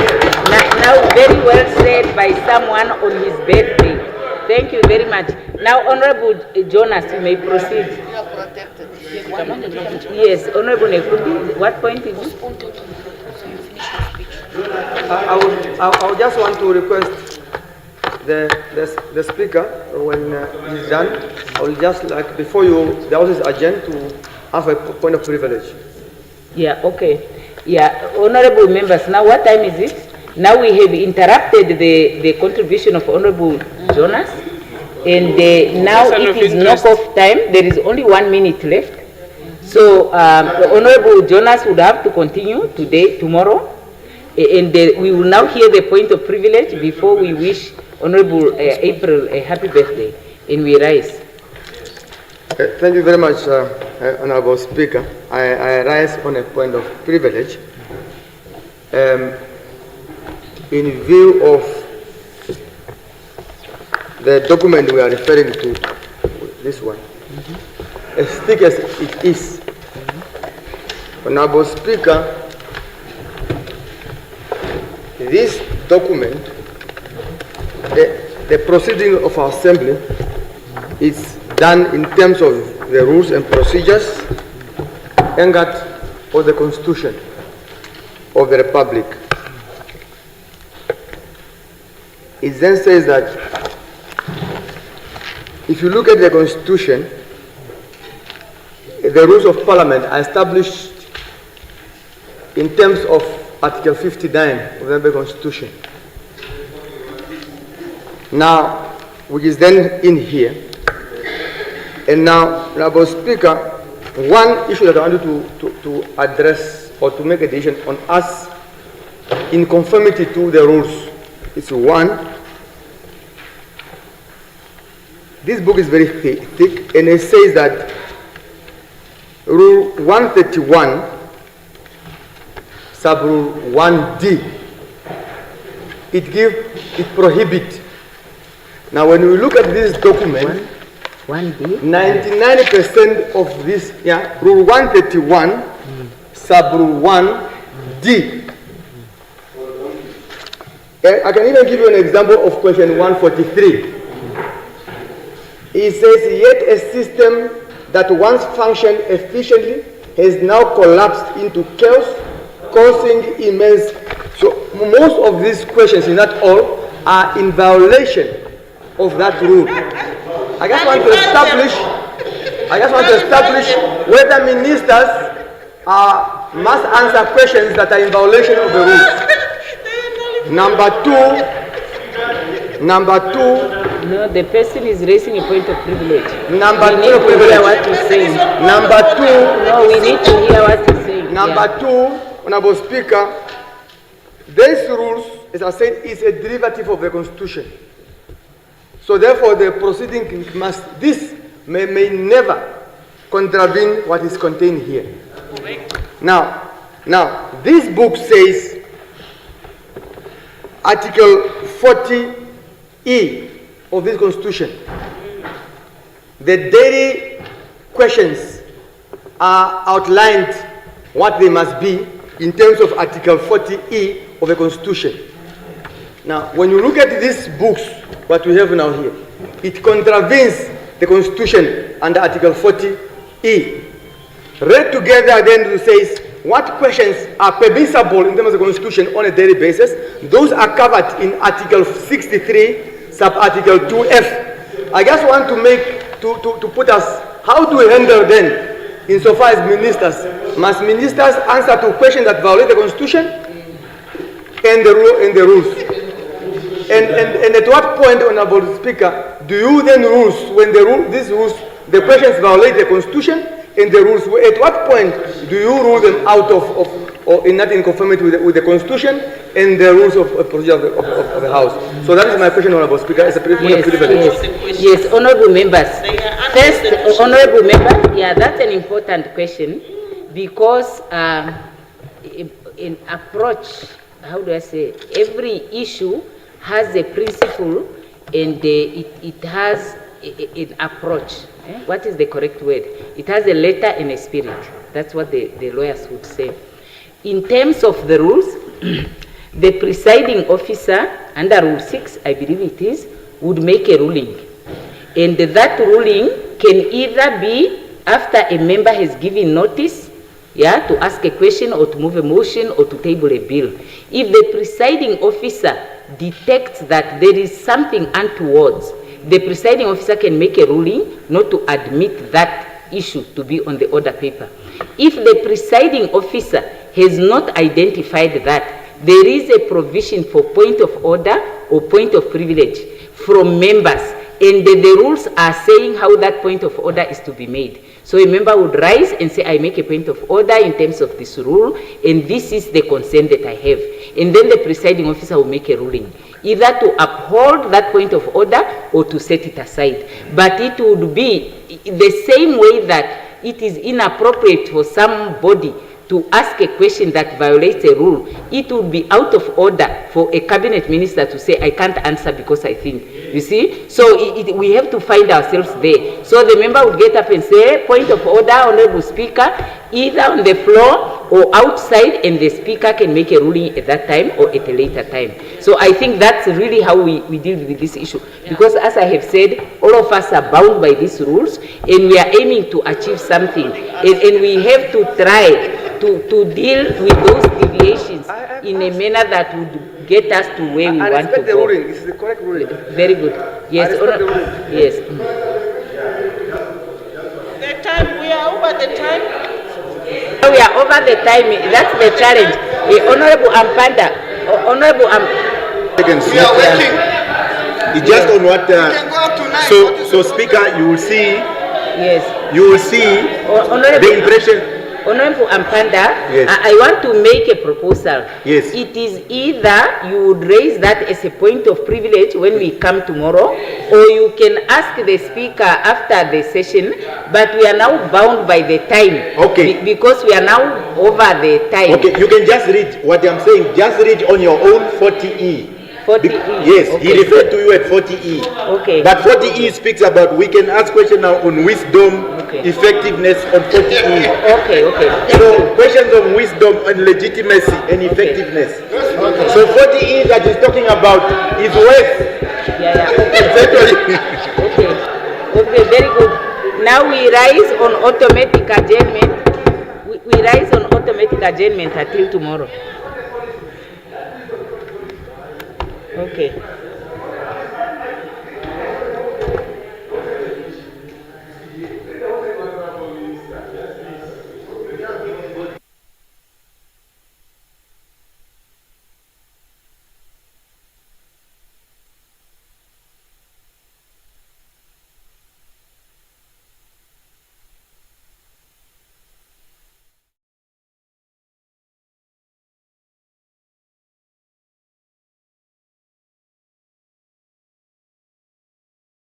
S2: Now, very well said by someone on his birthday. Thank you very much. Now, Honorable Jonas, you may proceed. Yes, Honorable Nekundi, what point is it?
S22: I would just want to request the speaker, when he's done, I would just like, before the House is adjourned, to have a point of privilege.
S2: Yeah, okay. Yeah, honorable members, now what time is it? Now we have interrupted the contribution of Honorable Jonas, and now it is knock-off time. There is only 1 minute left. So Honorable Jonas would have to continue tomorrow, and we will now hear the point of privilege before we wish Honorable April a happy birthday, and we rise.
S22: Thank you very much, Honorable Speaker. I rise on a point of privilege. In view of the document we are referring to, this one, as thick as it is, Honorable Speaker, this document, the proceeding of our Assembly is done in terms of the rules and procedures anchored on the Constitution of the Republic. It then says that if you look at the Constitution, the rules of Parliament are established in terms of Article 59 of the Constitution. Now, which is then in here. And now, Honorable Speaker, one issue that I wanted to address or to make a decision on us in conformity to the rules is one. This book is very thick, and it says that Rule 131, Sub-Rule 1D, it prohibits. Now, when we look at this document, 99% of this, Rule 131, Sub-Rule 1D. I can even give you an example of question 143. It says, yet a system that once functioned efficiently has now collapsed into chaos, causing immense. So most of these questions, if not all, are in violation of that rule. I just want to establish whether ministers must answer questions that are in violation of the rules. Number two.
S2: No, the person is raising a point of privilege.
S22: Number
S2: we need to hear what he's saying.
S22: Number two.
S2: No, we need to hear what he's saying.
S22: Number two, Honorable Speaker, these rules, as I said, is a derivative of the Constitution. So therefore, the proceeding may never contravene what is contained here. Now, this book says, Article 40E of this Constitution, the daily questions are outlined what they must be in terms of Article 40E of the Constitution. Now, when you look at these books, what we have now here, it contravenes the Constitution under Article 40E. Read together then it says what questions are permissible in terms of the Constitution on a daily basis. Those are covered in Article 63, sub-Article 2F. I just want to make, to put us, how do we handle then, insofar as ministers? Must ministers answer to questions that violate the Constitution and the rules? And at what point, Honorable Speaker, do you then rules, when the questions violate the Constitution and the rules, at what point do you rule them out or not in conformity with the Constitution and the rules of procedure of the House? So that is my question, Honorable Speaker. It's a
S2: Yes, honorable members. First, honorable member, yeah, that's an important question because in approach, how do I say, every issue has a principle and it has an approach. What is the correct word? It has a letter and a spirit. That's what the lawyers would say. In terms of the rules, the presiding officer under Rule 6, I believe it is, would make a ruling. And that ruling can either be after a member has given notice, yeah, to ask a question or to move a motion or to table a bill. If the presiding officer detects that there is something untoward, the presiding officer can make a ruling not to admit that issue to be on the order paper. If the presiding officer has not identified that, there is a provision for point of order or point of privilege from members, and the rules are saying how that point of order is to be made. So a member would rise and say, I make a point of order in terms of this rule, and this is the consent that I have. And then the presiding officer will make a ruling, either to uphold that point of order or to set it aside. But it would be the same way that it is inappropriate for somebody to ask a question that violates a rule. It would be out of order for a cabinet minister to say, I can't answer because I think. You see? So we have to find ourselves there. So the member would get up and say, point of order, Honorable Speaker, either on the floor or outside, and the Speaker can make a ruling at that time or at a later time. So I think that's really how we deal with this issue. Because as I have said, all of us are bound by these rules, and we are aiming to achieve something. And we have to try to deal with those deviations in a manner that would get us to where we want to go.
S22: I respect the ruling. This is the correct ruling.
S2: Very good. Yes. Yes.
S1: The time, we are over the time.
S2: We are over the time. That's the challenge. Honorable Ampanda. Honorable
S13: We are waiting. It's just on what. So Speaker, you will see.
S2: Yes.
S13: You will see the impression.
S2: Honorable Ampanda,
S13: yes.
S2: I want to make a proposal.
S13: Yes.
S2: It is either you would raise that as a point of privilege when we come tomorrow, or you can ask the Speaker after the session, but we are now bound by the time.
S13: Okay.
S2: Because we are now over the time.
S13: Okay, you can just read what I'm saying. Just read on your own 40E.
S2: 40E.
S13: Yes,
S2: okay.
S13: He referred to you at 40E.
S2: Okay.
S13: But 40E speaks about, we can ask questions now on wisdom, effectiveness on 40E.
S2: Okay.
S13: So questions on wisdom and legitimacy and effectiveness.
S2: Okay.
S13: So 40E that he's talking about is worth.
S2: Okay, very good. Now we rise on automatic adjournment. We rise on automatic adjournment until tomorrow. Okay.